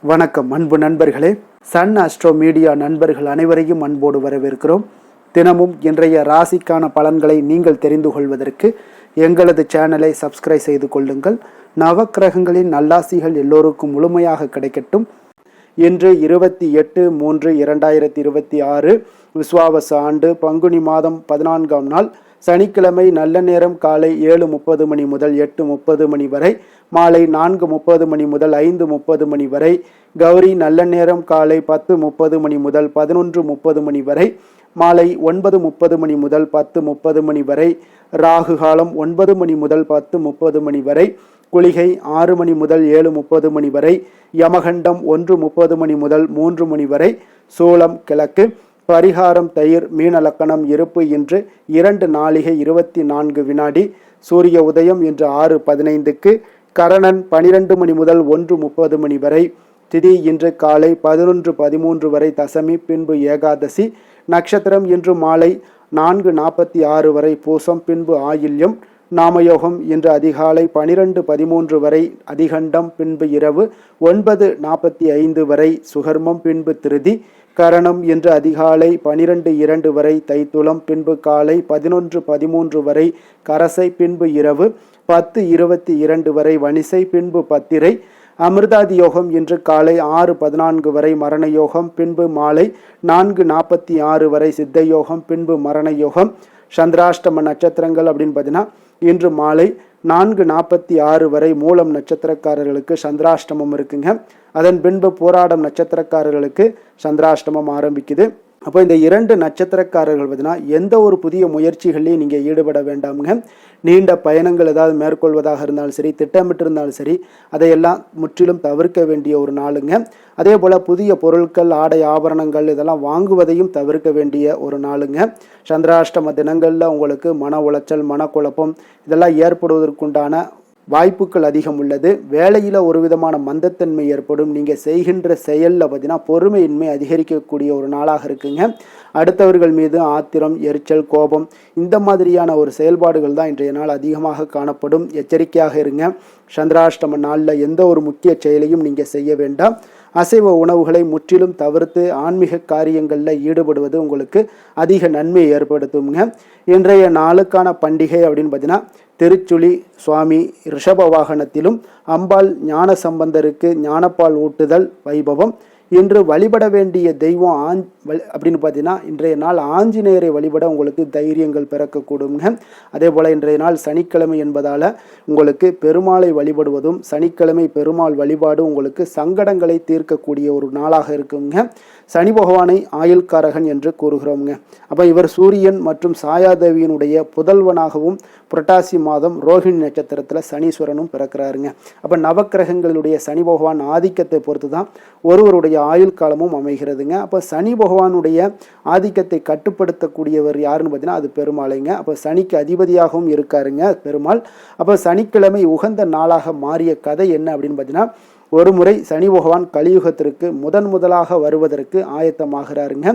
வணக்கம் அன்பு நண்பர்களே. சன் அஸ்ட்ரோ மீடியா நண்பர்கள் அனைவரையும் அன்போடு வரவேற்கிறோம். தினமும் இன்றைய ராசிக்கான பலன்களை நீங்கள் தெரிந்து கொள்வதற்கு எங்களது சேனலை சப்ஸ்கிரைப் செய்து கொள்ளுங்கள். நவக்கிரகங்களின் நல்லாசிகள் எல்லோருக்கும் முழுமையாக கிடைக்கட்டும். இன்று 28/3/2026 விஸ்வாவச ஆண்டு பங்குனி மாதம் 14ஆம் நாள் சனிக்கிழமை. நல்ல நேரம் காலை 7:30 மணி முதல் 8:30 மணி வரை, மாலை 4:30 மணி முதல் 5:30 மணி வரை. கௌரி நல்ல நேரம் காலை 10:30 மணி முதல் 11:30 மணி வரை, மாலை 9:30 மணி முதல் 10:30 மணி வரை. ராகு காலம் 9 மணி முதல் 10:30 மணி வரை. குளிகை 6 மணி முதல் 7:30 மணி வரை. யமகண்டம் 1:30 மணி முதல் 3 மணி வரை. சூலம் கிழக்கு. பரிகாரம் தயிர். மீன லக்கணம் இருப்பு இன்று 2 நாழிகை 24 வினாடி. சூரிய உதயம் இன்று 6:15க்கு. கரணன் 12 மணி முதல் 1:30 மணி வரை. திதி இன்று காலை 11:13 வரை தசமி, பின்பு ஏகாதசி. நட்சத்திரம் இன்று மாலை 4:46 வரை பூசம், பின்பு ஆயில்யம். நாமயோகம் இன்று அதிகாலை 12:13 வரை அதிகண்டம், பின்பு இரவு 9:45 வரை சுகர்மம், பின்பு திருதி. கரணம் இன்று அதிகாலை 12:02 வரை தைத்துளம், பின்பு காலை 11:13 வரை கரசை, பின்பு இரவு 10:22 வரை வணிசை, பின்பு பத்திரை. அமிர்தாதி யோகம் இன்று காலை 6:14 வரை மரண யோகம், பின்பு மாலை 4:46 வரை சித்த யோகம், பின்பு மரண யோகம். சந்திராஷ்டம நட்சத்திரங்கள் அப்படின்னு பார்த்தீங்கன்னா இன்று மாலை 4:46 வரை மூலம் நட்சத்திரக்காரர்களுக்கு சந்திராஷ்டமம் இருக்குங்க. அதன் பின்பு போராடம் நட்சத்திரக்காரர்களுக்கு சந்திராஷ்டமம் ஆரம்பிக்குது. அப்போ இந்த 2 நட்சத்திரக்காரர்கள் பார்த்தீங்கன்னா எந்த ஒரு புதிய முயற்சிகளையும் நீங்கள் ஈடுபட வேண்டாமுங்க. நீண்ட பயணங்கள் ஏதாவது மேற்கொள்வதாக இருந்தாலும் சரி, திட்டமிட்டு இருந்தாலும் சரி, அதையெல்லாம் முற்றிலும் தவிர்க்க வேண்டிய ஒரு நாளுங்க. அதே போல் புதிய பொருட்கள், ஆடை, ஆபரணங்கள் இதெல்லாம் வாங்குவதையும் தவிர்க்க வேண்டிய ஒரு நாளுங்க. சந்திராஷ்டம தினங்களில் உங்களுக்கு மன உளைச்சல், மனக்குழப்பம் இதெல்லாம் ஏற்படுவதற்குண்டான வாய்ப்புகள் அதிகம் உள்ளது. வேலையில் ஒரு விதமான மந்தத்தன்மை ஏற்படும். நீங்கள் செய்கின்ற செயலில் பார்த்தீங்கன்னா பொறுமையின்மை அதிகரிக்கக்கூடிய ஒரு நாளாக இருக்குங்க. அடுத்தவர்கள் மீது ஆத்திரம், எரிச்சல், கோபம் இந்த மாதிரியான ஒரு செயல்பாடுகள் தான் இன்றைய நாள் அதிகமாக காணப்படும். எச்சரிக்கையாக இருங்க. சந்திராஷ்டம நாளில் எந்த ஒரு முக்கிய செயலையும் நீங்கள் செய்ய வேண்டாம். அசைவ உணவுகளை முற்றிலும் தவிர்த்து ஆன்மீக காரியங்களில் ஈடுபடுவது உங்களுக்கு அதிக நன்மையை ஏற்படுத்துங்க. இன்றைய நாளுக்கான பண்டிகை அப்படின்னு பார்த்தீங்கன்னா திருச்சுழி சுவாமி ரிஷப வாகனத்திலும் அம்பாள் ஞான சம்பந்தருக்கு ஞானப்பால் ஊட்டுதல் வைபவம். இன்று வழிபட வேண்டிய தெய்வம் அப்படின்னு பார்த்தீங்கன்னா இன்றைய நாள் ஆஞ்சநேயரை வழிபட உங்களுக்கு தைரியங்கள் பிறக்கக்கூடுங்க. அதே போல் இன்றைய நாள் சனிக்கிழமை என்பதால் உங்களுக்கு பெருமாளை வழிபடுவதும், சனிக்கிழமை பெருமாள் வழிபாடு உங்களுக்கு சங்கடங்களை தீர்க்கக்கூடிய ஒரு நாளாக இருக்குங்க. சனி பகவானை ஆயுள்காரகன் என்று கூறுகிறோங்க. அப்போ இவர் சூரியன் மற்றும் சாயாதேவியினுடைய புதல்வனாகவும் புரட்டாசி மாதம் ரோஹிணி நட்சத்திரத்தில் சனீஸ்வரனும் பிறக்கிறாருங்க. அப்போ நவக்கிரகங்களுடைய சனி பகவான் ஆதிக்கத்தை பொறுத்து தான் ஒருவருடைய ஆயுள் காலமும் அமைகிறதுங்க. அப்போ சனி பகவானுடைய ஆதிக்கத்தை கட்டுப்படுத்தக்கூடியவர் யாருன்னு பார்த்தீங்கன்னா அது பெருமாளைங்க. அப்போ சனிக்கு அதிபதியாகவும் இருக்காருங்க பெருமாள். அப்போ சனிக்கிழமை உகந்த நாளாக மாறிய கதை என்ன அப்படின்னு பார்த்தீங்கன்னா, ஒரு முறை சனி பகவான் கலியுகத்திற்கு முதலாக வருவதற்கு ஆயத்தமாகிறாருங்க.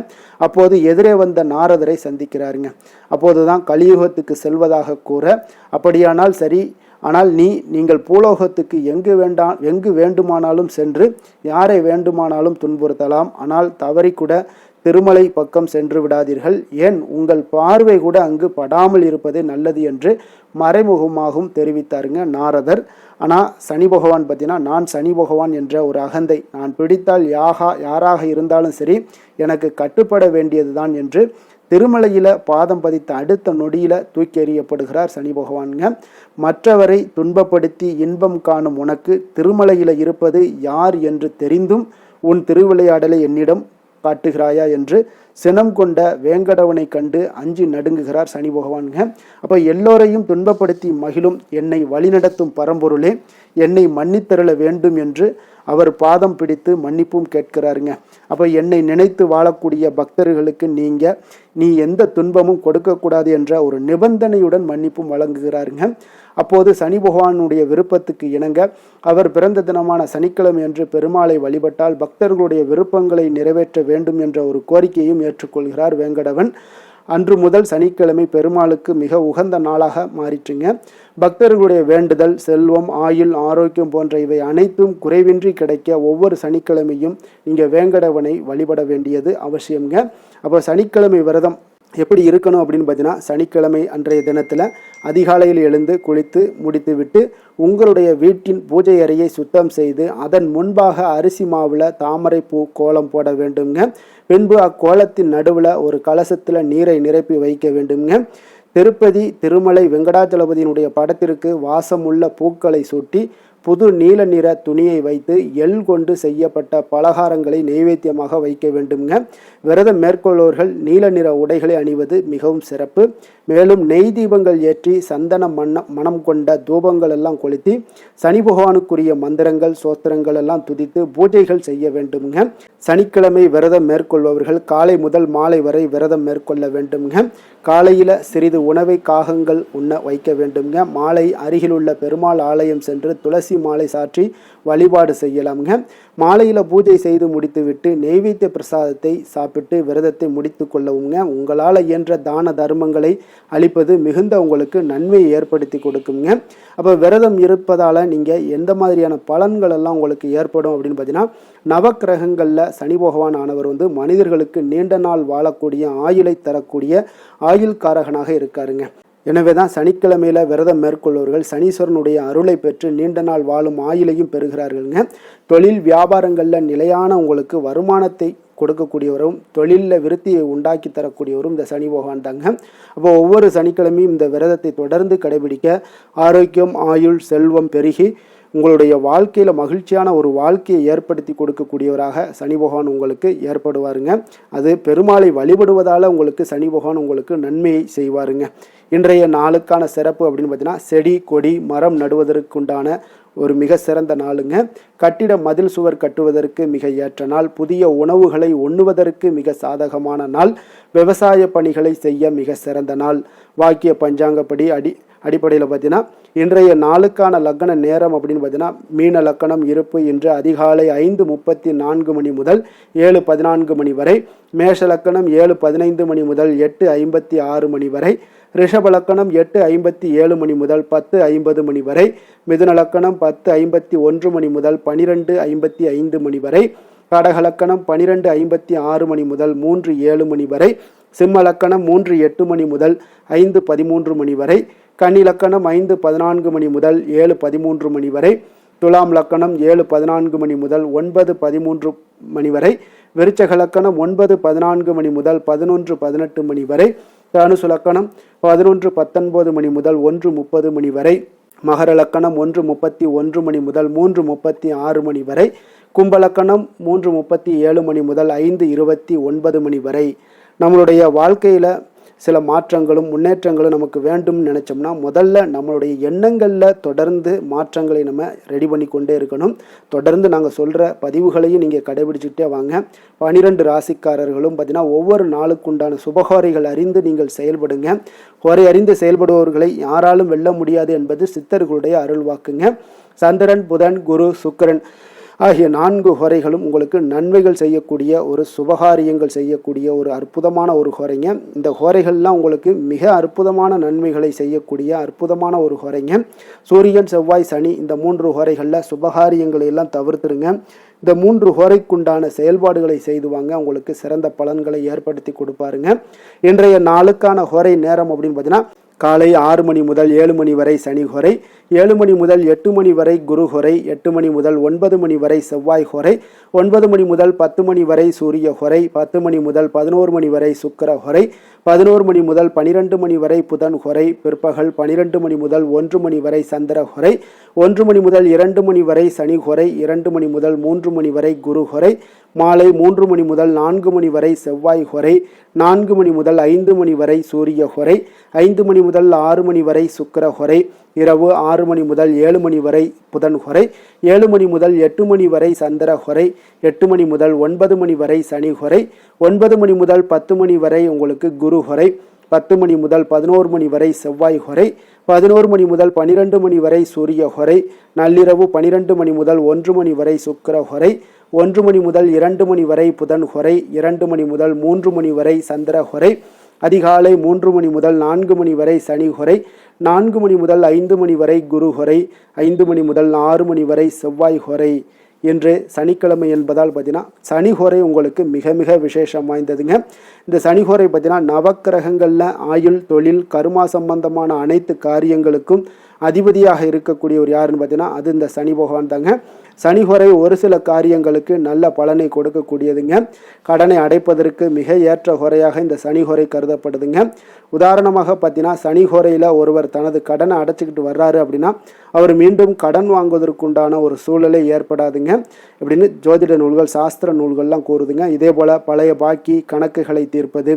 அப்போது எதிரே வந்த நாரதரை சந்திக்கிறாருங்க. அப்போதுதான் கலியுகத்துக்கு செல்வதாக கூற, அப்படியானால் சரி, ஆனால் நீங்கள் பூலோகத்துக்கு எங்கு வேண்டுமானாலும் சென்று யாரை வேண்டுமானாலும் துன்புறுத்தலாம், ஆனால் தவறிக்கூட திருமலை பக்கம் சென்று விடாதீர்கள், ஏன் உங்கள் பார்வை கூட அங்கு படாமல் இருப்பதே நல்லது என்று மறைமுகமாகவும் தெரிவித்தாருங்க நாரதர். ஆனால் சனி பகவான் பார்த்தீங்கன்னா, நான் சனி பகவான் என்ற ஒரு அகந்தை, நான் பிடித்தால் யாராக இருந்தாலும் சரி எனக்கு கட்டுப்பட வேண்டியது தான் என்று திருமலையில் பாதம் பதித்த அடுத்த நொடியில் தூக்கி எறியப்படுகிறார் சனி பகவானுங்க. மற்றவரை துன்பப்படுத்தி இன்பம் காணும் உனக்கு திருமலையில் இருப்பது யார் என்று தெரிந்தும் உன் திருவிளையாடலை என்னிடம் காட்டுகிறாயா என்று சினம் கொண்ட வேங்கடவனை கண்டு அஞ்சி நடுங்குகிறார் சனி பகவானுங்க. அப்போ எல்லோரையும் துன்பப்படுத்தி மகிழும் என்னை வழிநடத்தும் பரம்பொருளே, என்னை மன்னித்தருள வேண்டும் என்று அவர் பாதம் பிடித்து மன்னிப்பும் கேட்கிறாருங்க. அப்போ என்னை நினைத்து வாழக்கூடிய பக்தர்களுக்கு நீ எந்த துன்பமும் கொடுக்கக்கூடாது என்ற ஒரு நிபந்தனையுடன் மன்னிப்பும் வழங்குகிறாருங்க. அப்போது சனி பகவானுடைய விருப்பத்துக்கு இணங்க அவர் பிறந்த தினமான சனிக்கிழமை என்று பெருமாளை வழிபட்டால் பக்தர்களுடைய விருப்பங்களை நிறைவேற்ற வேண்டும் என்ற ஒரு கோரிக்கையும் ஏற்றுக்கொள்கிறார் வேங்கடவன். அன்று முதல் சனிக்கிழமை பெருமாளுக்கு மிக உகந்த நாளாக மாறிற்றுங்க. பக்தர்களுடைய வேண்டுதல், செல்வம், ஆயுள், ஆரோக்கியம் போன்ற இவை அனைத்தும் குறைவின்றி கிடைக்க ஒவ்வொரு சனிக்கிழமையும் நீங்கள் வேங்கடவனை வழிபட வேண்டியது அவசியம்ங்க. அப்போ சனிக்கிழமை விரதம் எப்படி இருக்கணும் அப்படின்னு பார்த்தீங்கன்னா, சனிக்கிழமை அன்றைய தினத்தில் அதிகாலையில் எழுந்து குளித்து முடித்துவிட்டு உங்களுடைய வீட்டின் பூஜை அறையை சுத்தம் செய்து அதன் முன்பாக அரிசி மாவில் தாமரை பூ கோலம் போட வேண்டுங்க. பின்பு அக்கோலத்தின் நடுவில் ஒரு கலசத்தில் நீரை நிரப்பி வைக்க வேண்டுங்க. திருப்பதி திருமலை வெங்கடாச்சலபதியினுடைய படத்திற்கு வாசமுள்ள பூக்களை சூட்டி புது நீல நிற துணியை வைத்து எள் கொண்டு செய்யப்பட்ட பலகாரங்களை நைவேத்தியமாக வைக்க வேண்டுங்க. விரதம் மேற்கொள்வோர்கள் நீல நிற உடைகளை அணிவது மிகவும் சிறப்பு. மேலும் நெய் தீபங்கள் ஏற்றி சந்தன மனம் கொண்ட தூபங்கள் எல்லாம் கொளுத்தி சனி பகவானுக்குரிய மந்திரங்கள் சோத்திரங்கள் எல்லாம் துதித்து பூஜைகள் செய்ய வேண்டுங்க. சனிக்கிழமை விரதம் மேற்கொள்பவர்கள் காலை முதல் மாலை வரை விரதம் மேற்கொள்ள வேண்டுங்க. காலையில் சிறிது உணவை காகங்கள் உண்ண வைக்க வேண்டுங்க. மாலை அருகிலுள்ள பெருமாள் ஆலயம் சென்று துளசி மாலை சாற்றி வழிபாடு செய்யலாம்ங்க. மாலையில் பூஜை செய்து முடித்துவிட்டு நெய்வேத்திய பிரசாதத்தை சாப்பிட்டு விரதத்தை முடித்து கொள்ளவுங்க. உங்களால் இயன்ற தான தர்மங்களை அளிப்பது மிகுந்த உங்களுக்கு நன்மையை ஏற்படுத்தி கொடுக்குங்க. அப்போ விரதம் இருப்பதால் நீங்கள் எந்த மாதிரியான பலன்கள் எல்லாம் உங்களுக்கு ஏற்படும் அப்படின்னு பார்த்தீங்கன்னா, நவக்கிரகங்களில் சனி பகவான் ஆனவர் மனிதர்களுக்கு நீண்ட நாள் வாழக்கூடிய ஆயுளை தரக்கூடிய ஆயுள்காரகனாக இருக்காருங்க. எனவே தான் சனிக்கிழமையில் விரதம் மேற்கொள்வர்கள் சனீஸ்வரனுடைய அருளை பெற்று நீண்ட நாள் வாழும் ஆயுளையும் பெறுகிறார்கள்ங்க. தொழில் வியாபாரங்களில் நிலையான உங்களுக்கு வருமானத்தை கொடுக்கக்கூடியவரும் தொழிலில் விருத்தியை உண்டாக்கி தரக்கூடியவரும் இந்த சனி பகவான் தாங்க. அப்போ ஒவ்வொரு சனிக்கிழமையும் இந்த விரதத்தை தொடர்ந்து கடைபிடிக்க ஆரோக்கியம், ஆயுள், செல்வம் பெருகி உங்களுடைய வாழ்க்கையில் மகிழ்ச்சியான ஒரு வாழ்க்கையை ஏற்படுத்தி கொடுக்கக்கூடியவராக சனி பகவான் உங்களுக்கு ஏற்படுவாருங்க. அது பெருமாளை வழிபடுவதால் உங்களுக்கு சனி பகவான் உங்களுக்கு நன்மையை செய்வாருங்க. இன்றைய நாளுக்கான சிறப்பு அப்படின்னு பார்த்தீங்கன்னா, செடி கொடி மரம் நடுவதற்குண்டான ஒரு மிக சிறந்த நாளுங்க. கட்டிட மதில் சுவர் கட்டுவதற்கு மிக ஏற்ற நாள். புதிய உணவுகளை உண்ணுவதற்கு மிக சாதகமான நாள். விவசாய பணிகளை செய்ய மிக சிறந்த நாள். வாக்கிய பஞ்சாங்கப்படி அடிப்படையில் பார்த்தீங்கன்னா, இன்றைய நாளுக்கான லக்கண நேரம் அப்படின்னு பார்த்தீங்கன்னா, மீன லக்கணம் இருப்பு இன்று அதிகாலை 5:34 மணி முதல் 7:14 மணி வரை. மேஷ லக்கணம் 7:15 மணி முதல் 8:56 மணி வரை. ரிஷப லக்கணம் 8:57 மணி முதல் 10:50 மணி வரை. மிதுன லக்கணம் 10:51 மணி முதல் 12:55 மணி வரை. கடக லக்கணம் 12:56 மணி முதல் 3:07 மணி வரை. சிம்ம லக்கணம் 3:08 மணி முதல் 5:13 மணி வரை. கன்னி லக்கணம் 5:14 மணி முதல் 7:13 மணி வரை. துலாம் லக்கணம் 7:14 மணி முதல் 9:13 மணி வரை. விருச்சக லக்கணம் 9:14 மணி முதல் 11:18 மணி வரை. தனுசு லக்கணம் 11:19 மணி முதல் 1:30 மணி வரை. மகர லக்கணம் 1:31 மணி முதல் 3:36 மணி வரை. கும்பலக்கணம் 3:37 மணி முதல் 5:29 மணி வரை. நம்மளுடைய வாழ்க்கையில் சில மாற்றங்களும் முன்னேற்றங்களும் நமக்கு வேண்டும்னு நினச்சோம்னா, முதல்ல நம்மளுடைய எண்ணங்களில் தொடர்ந்து மாற்றங்களை நம்ம ரெடி பண்ணி கொண்டே இருக்கணும். தொடர்ந்து நாங்கள் சொல்கிற பதிவுகளையும் நீங்கள் கடைபிடிச்சிக்கிட்டே வாங்க. 12 ராசிக்காரர்களும் பார்த்தீங்கன்னா, ஒவ்வொரு நாளுக்குண்டான சுபகோரைகள் அறிந்து நீங்கள் செயல்படுங்க. ஹோரை அறிந்து செயல்படுபவர்களை யாராலும் வெல்ல முடியாது என்பது சித்தர்களுடைய அருள் வாக்குங்க. சந்திரன், புதன், குரு, சுக்கிரன் ஆகிய 4 ஹோரைகளும் உங்களுக்கு நன்மைகள் செய்யக்கூடிய ஒரு சுபகாரியங்கள் செய்யக்கூடிய ஒரு அற்புதமான ஒரு ஹோரைங்க. இந்த ஹோரைகள்லாம் உங்களுக்கு மிக அற்புதமான நன்மைகளை செய்யக்கூடிய அற்புதமான ஒரு ஹோரைங்க. சூரியன், செவ்வாய், சனி இந்த 3 ஹோரைகளில் சுபகாரியங்களை எல்லாம் தவிர்த்துருங்க. இந்த 3 ஹோரைக்குண்டான செயல்பாடுகளை செய்துவாங்க, உங்களுக்கு சிறந்த பலன்களை ஏற்படுத்தி கொடுப்பாருங்க. இன்றைய நாளுக்கான ஹோரை நேரம் அப்படின்னு பார்த்தீங்கன்னா, காலை 6 மணி முதல் 7 மணி வரை சனி ஹோரை. 7 மணி முதல் 8 மணி வரை குரு ஹோரை. 8 மணி முதல் 9 மணி வரை செவ்வாய் ஹோரை. 9 மணி முதல் 10 மணி வரை சூரிய ஹோரை. 10 மணி முதல் 11 மணி வரை சுக்கிர ஹோரை. 11 மணி முதல் 12 மணி வரை புதன் ஹோரை. பிற்பகல் 12 மணி முதல் 1 மணி வரை சந்திர ஹோரை. 1 மணி முதல் 2 மணி வரை சனி ஹோரை. 2 மணி முதல் 3 மணி வரை குரு ஹோரை. மாலை 3 மணி முதல் 4 மணி வரை செவ்வாய் ஹோரை. 4 மணி முதல் 5 மணி வரை சூரிய ஹோரை. 5 மணி முதல் 6 மணி வரை சுக்கிர ஹோரை. இரவு 6 மணி முதல் 7 மணி வரை புதன் ஹோரை. 7 மணி முதல் 8 மணி வரை சந்திர ஹோரை. 8 மணி முதல் 9 மணி வரை சனி ஹோரை. 9 மணி முதல் 10 மணி வரை உங்களுக்கு குரு ஹோரை. 10 மணி முதல் 11 மணி வரை செவ்வாய் ஹோரை. 11 மணி முதல் 12 மணி வரை சூரிய ஹோரை. நள்ளிரவு 12 மணி முதல் 1 மணி வரை சுக்கிர ஹோரை. 1 மணி முதல் 2 மணி வரை புதன் ஹோரை. 2 மணி முதல் 3 மணி வரை சந்திர ஹோரை. அதிகாலை 3 மணி முதல் 4 மணி வரை சனி ஹொரை, 4 மணி முதல் 5 மணி வரை குரு ஹொரை, 5 மணி முதல் 6 மணி வரை செவ்வாய் ஹொரை. இன்று சனிக்கிழமை என்பதால் பார்த்தீங்கன்னா சனிஹோரை உங்களுக்கு மிக மிக விசேஷம் வாய்ந்ததுங்க. இந்த சனிஹோரை பார்த்தீங்கன்னா நவக்கிரகங்களில் ஆயுள், தொழில், கர்மா சம்பந்தமான அனைத்து காரியங்களுக்கும் அதிபதியாக இருக்கக்கூடியவர் யாருன்னு பார்த்தீங்கன்னா அது இந்த சனி பகவான் தாங்க. சனிஹோரை ஒரு சில காரியங்களுக்கு நல்ல பலனை கொடுக்கக்கூடியதுங்க. கடனை அடைப்பதற்கு மிக ஏற்ற ஹோரையாக இந்த சனிஹோரை கருதப்படுதுங்க. உதாரணமாக பார்த்தீங்கன்னா சனிஹோரையில் ஒருவர் தனது கடனை அடைச்சிக்கிட்டு வர்றாரு அப்படின்னா அவர் மீண்டும் கடன் வாங்குவதற்குண்டான ஒரு சூழலை ஏற்படாதுங்க அப்படின்னு ஜோதிட நூல்கள், சாஸ்திர நூல்கள்லாம் கூறுதுங்க. இதே போல் பழைய பாக்கி கணக்குகளை தீர்ப்பது,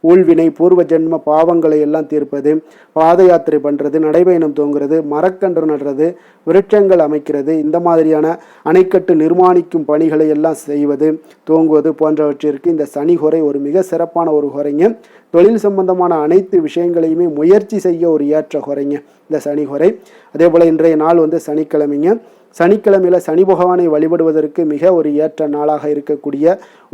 ஊழ்வினை, பூர்வ ஜென்ம பாவங்களை எல்லாம் தீர்ப்பது, பாத யாத்திரை பண்ணுறது, நடைபயணம் தூங்குறது, மரக்கன்று நடுறது, விருட்சங்கள் அமைக்கிறது, இந்த மாதிரியான அணைக்கட்டு நிர்மாணிக்கும் பணிகளை எல்லாம் செய்வது, தூங்குவது போன்றவற்றிற்கு இந்த சனிஹோரை ஒரு மிக சிறப்பான ஒரு ஹோரைங்க. தொழில் சம்பந்தமான அனைத்து விஷயங்களையுமே முயற்சி செய்ய ஒரு ஏற்ற ஹோரைங்க இந்த சனிஹோரை. அதே போல் இன்றைய நாள் சனிக்கிழமைங்க. சனிக்கிழமையில் சனி பகவானை வழிபடுவதற்கு மிக ஒரு ஏற்ற நாளாக இருக்கக்கூடிய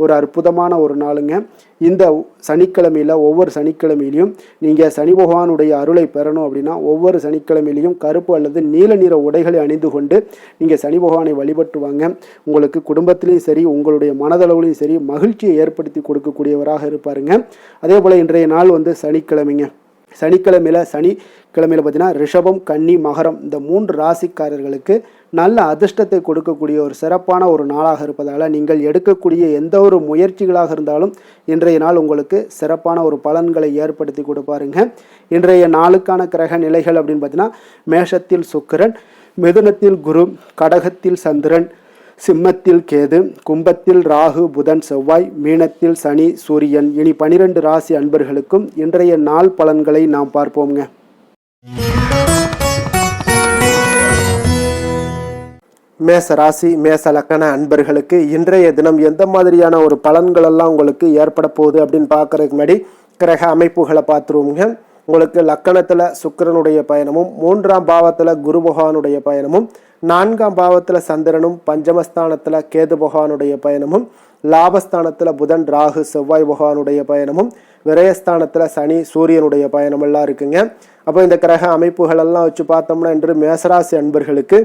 ஒரு அற்புதமான ஒரு நாளுங்க. இந்த சனிக்கிழமையில் ஒவ்வொரு சனிக்கிழமையிலையும் நீங்கள் சனி பகவானுடைய அருளை பெறணும் அப்படின்னா ஒவ்வொரு சனிக்கிழமையிலையும் கருப்பு அல்லது நீல நிற உடைகளை அணிந்து கொண்டு நீங்கள் சனி பகவானை வழிபட்டு வாங்க. உங்களுக்கு குடும்பத்திலையும் சரி, உங்களுடைய மனதளவுலையும் சரி மகிழ்ச்சியை ஏற்படுத்தி கொடுக்கக்கூடியவராக இருப்பாருங்க. அதே போல் இன்றைய நாள் சனிக்கிழமைங்க. சனிக்கிழமையில் பார்த்தீங்கன்னா ரிஷபம், கன்னி, மகரம் இந்த 3 ராசிக்காரர்களுக்கு நல்ல அதிர்ஷ்டத்தை கொடுக்கக்கூடிய ஒரு சிறப்பான ஒரு நாளாக இருப்பதால் நீங்கள் எடுக்கக்கூடிய எந்த ஒரு முயற்சிகளாக இருந்தாலும் இன்றைய நாள் உங்களுக்கு சிறப்பான ஒரு பலன்களை ஏற்படுத்தி கொடுப்பாருங்க. இன்றைய நாளுக்கான கிரக நிலைகள் அப்படின்னு பார்த்தீங்கன்னா மேஷத்தில் சுக்கிரன், மிதுனத்தில் குரு, கடகத்தில் சந்திரன், சிம்மத்தில் கேது, கும்பத்தில் ராகு, புதன், செவ்வாய், மீனத்தில் சனி, சூரியன். இனி 12 ராசி அன்பர்களுக்கும் இன்றைய நாள் பலன்களை நாம் பார்ப்போம்ங்க. மேச ராசி, மேச லக்கண அன்பர்களுக்கு இன்றைய தினம் எந்த மாதிரியான ஒரு பலன்கள் எல்லாம் உங்களுக்கு ஏற்பட போகுது அப்படின்னு பார்க்கறதுக்கு முன்னாடி கிரக அமைப்புகளை பார்த்துருவோங்க. உங்களுக்கு லக்கணத்தில் சுக்கிரனுடைய பயணமும், 3ஆம் பாவத்தில் குரு பகவானுடைய பயணமும், 4ஆம் பாவத்தில் சந்திரனும், பஞ்சமஸ்தானத்தில் கேது பகவானுடைய பயணமும், லாபஸ்தானத்தில் புதன், ராகு, செவ்வாய் பகவானுடைய பயணமும், விரயஸ்தானத்தில் சனி, சூரியனுடைய பயணம் எல்லாம் இருக்குங்க. அப்போ இந்த கிரக அமைப்புகள் எல்லாம் வச்சு பார்த்தோம்னா இன்று மேசராசி அன்பர்களுக்கு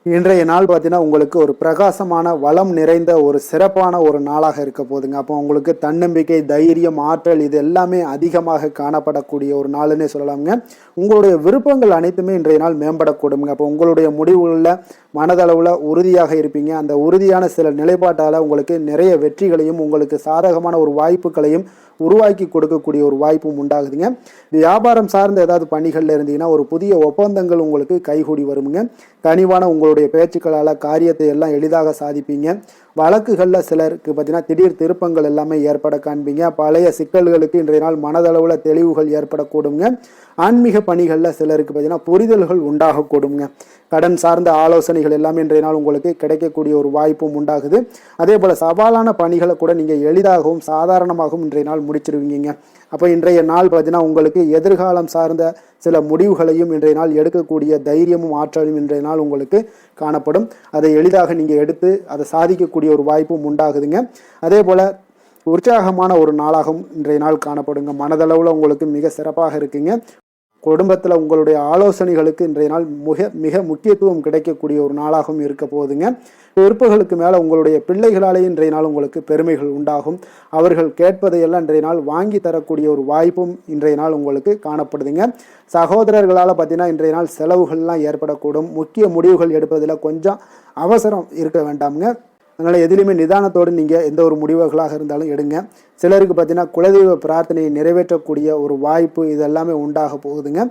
இன்றைய நாள் பார்த்தீங்கன்னா உங்களுக்கு ஒரு பிரகாசமான வளம் நிறைந்த ஒரு சிறப்பான ஒரு நாளாக இருக்க போகுதுங்க. அப்போ உங்களுக்கு தன்னம்பிக்கை, தைரியம், ஆற்றல் இது எல்லாமே அதிகமாக காணப்படக்கூடிய ஒரு நாளுன்னே சொல்லலாமுங்க. உங்களுடைய விருப்பங்கள் அனைத்துமே இன்றைய நாள் மேம்படக்கூடுங்க. அப்போ உங்களுடைய முடிவுகளில் மனதளவில் உறுதியாக இருப்பீங்க. அந்த உறுதியான சில நிலைப்பாட்டால் உங்களுக்கு நிறைய வெற்றிகளையும் உங்களுக்கு சாதகமான ஒரு வாய்ப்புகளையும் உருவாக்கி கொடுக்கக்கூடிய ஒரு வாய்ப்பும் உண்டாகுதுங்க. வியாபாரம் சார்ந்த ஏதாவது பணிகளில் இருந்தீங்கன்னா ஒரு புதிய ஒப்பந்தங்கள் உங்களுக்கு கைகூடி வருமுங்க. கனிவான உங்களுடைய பேச்சுக்களால் காரியத்தை எல்லாம் எளிதாக சாதிப்பீங்க. வழக்குகளில் சிலருக்கு பார்த்தீங்கன்னா திடீர் திருப்பங்கள் எல்லாமே ஏற்பட காண்பீங்க. பழைய சிக்கல்களுக்கு இன்றைய நாள் மனதளவில் தெளிவுகள் ஏற்படக்கூடுங்க. ஆன்மீக பணிகளில் சிலருக்கு பார்த்தீங்கன்னா புரிதல்கள் உண்டாகக்கூடுங்க. கடன் சார்ந்த ஆலோசனைகள் எல்லாமே இன்றைய நாள் உங்களுக்கு கிடைக்கக்கூடிய ஒரு வாய்ப்பும் உண்டாகுது. அதே போல் சவாலான பணிகளை கூட நீங்கள் எளிதாகவும் சாதாரணமாகவும் இன்றைய நாள் முடிச்சிருவீங்க. அப்போ இன்றைய நாள் பார்த்தீங்கன்னா உங்களுக்கு எதிர்காலம் சார்ந்த சில முடிவுகளையும் இன்றைய நாள் எடுக்கக்கூடிய தைரியமும் ஆற்றலும் இன்றைய நாள் உங்களுக்கு காணப்படும். அதை எளிதாக நீங்கள் எடுத்து அதை சாதிக்கக்கூடிய ஒரு வாய்ப்பும் உண்டாகுதுங்க. அதே போல் உற்சாகமான ஒரு நாளாகவும் இன்றைய நாள் காணப்படுங்க. மனதளவில் உங்களுக்கு மிக சிறப்பாக இருக்குங்க. குடும்பத்தில் உங்களுடைய ஆலோசனைகளுக்கு இன்றைய நாள் மிக முக்கியத்துவம் கிடைக்கக்கூடிய ஒரு நாளாகவும் இருக்க போகுதுங்க. பிற்பகலுக்கு மேலே உங்களுடைய பிள்ளைகளாலே இன்றைய நாள் உங்களுக்கு பெருமைகள் உண்டாகும். அவர்கள் கேட்பதையெல்லாம் இன்றைய நாள் வாங்கி தரக்கூடிய ஒரு வாய்ப்பும் இன்றைய நாள் உங்களுக்கு காணப்படுதுங்க. சகோதரர்களால் பார்த்தீங்கன்னா இன்றைய நாள் செலவுகள்லாம் ஏற்படக்கூடும். முக்கிய முடிவுகள் எடுப்பதில் கொஞ்சம் அவசரம் இருக்க வேண்டாமுங்க. அதனால் எதிலுமே நிதானத்தோடு நீங்கள் எந்த ஒரு முடிவுகளாக இருந்தாலும் எடுங்க. சிலருக்கு பார்த்தீங்கன்னா குலதெய்வ பிரார்த்தனையை நிறைவேற்றக்கூடிய ஒரு வாய்ப்பு இதெல்லாமே உண்டாக போகுதுங்க.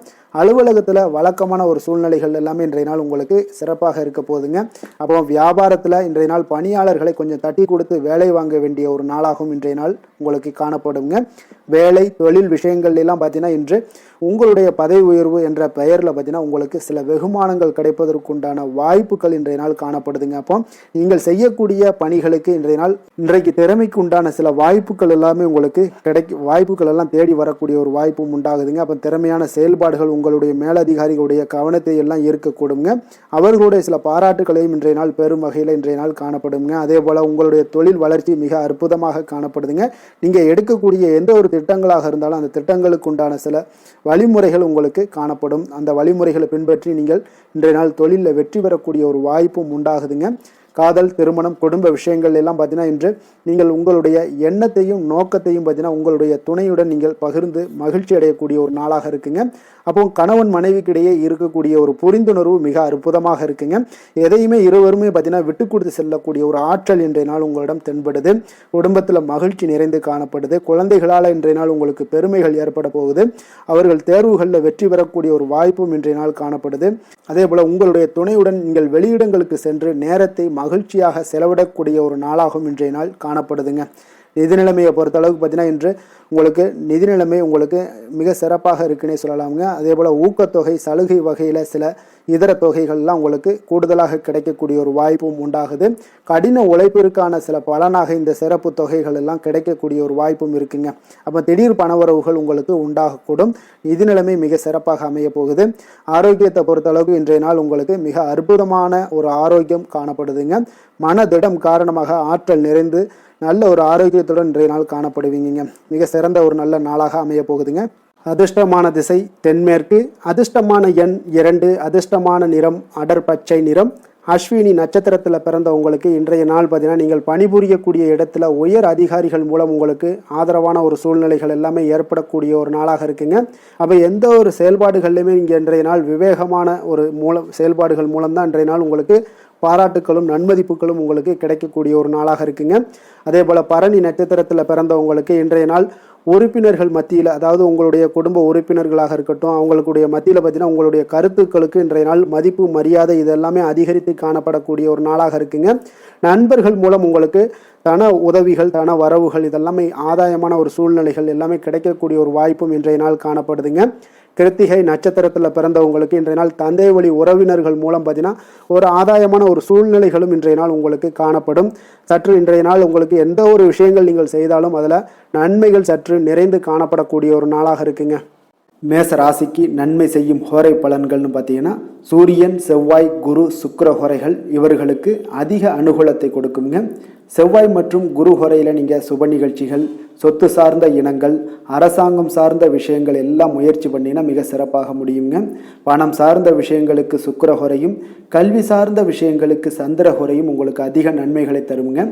அலுவலகத்தில் வழக்கமான ஒரு சூழ்நிலைகள் எல்லாமே இன்றைய நாள் உங்களுக்கு சிறப்பாக இருக்க போகுதுங்க. அப்போ வியாபாரத்தில் இன்றைய நாள் பணியாளர்களை கொஞ்சம் தட்டி கொடுத்து வேலை வாங்க வேண்டிய ஒரு நாளாகவும் இன்றைய நாள் உங்களுக்கு காணப்படுங்க. வேலை, தொழில் விஷயங்கள் எல்லாம் பார்த்தீங்கன்னா இன்று உங்களுடைய பதவி உயர்வு என்ற பெயரில் பார்த்தீங்கன்னா உங்களுக்கு சில வெகுமானங்கள் கிடைப்பதற்குண்டான வாய்ப்புகள் இன்றைய நாள் காணப்படுதுங்க. அப்போ நீங்கள் செய்யக்கூடிய பணிகளுக்கு இன்றைய நாள் இன்றைக்கு திறமைக்கு உண்டான சில வாய்ப்புகள் எல்லாமே உங்களுக்கு வாய்ப்புகள் எல்லாம் தேடி வரக்கூடிய ஒரு வாய்ப்பும் உண்டாகுதுங்க. அப்போ திறமையான செயல்பாடுகள் உங்களுடைய மேலதிகாரிகளுடைய கவனத்தை எல்லாம் ஈர்க்கக்கூடுங்க. அவர்களுடைய சில பாராட்டுகளையும் இன்றைய நாள் பெரும் வகையில் இன்றைய நாள் காணப்படுங்க. அதே போல் உங்களுடைய தொழில் வளர்ச்சி மிக அற்புதமாக காணப்படுதுங்க. நீங்கள் எடுக்கக்கூடிய எந்த ஒரு திட்டங்களாக இருந்தாலும் அந்த திட்டங்களுக்கு உண்டான சில வழிமுறைகள் உங்களுக்கு காணப்படும். அந்த வழிமுறைகளை பின்பற்றி நீங்கள் இன்றைய நாள் தொழிலில் வெற்றி பெறக்கூடிய ஒரு வாய்ப்பும் உண்டாகுதுங்க. காதல், திருமணம், குடும்ப விஷயங்கள் எல்லாம் பார்த்தீங்கன்னா இன்று நீங்கள் உங்களுடைய எண்ணத்தையும் நோக்கத்தையும் பார்த்தீங்கன்னா உங்களுடைய துணையுடன் நீங்கள் பகிர்ந்து மகிழ்ச்சி அடையக்கூடிய ஒரு நாளாக இருக்குங்க. அப்போ கணவன் மனைவிக்கிடையே இருக்கக்கூடிய ஒரு புரிந்துணர்வு மிக அற்புதமாக இருக்குங்க. எதையுமே இருவருமே பார்த்தீங்கன்னா விட்டு கொடுத்து செல்லக்கூடிய ஒரு ஆற்றல் இன்றைய நாள் உங்களிடம் தென்படுது. குடும்பத்தில் மகிழ்ச்சி நிறைந்து காணப்படுது. குழந்தைகளால் இன்றைய நாள் உங்களுக்கு பெருமைகள் ஏற்பட போகுது. அவர்கள் தேர்வுகளில் வெற்றி பெறக்கூடிய ஒரு வாய்ப்பும் இன்றைய நாள் காணப்படுது. அதே போல் உங்களுடைய துணையுடன் நீங்கள் வெளியிடங்களுக்கு சென்று நேரத்தை மகிழ்ச்சியாக செலவிடக்கூடிய ஒரு நாளாகவும் இன்றைய நாள் காணப்படுதுங்க. நிதி நிலைமையை பொறுத்தளவுக்கு பார்த்தீங்கன்னா இன்று உங்களுக்கு நிதி நிலைமை உங்களுக்கு மிக சிறப்பாக இருக்குன்னே சொல்லலாமுங்க. அதே போல் ஊக்கத்தொகை, சலுகை வகையில் சில இதர தொகைகள்லாம் உங்களுக்கு கூடுதலாக கிடைக்கக்கூடிய ஒரு வாய்ப்பும் உண்டாகுது. கடின உழைப்பிற்கான சில பலனாக இந்த சிறப்பு தொகைகள் எல்லாம் கிடைக்கக்கூடிய ஒரு வாய்ப்பும் இருக்குங்க. அப்போ திடீர் பணவரவுகள் உங்களுக்கு உண்டாகக்கூடும். நிதி நிலைமை மிக சிறப்பாக அமைய போகுது. ஆரோக்கியத்தை பொறுத்தளவுக்கு இன்றைய நாள் உங்களுக்கு மிக அற்புதமான ஒரு ஆரோக்கியம் காணப்படுதுங்க. மனதிடம் காரணமாக ஆற்றல் நிறைந்து நல்ல ஒரு ஆரோக்கியத்துடன் இன்றைய நாள் காணப்படுவீங்க. மிக சிறந்த ஒரு நல்ல நாளாக அமைய போகுதுங்க. அதிர்ஷ்டமான திசை தென்மேற்கு, அதிர்ஷ்டமான எண் 2, அதிர்ஷ்டமான நிறம் அடர் பச்சை நிறம். அஸ்வினி நட்சத்திரத்தில் பிறந்த உங்களுக்கு இன்றைய நாள் பார்த்தீங்கன்னா நீங்கள் பணிபுரியக்கூடிய இடத்துல உயர் அதிகாரிகள் மூலம் உங்களுக்கு ஆதரவான ஒரு சூழ்நிலைகள் எல்லாமே ஏற்படக்கூடிய ஒரு நாளாக இருக்குங்க. அப்போ எந்த ஒரு செயல்பாடுகள்லையுமே நீங்கள் இன்றைய நாள் விவேகமான ஒரு செயல்பாடுகள் மூலம்தான் இன்றைய நாள் உங்களுக்கு பாராட்டுக்களும் நன்மதிப்புகளும் உங்களுக்கு கிடைக்கக்கூடிய ஒரு நாளாக இருக்குங்க. அதே போல் பரணி நட்சத்திரத்தில் பிறந்தவங்களுக்கு இன்றைய நாள் உறுப்பினர்கள் மத்தியில், அதாவது உங்களுடைய குடும்ப உறுப்பினர்களாக இருக்கட்டும், அவங்களுடைய மத்தியில் பார்த்தீங்கன்னா உங்களுடைய கருத்துக்களுக்கு இன்றைய நாள் மதிப்பு, மரியாதை இதெல்லாமே அதிகரித்து காணப்படக்கூடிய ஒரு நாளாக இருக்குங்க. நண்பர்கள் மூலம் உங்களுக்கு தன உதவிகள், தன வரவுகள் இதெல்லாமே ஆதாயமான ஒரு சூழ்நிலைகள் எல்லாமே கிடைக்கக்கூடிய ஒரு வாய்ப்பும் இன்றைய நாள் காணப்படுதுங்க. கிருத்திகை நட்சத்திரத்தில் பிறந்தவங்களுக்கு இன்றைய நாள் தந்தை வழி உறவினர்கள் மூலம் பார்த்தீங்கன்னா ஒரு ஆதாயமான ஒரு சூழ்நிலைகளும் இன்றைய நாள் உங்களுக்கு காணப்படும். சற்று இன்றைய நாள் உங்களுக்கு எந்த ஒரு விஷயங்கள் நீங்கள் செய்தாலும் அதில் நன்மைகள் சற்று நிறைந்து காணப்படக்கூடிய ஒரு நாளாக இருக்குங்க. மேச ராசிக்கு நன்மை செய்யும் ஹோரை பலன்கள்னு பார்த்தீங்கன்னா சூரியன், செவ்வாய், குரு, சுக்கிர ஹோரைகள் இவர்களுக்கு அதிக அனுகூலத்தை கொடுக்குங்க. செவ்வாய் மற்றும் குரு ஹோரையில் நீங்கள் சுப நிகழ்ச்சிகள், சொத்து சார்ந்த இனங்கள், அரசாங்கம் சார்ந்த விஷயங்கள் எல்லாம் முயற்சி பண்ணினா மிக சிறப்பாக முடியுங்க. பணம் சார்ந்த விஷயங்களுக்கு சுக்கிர ஹோரையும், கல்வி சார்ந்த விஷயங்களுக்கு சந்திர ஹோரையும் உங்களுக்கு அதிக நன்மைகளை தருங்க.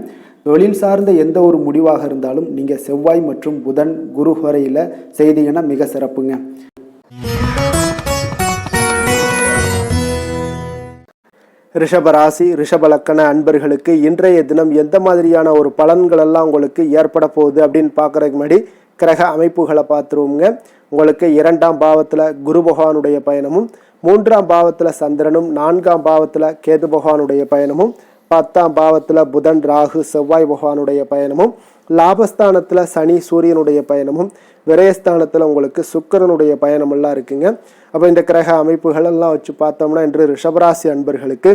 தொழில் சார்ந்த எந்த ஒரு முடிவாக இருந்தாலும் நீங்கள் செவ்வாய் மற்றும் புதன், குரு ஹோரையில் செய்தீங்கன்னா மிக சிறப்புங்க. ரிஷபராசி, ரிஷபலக்கண அன்பர்களுக்கு இன்றைய தினம் எந்த மாதிரியான ஒரு பலன்கள் எல்லாம் உங்களுக்கு ஏற்பட போகுது அப்படின்னு பார்க்குறதுக்கு முன்னாடி கிரக அமைப்புகளை பார்த்துருவோங்க. உங்களுக்கு 2ஆம் பாவத்தில் குரு பகவானுடைய பயணமும், 3ஆம் பாவத்தில் சந்திரனும், 4ஆம் பாவத்தில் கேது பகவானுடைய பயணமும், 10ஆம் பாவத்தில் புதன், ராகு, செவ்வாய் பகவானுடைய பயணமும், லாபஸ்தானத்தில் சனி, சூரியனுடைய பயணமும், விரயஸ்தானத்தில் உங்களுக்கு சுக்கிரனுடைய பயணமெல்லாம் இருக்குங்க. அப்போ இந்த கிரக அமைப்புகள் எல்லாம் வச்சு பார்த்தோம்னா இன்று ரிஷபராசி அன்பர்களுக்கு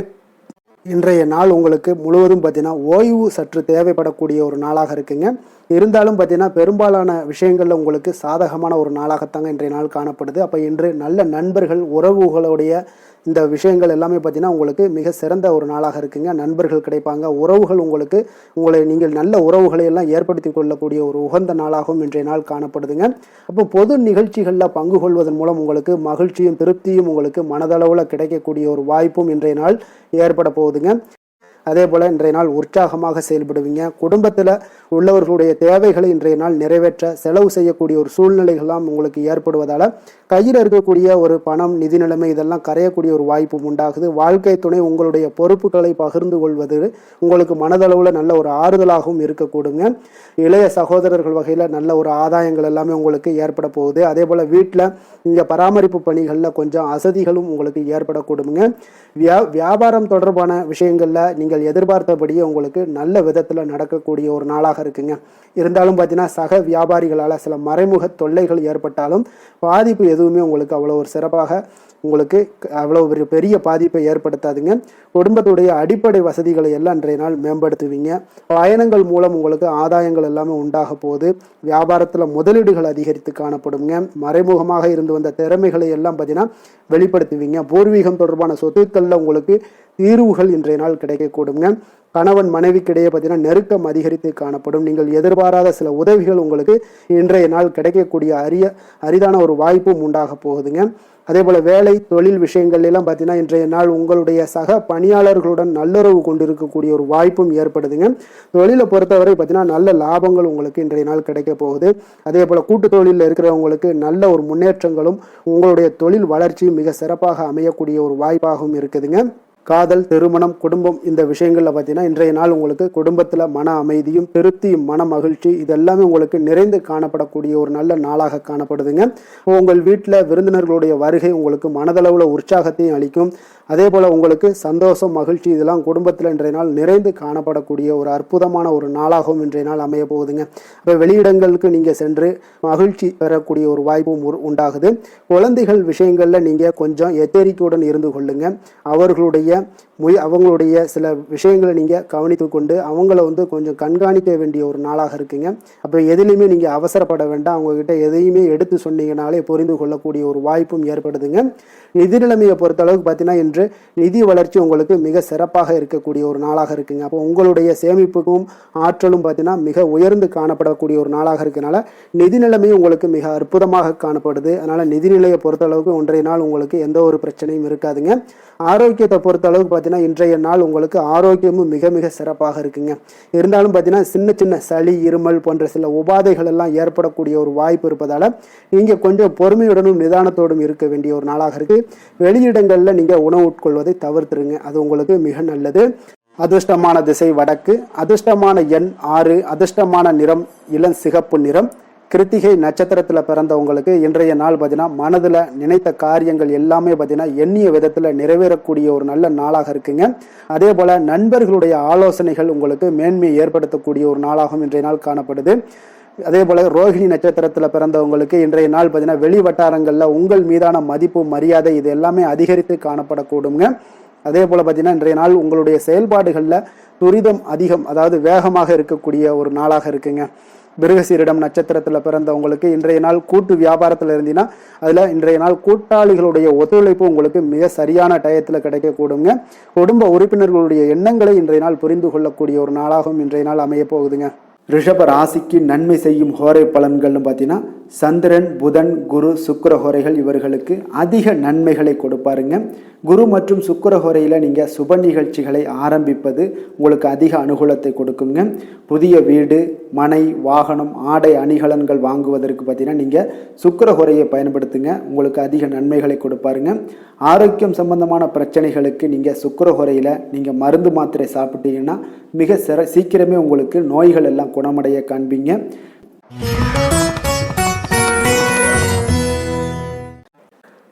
இன்றைய நாள் உங்களுக்கு முழுவதும் பார்த்தீங்கன்னா ஓய்வு சற்று தேவைப்படக்கூடிய ஒரு நாளாக இருக்குங்க. இருந்தாலும் பார்த்தீங்கன்னா பெரும்பாலான விஷயங்களில் உங்களுக்கு சாதகமான ஒரு நாளாகத்தாங்க இன்றைய நாள் காணப்படுது. அப்போ இன்று நல்ல நண்பர்கள், உறவுகளுடைய இந்த விஷயங்கள் எல்லாமே பார்த்தீங்கன்னா உங்களுக்கு மிக சிறந்த ஒரு நாளாக இருக்குங்க. நண்பர்கள் கிடைப்பாங்க, உறவுகள் உங்களுக்கு நீங்கள் நல்ல உறவுகளை எல்லாம் ஏற்படுத்தி கொள்ளக்கூடிய ஒரு உகந்த நாளாகவும் இன்றைய நாள் காணப்படுதுங்க. அப்போ பொது நிகழ்ச்சிகளில் பங்கு கொள்வதன் மூலம் உங்களுக்கு மகிழ்ச்சியும் திருப்தியும் உங்களுக்கு மனதளவில் கிடைக்கக்கூடிய ஒரு வாய்ப்பும் இன்றைய நாள் ஏற்பட போகுதுங்க. அதே போல் இன்றைய நாள் உற்சாகமாக செயல்படுவீங்க. குடும்பத்தில் உள்ளவர்களுடைய தேவைகளை இன்றைய நாள் நிறைவேற்ற செலவு செய்யக்கூடிய ஒரு சூழ்நிலைகள்லாம் உங்களுக்கு ஏற்படுவதால் கையில் இருக்கக்கூடிய ஒரு பணம், நிதி நிலைமை இதெல்லாம் கரையக்கூடிய ஒரு வாய்ப்பு உண்டாகுது. வாழ்க்கை துணை உங்களுடைய பொறுப்புகளை பகிர்ந்து கொள்வது உங்களுக்கு மனதளவில் நல்ல ஒரு ஆறுதலாகவும் இருக்கக்கூடுங்க. இளைய சகோதரர்கள் வகையில் நல்ல ஒரு ஆதாயங்கள் எல்லாமே உங்களுக்கு ஏற்பட போகுது. அதே போல் வீட்டில் இங்கே பராமரிப்பு பணிகளில் கொஞ்சம் அசதிகளும் உங்களுக்கு ஏற்படக்கூடுங்க. வியாபாரம் தொடர்பான விஷயங்களில் நீங்கள் நீங்கள் எதிர்பார்த்தபடியே உங்களுக்கு நல்ல விதத்தில் நடக்கக்கூடிய ஒரு நாளாக இருக்குங்க. இருந்தாலும் பார்த்தீங்கன்னா சக வியாபாரிகளால் சில மறைமுக தொல்லைகள் ஏற்பட்டாலும் பாதிப்பு எதுவுமே உங்களுக்கு அவ்வளோ ஒரு சிறப்பாக உங்களுக்கு அவ்வளோ ஒரு பெரிய பாதிப்பை ஏற்படுத்தாதுங்க. குடும்பத்துடைய அடிப்படை வசதிகளை எல்லாம் இன்றைய நாள் மேம்படுத்துவீங்க. பயணங்கள் மூலம் உங்களுக்கு ஆதாயங்கள் எல்லாமே உண்டாக போகுது. வியாபாரத்தில் முதலீடுகள் அதிகரித்து காணப்படுங்க. மறைமுகமாக இருந்து வந்த திறமைகளை எல்லாம் பார்த்தீங்கன்னா வெளிப்படுத்துவீங்க. பூர்வீகம் தொடர்பான சொத்துக்களில் உங்களுக்கு தீர்வுகள் இன்றைய நாள் கிடைக்கக்கூடுங்க. கணவன் மனைவிக்கிடையே பார்த்தீங்கன்னா நெருக்கம் அதிகரித்து காணப்படும். நீங்கள் எதிர்பாராத சில உதவிகள் உங்களுக்கு இன்றைய நாள் கிடைக்கக்கூடிய அரிதான ஒரு வாய்ப்பும் உண்டாக போகுதுங்க. அதே போல் வேலை தொழில் விஷயங்கள் எல்லாம் பார்த்தீங்கன்னா இன்றைய நாள் உங்களுடைய சக பணியாளர்களுடன் நல்லுறவு கொண்டிருக்கக்கூடிய ஒரு வாய்ப்பும் ஏற்படுதுங்க. தொழிலை பொறுத்தவரை பார்த்தீங்கன்னா நல்ல லாபங்கள் உங்களுக்கு இன்றைய நாள் கிடைக்க போகுது. அதே போல் கூட்டு தொழிலில் இருக்கிறவங்களுக்கு நல்ல ஒரு முன்னேற்றங்களும் உங்களுடைய தொழில் வளர்ச்சியும் மிக சிறப்பாக அமையக்கூடிய ஒரு வாய்ப்பாகவும் இருக்குதுங்க. காதல், திருமணம், குடும்பம் இந்த விஷயங்களில் பார்த்தீங்கன்னா இன்றைய நாள் உங்களுக்கு குடும்பத்தில் மன அமைதியும் திருப்தியும் மன மகிழ்ச்சி இதெல்லாமே உங்களுக்கு நிறைந்து காணப்படக்கூடிய ஒரு நல்ல நாளாக காணப்படுதுங்க. உங்கள் வீட்டில் விருந்தினர்களுடைய வருகை உங்களுக்கு மனதளவில் உற்சாகத்தையும் அளிக்கும். அதே போல் உங்களுக்கு சந்தோஷம் மகிழ்ச்சி இதெல்லாம் குடும்பத்தில் இன்றைய நாள் நிறைந்து காணப்படக்கூடிய ஒரு அற்புதமான ஒரு நாளாகவும் இன்றைய நாள் அமைய போகுதுங்க. இப்போ வெளியிடங்களுக்கு நீங்கள் சென்று மகிழ்ச்சி பெறக்கூடிய ஒரு வாய்ப்பும் உண்டாகுது. குழந்தைகள் விஷயங்களில் நீங்கள் கொஞ்சம் எச்சரிக்கையுடன் இருந்து கொள்ளுங்க. அவங்களுடைய சில விஷயங்களை நீங்கள் கவனித்து கொண்டு அவங்கள கொஞ்சம் கண்காணிக்க வேண்டிய ஒரு நாளாக இருக்குங்க. அப்போ எதுலையுமே நீங்கள் அவசரப்பட வேண்டாம். அவங்ககிட்ட எதையுமே எடுத்து சொன்னீங்கனாலே புரிந்து கொள்ளக்கூடிய ஒரு வாய்ப்பும் ஏற்படுதுங்க. நிதி நிலைமையை பொறுத்தளவுக்கு பார்த்தீங்கன்னா இன்று நிதி வளர்ச்சி உங்களுக்கு மிக சிறப்பாக இருக்கக்கூடிய ஒரு நாளாக இருக்குங்க. அப்போ உங்களுடைய சேமிப்புக்கும் ஆற்றலும் பார்த்தீங்கன்னா மிக உயர்ந்து காணப்படக்கூடிய ஒரு நாளாக இருக்கனால நிதி நிலைமையும் உங்களுக்கு மிக அற்புதமாக காணப்படுது. அதனால் நிதிநிலையை பொறுத்தளவுக்கு ஒன்றைய நாள் உங்களுக்கு எந்த ஒரு பிரச்சனையும் இருக்காதுங்க. ஆரோக்கியத்தை பொறுத்த அளவுக்கு பார்த்தீங்கன்னா இன்றைய நாள் உங்களுக்கு ஆரோக்கியமும் மிக மிக சிறப்பாக இருக்குங்க. இருந்தாலும் பார்த்தீங்கன்னா சின்ன சின்ன சளி, இருமல் போன்ற சில உபாதைகள் எல்லாம் ஏற்படக்கூடிய ஒரு வாய்ப்பு இருப்பதால் நீங்கள் கொஞ்சம் பொறுமையுடனும் நிதானத்தோடும் இருக்க வேண்டிய ஒரு நாளாக இருக்கு. வெளியிடங்களில் நீங்கள் உணவு உட்கொள்வதை தவிர்த்துருங்க. அது உங்களுக்கு மிக நல்லது. அதிர்ஷ்டமான திசை வடக்கு, அதிர்ஷ்டமான எண் 6, அதிர்ஷ்டமான நிறம் இளம் சிகப்பு நிறம். கிருத்திகை நட்சத்திரத்தில் பிறந்தவங்களுக்கு இன்றைய நாள் பார்த்தீங்கன்னா மனதில் நினைத்த காரியங்கள் எல்லாமே பார்த்தீங்கன்னா எண்ணிய விதத்தில் நிறைவேறக்கூடிய ஒரு நல்ல நாளாக இருக்குங்க. அதே போல் நண்பர்களுடைய ஆலோசனைகள் உங்களுக்கு மேன்மையை ஏற்படுத்தக்கூடிய ஒரு நாளாகவும் இன்றைய நாள் காணப்படுது. அதே போல் ரோஹிணி நட்சத்திரத்தில் பிறந்தவங்களுக்கு இன்றைய நாள் பார்த்தீங்கன்னா வெளி வட்டாரங்களில் உங்கள் மீதான மதிப்பு, மரியாதை இது எல்லாமே அதிகரித்து காணப்படக்கூடுங்க. அதே போல் பார்த்தீங்கன்னா இன்றைய நாள் உங்களுடைய செயல்பாடுகளில் துரிதம் அதிகம், அதாவது வேகமாக இருக்கக்கூடிய ஒரு நாளாக இருக்குங்க. மிருகசீரிடம் நட்சத்திரத்தில் பிறந்தவங்களுக்கு இன்றைய நாள் கூட்டு வியாபாரத்தில் இருந்தீங்கன்னா அதில் இன்றைய நாள் கூட்டாளிகளுடைய ஒத்துழைப்பு உங்களுக்கு மிக சரியான டயத்தில் கிடைக்கக்கூடுங்க. குடும்ப உறுப்பினர்களுடைய எண்ணங்களை இன்றைய நாள் புரிந்து கொள்ளக்கூடிய ஒரு நாளாகவும் இன்றைய நாள் அமைய போகுதுங்க. ரிஷப ராசிக்கு நன்மை செய்யும் ஹோரை பலன்கள்னு பார்த்தீங்கன்னா சந்திரன், புதன், குரு, சுக்கிர ஹோரைகள் இவர்களுக்கு அதிக நன்மைகளை கொடுப்பாருங்க. குரு மற்றும் சுக்கிர ஹோரையில் நீங்கள் சுப நிகழ்ச்சிகளை ஆரம்பிப்பது உங்களுக்கு அதிக அனுகூலத்தை கொடுக்குங்க. புதிய வீடு, மனை, வாகனம், ஆடை அணிகலன்கள் வாங்குவதற்கு பார்த்தீங்கன்னா நீங்கள் சுக்கிர ஹோரையை பயன்படுத்துங்க. உங்களுக்கு அதிக நன்மைகளை கொடுப்பாருங்க. ஆரோக்கியம் சம்பந்தமான பிரச்சனைகளுக்கு நீங்கள் சுக்கிர ஹோரையில் நீங்கள் மருந்து மாத்திரை சாப்பிட்டீங்கன்னா மிக சீக்கிரமே உங்களுக்கு நோய்கள் எல்லாம் குணமடைய காண்பீங்க.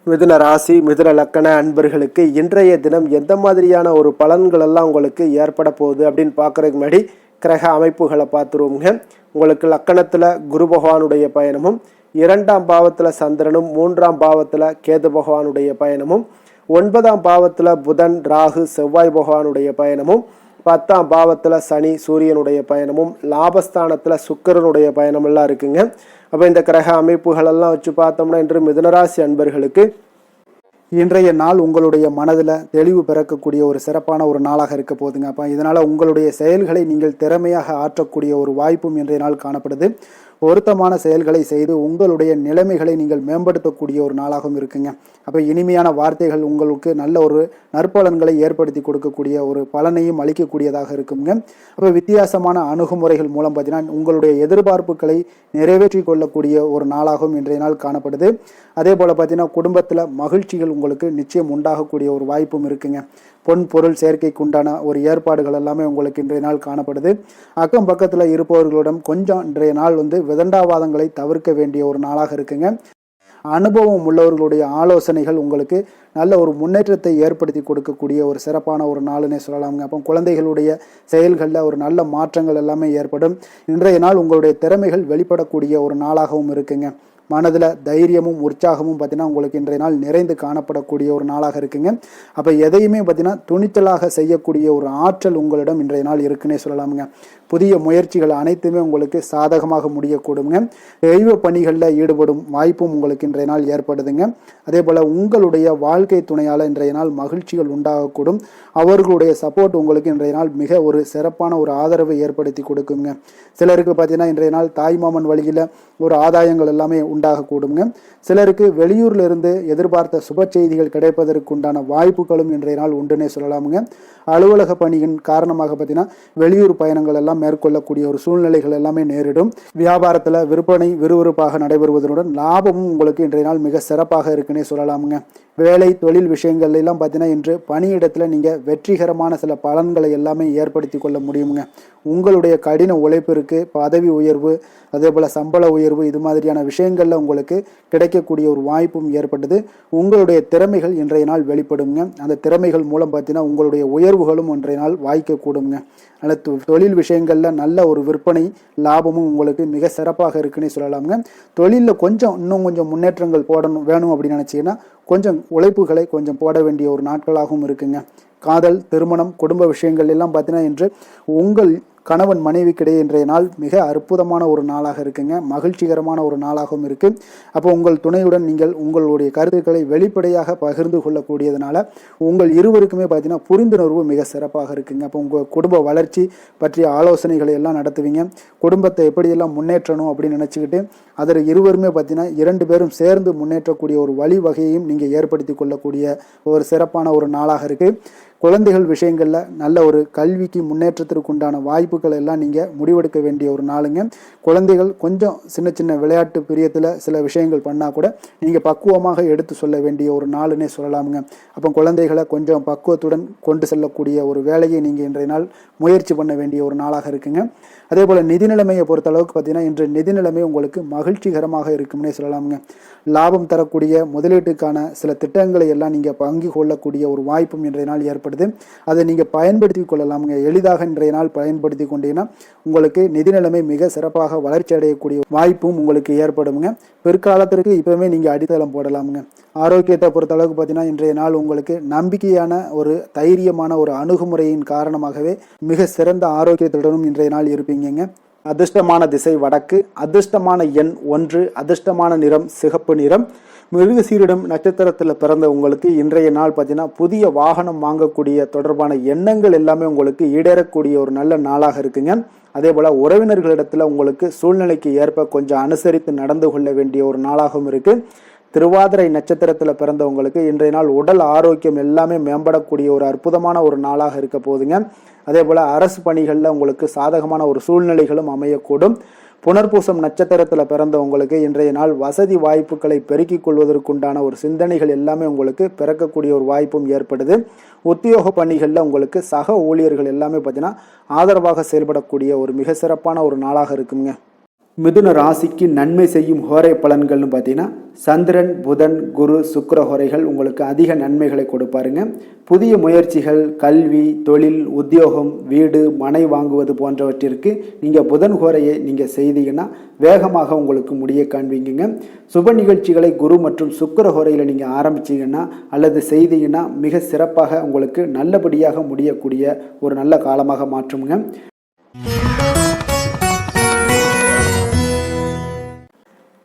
மிதுன ராசி, மிதுன லக்கண அன்பர்களுக்கு இன்றைய தினம் எந்த மாதிரியான ஒரு பலன்கள் எல்லாம் உங்களுக்கு ஏற்பட போகுது அப்படின்னு பார்க்கறதுக்கு முன்னாடி கிரக அமைப்புகளை பார்த்துருவோங்க. உங்களுக்கு லக்கணத்தில் குரு பகவானுடைய பயணமும், 2ஆம் பாவத்தில் சந்திரனும், 3ஆம் பாவத்தில் கேது பகவானுடைய பயணமும், 9ஆம் பாவத்தில் புதன், ராகு, செவ்வாய் பகவானுடைய பயணமும், 10ஆம் பாவத்தில் சனி, சூரியனுடைய பயணமும், லாபஸ்தானத்தில் சுக்கிரனுடைய பயணமெல்லாம் இருக்குங்க. அப்போ இந்த கிரக அமைப்புகளெல்லாம் வச்சு பார்த்தோம்னா இன்று மிதுனராசி அன்பர்களுக்கு இன்றைய நாள் உங்களுடைய மனதில் தெளிவு பிறக்கக்கூடிய ஒரு சிறப்பான ஒரு நாளாக இருக்க போகுதுங்க. அப்போ இதனால் உங்களுடைய செயல்களை நீங்கள் திறமையாக ஆற்றக்கூடிய ஒரு வாய்ப்பும் இன்றைய நாள் காணப்படுது. பொருத்தமான செயல்களை செய்து உங்களுடைய நிலைமைகளை நீங்கள் மேம்படுத்தக்கூடிய ஒரு நாளாகவும் இருக்குங்க. அப்போ இனிமையான வார்த்தைகள் உங்களுக்கு நல்ல ஒரு நற்பலன்களை ஏற்படுத்தி கொடுக்கக்கூடிய ஒரு பலனையும் அளிக்கக்கூடியதாக இருக்குங்க. அப்போ வித்தியாசமான அணுகுமுறைகள் மூலம் பார்த்தீங்கன்னா உங்களுடைய எதிர்பார்ப்புகளை நிறைவேற்றி கொள்ளக்கூடிய ஒரு நாளாகவும் இன்றைய நாள் காணப்படுது. அதே போல் பார்த்தீங்கன்னா குடும்பத்தில் மகிழ்ச்சிகள் உங்களுக்கு நிச்சயம் உண்டாகக்கூடிய ஒரு வாய்ப்பும் இருக்குங்க. பொன் பொருள் சேர்க்கைக்கு உண்டான ஒரு ஏற்பாடுகள் எல்லாமே உங்களுக்கு இன்றைய நாள் காணப்படுது. அக்கம் பக்கத்தில் இருப்பவர்களிடம் கொஞ்சம் இன்றைய நாள் விதண்டாவாதங்களை தவிர்க்க வேண்டிய ஒரு நாளாக இருக்குங்க. அனுபவம் உள்ளவர்களுடைய ஆலோசனைகள் உங்களுக்கு நல்ல ஒரு முன்னேற்றத்தை ஏற்படுத்தி கொடுக்கக்கூடிய ஒரு சிறப்பான ஒரு நாளுன்னே சொல்லலாமுங்க. அப்போ குழந்தைகளுடைய செயல்களில் ஒரு நல்ல மாற்றங்கள் எல்லாமே ஏற்படும். இன்றைய நாள் உங்களுடைய திறமைகள் வெளிப்படக்கூடிய ஒரு நாளாகவும் இருக்குங்க. மனதில் தைரியமும் உற்சாகமும் பார்த்தீங்கன்னா உங்களுக்கு இன்றைய நாள் நிறைந்து காணப்படக்கூடிய ஒரு நாளாக இருக்குங்க. அப்போ எதையுமே பார்த்தீங்கன்னா துணிச்சலாக செய்யக்கூடிய ஒரு ஆற்றல் உங்களிடம் இன்றைய நாள் இருக்குன்னே சொல்லலாமுங்க. புதிய முயற்சிகள் அனைத்துமே உங்களுக்கு சாதகமாக முடியக்கூடுங்க. தெய்வ பணிகளில் ஈடுபடும் வாய்ப்பும் உங்களுக்கு இன்றைய நாள் ஏற்படுதுங்க. அதே போல் உங்களுடைய வாழ்க்கை துணையால் இன்றைய நாள் மகிழ்ச்சிகள் உண்டாகக்கூடும். அவர்களுடைய சப்போர்ட் உங்களுக்கு இன்றைய நாள் மிக ஒரு சிறப்பான ஒரு ஆதரவை ஏற்படுத்தி கொடுக்குங்க. சிலருக்கு பார்த்தீங்கன்னா இன்றைய நாள் தாய்மாமன் வழியில் ஒரு ஆதாயங்கள் எல்லாமே உண்டாகக்கூடுங்க. சிலருக்கு வெளியூர்ல இருந்து எதிர்பார்த்த சுப செய்திகள் கிடைப்பதற்கு உண்டான வாய்ப்புகளும் இன்றைய நாள் உண்டுன்னே சொல்லலாமுங்க. அலுவலக பணியின் காரணமாக பார்த்தீங்கன்னா வெளியூர் பயணங்கள் எல்லாம் மேற்கொள்ளக்கூடிய ஒரு சூழ்நிலைகள் எல்லாமே நேரிடும். வியாபாரத்தில் விற்பனை விறுவிறுப்பாக நடைபெறுவதனுடன் லாபமும் உங்களுக்கு இன்றைய நாள் மிக சிறப்பாக இருக்குன்னே சொல்லலாமுங்க. வேலை தொழில் விஷயங்கள் எல்லாம் பார்த்தீங்கன்னா இன்று பணியிடத்தில் நீங்கள் வெற்றிகரமான சில பலன்களை எல்லாமே ஏற்படுத்தி கொள்ள முடியுங்க. உங்களுடைய கடின உழைப்பிற்கு பதவி உயர்வு, அதே போல் சம்பள உயர்வு, இது மாதிரியான விஷயங்களில் உங்களுக்கு கிடைக்கக்கூடிய ஒரு வாய்ப்பும் ஏற்பட்டது. உங்களுடைய திறமைகள் இன்றைய நாள் வெளிப்படுங்க. அந்த திறமைகள் மூலம் பார்த்தீங்கன்னா உங்களுடைய உயர்வுகளும் இன்றைய நாள் வாய்க்கக்கூடுங்க. அதனால் தொழில் விஷயங்களில் நல்ல ஒரு விற்பனை லாபமும் உங்களுக்கு மிக சிறப்பாக இருக்குன்னு சொல்லலாமுங்க. தொழிலில் இன்னும் கொஞ்சம் முன்னேற்றங்கள் வேணும் அப்படின்னு நினச்சிங்கன்னா கொஞ்சம் உழைப்புகளை கொஞ்சம் போட வேண்டிய ஒரு நாட்களாகவும் இருக்குங்க. காதல், திருமணம், குடும்ப விஷயங்கள் எல்லாம் பார்த்தீங்கன்னா இன்று உங்கள் கணவன் மனைவிக்கிடையே இன்றைய நாள் மிக அற்புதமான ஒரு நாளாக இருக்குங்க. மகிழ்ச்சிகரமான ஒரு நாளாகவும் இருக்குது. அப்போ உங்கள் துணையுடன் நீங்கள் உங்களுடைய கருத்துக்களை வெளிப்படையாக பகிர்ந்து கொள்ளக்கூடியதுனால உங்கள் இருவருக்குமே பார்த்தீங்கன்னா புரிந்துணர்வு மிக சிறப்பாக இருக்குங்க. அப்போ உங்கள் குடும்ப வளர்ச்சி பற்றிய ஆலோசனைகளை எல்லாம் நடத்துவீங்க. குடும்பத்தை எப்படியெல்லாம் முன்னேற்றணும் அப்படின்னு நினச்சிக்கிட்டு அதில் இருவருமே பார்த்தீங்கன்னா 2 பேரும் சேர்ந்து முன்னேற்றக்கூடிய ஒரு வழிவகையையும் நீங்கள் ஏற்படுத்தி கொள்ளக்கூடிய ஒரு சிறப்பான ஒரு நாளாக இருக்குது. குழந்தைகள் விஷயங்களில் நல்ல ஒரு கல்விக்கு முன்னேற்றத்திற்கு உண்டான வாய்ப்புகள் எல்லாம் நீங்கள் முடிவெடுக்க வேண்டிய ஒரு நாளுங்க. குழந்தைகள் கொஞ்சம் சின்ன சின்ன விளையாட்டு பிரியத்தில் சில விஷயங்கள் பண்ணால் கூட நீங்கள் பக்குவமாக எடுத்து சொல்ல வேண்டிய ஒரு நாளுன்னே சொல்லலாமுங்க. அப்போ குழந்தைகளை கொஞ்சம் பக்குவத்துடன் கொண்டு செல்லக்கூடிய ஒரு வேலையை நீங்கள் இன்றைய நாள் முயற்சி பண்ண வேண்டிய ஒரு நாளாக இருக்குங்க. அதே போல் நிதி நிலைமையை பொறுத்த அளவுக்கு பார்த்தீங்கன்னா இன்று நிதி நிலைமை உங்களுக்கு மகிழ்ச்சிகரமாக இருக்கும்னே சொல்லலாமுங்க. லாபம் தரக்கூடிய முதலீட்டுக்கான சில திட்டங்களை எல்லாம் நீங்கள் பங்கு கொள்ளக்கூடிய ஒரு வாய்ப்பும் இன்றைய நாள் ஏற்படுது. அதை நீங்கள் பயன்படுத்தி கொள்ளலாமுங்க. எளிதாக இன்றைய நாள் பயன்படுத்தி கொண்டீங்கன்னா உங்களுக்கு நிதி நிலைமை மிக சிறப்பாக வளர்ச்சி அடையக்கூடிய வாய்ப்பும் உங்களுக்கு ஏற்படுங்க. பிற்காலத்திற்கு இப்போவே நீங்கள் அடித்தளம் போடலாமுங்க. ஆரோக்கியத்தை பொறுத்த அளவுக்கு பார்த்தீங்கன்னா இன்றைய நாள் உங்களுக்கு நம்பிக்கையான ஒரு தைரியமான ஒரு அணுகுமுறையின் காரணமாகவே மிக சிறந்த ஆரோக்கியத்துடனும் இன்றைய நாள் இருப்பீங்க. அதிர்ஷ்டமான திசை வடக்கு, அதிர்ஷ்டமான எண் 1, அதிர்ஷ்டமான நிறம் சிகப்பு நிறம். மிருகசீரிடம் நட்சத்திரத்தில் பிறந்த உங்களுக்கு இன்றைய நாள் பார்த்தீங்கன்னா புதிய வாகனம் வாங்கக்கூடிய தொடர்பான எண்ணங்கள் எல்லாமே உங்களுக்கு ஈடேறக்கூடிய ஒரு நல்ல நாளாக இருக்குங்க. அதே போல் உறவினர்களிடத்தில் உங்களுக்கு சூழ்நிலைக்கு ஏற்ப கொஞ்சம் அனுசரித்து நடந்து கொள்ள வேண்டிய ஒரு நாளாகவும் இருக்குது. திருவாதிரை நட்சத்திரத்தில் பிறந்தவங்களுக்கு இன்றைய நாள் உடல் ஆரோக்கியம் எல்லாமே மேம்படக்கூடிய ஒரு அற்புதமான ஒரு நாளாக இருக்க போதுங்க. அதே போல் அரசு பணிகளில் உங்களுக்கு சாதகமான ஒரு சூழ்நிலைகளும் அமையக்கூடும். புனர்பூசம் நட்சத்திரத்தில் பிறந்தவங்களுக்கு இன்றைய நாள் வசதி வாய்ப்புகளை பெருக்கிக் கொள்வதற்குண்டான ஒரு சிந்தனைகள் எல்லாமே உங்களுக்கு பிறக்கக்கூடிய ஒரு வாய்ப்பும் ஏற்படுது. உத்தியோக பணிகளில் உங்களுக்கு சக ஊழியர்கள் எல்லாமே பார்த்தீங்கன்னா ஆதரவாக செயல்படக்கூடிய ஒரு மிக சிறப்பான ஒரு நாளாக இருக்குங்க. மிதுன ராசிக்கு நன்மை செய்யும் ஹோரை பலன்கள்னு பார்த்தீங்கன்னா சந்திரன், புதன், குரு, சுக்கிர ஹோரைகள் உங்களுக்கு அதிக நன்மைகளை கொடுப்பாருங்க. புதிய முயற்சிகள், கல்வி, தொழில், உத்தியோகம், வீடு, மனை வாங்குவது போன்றவற்றிற்கு நீங்கள் புதன் ஹோரையை நீங்கள் செய்தீங்கன்னா வேகமாக உங்களுக்கு முடிய காண்பீங்க. சுப நிகழ்ச்சிகளை குரு மற்றும் சுக்கிர ஹோரையில் நீங்கள் ஆரம்பிச்சிங்கன்னா அல்லது செய்தீங்கன்னா மிக சிறப்பாக உங்களுக்கு நல்லபடியாக முடியக்கூடிய ஒரு நல்ல காலமாக மாற்றுங்க.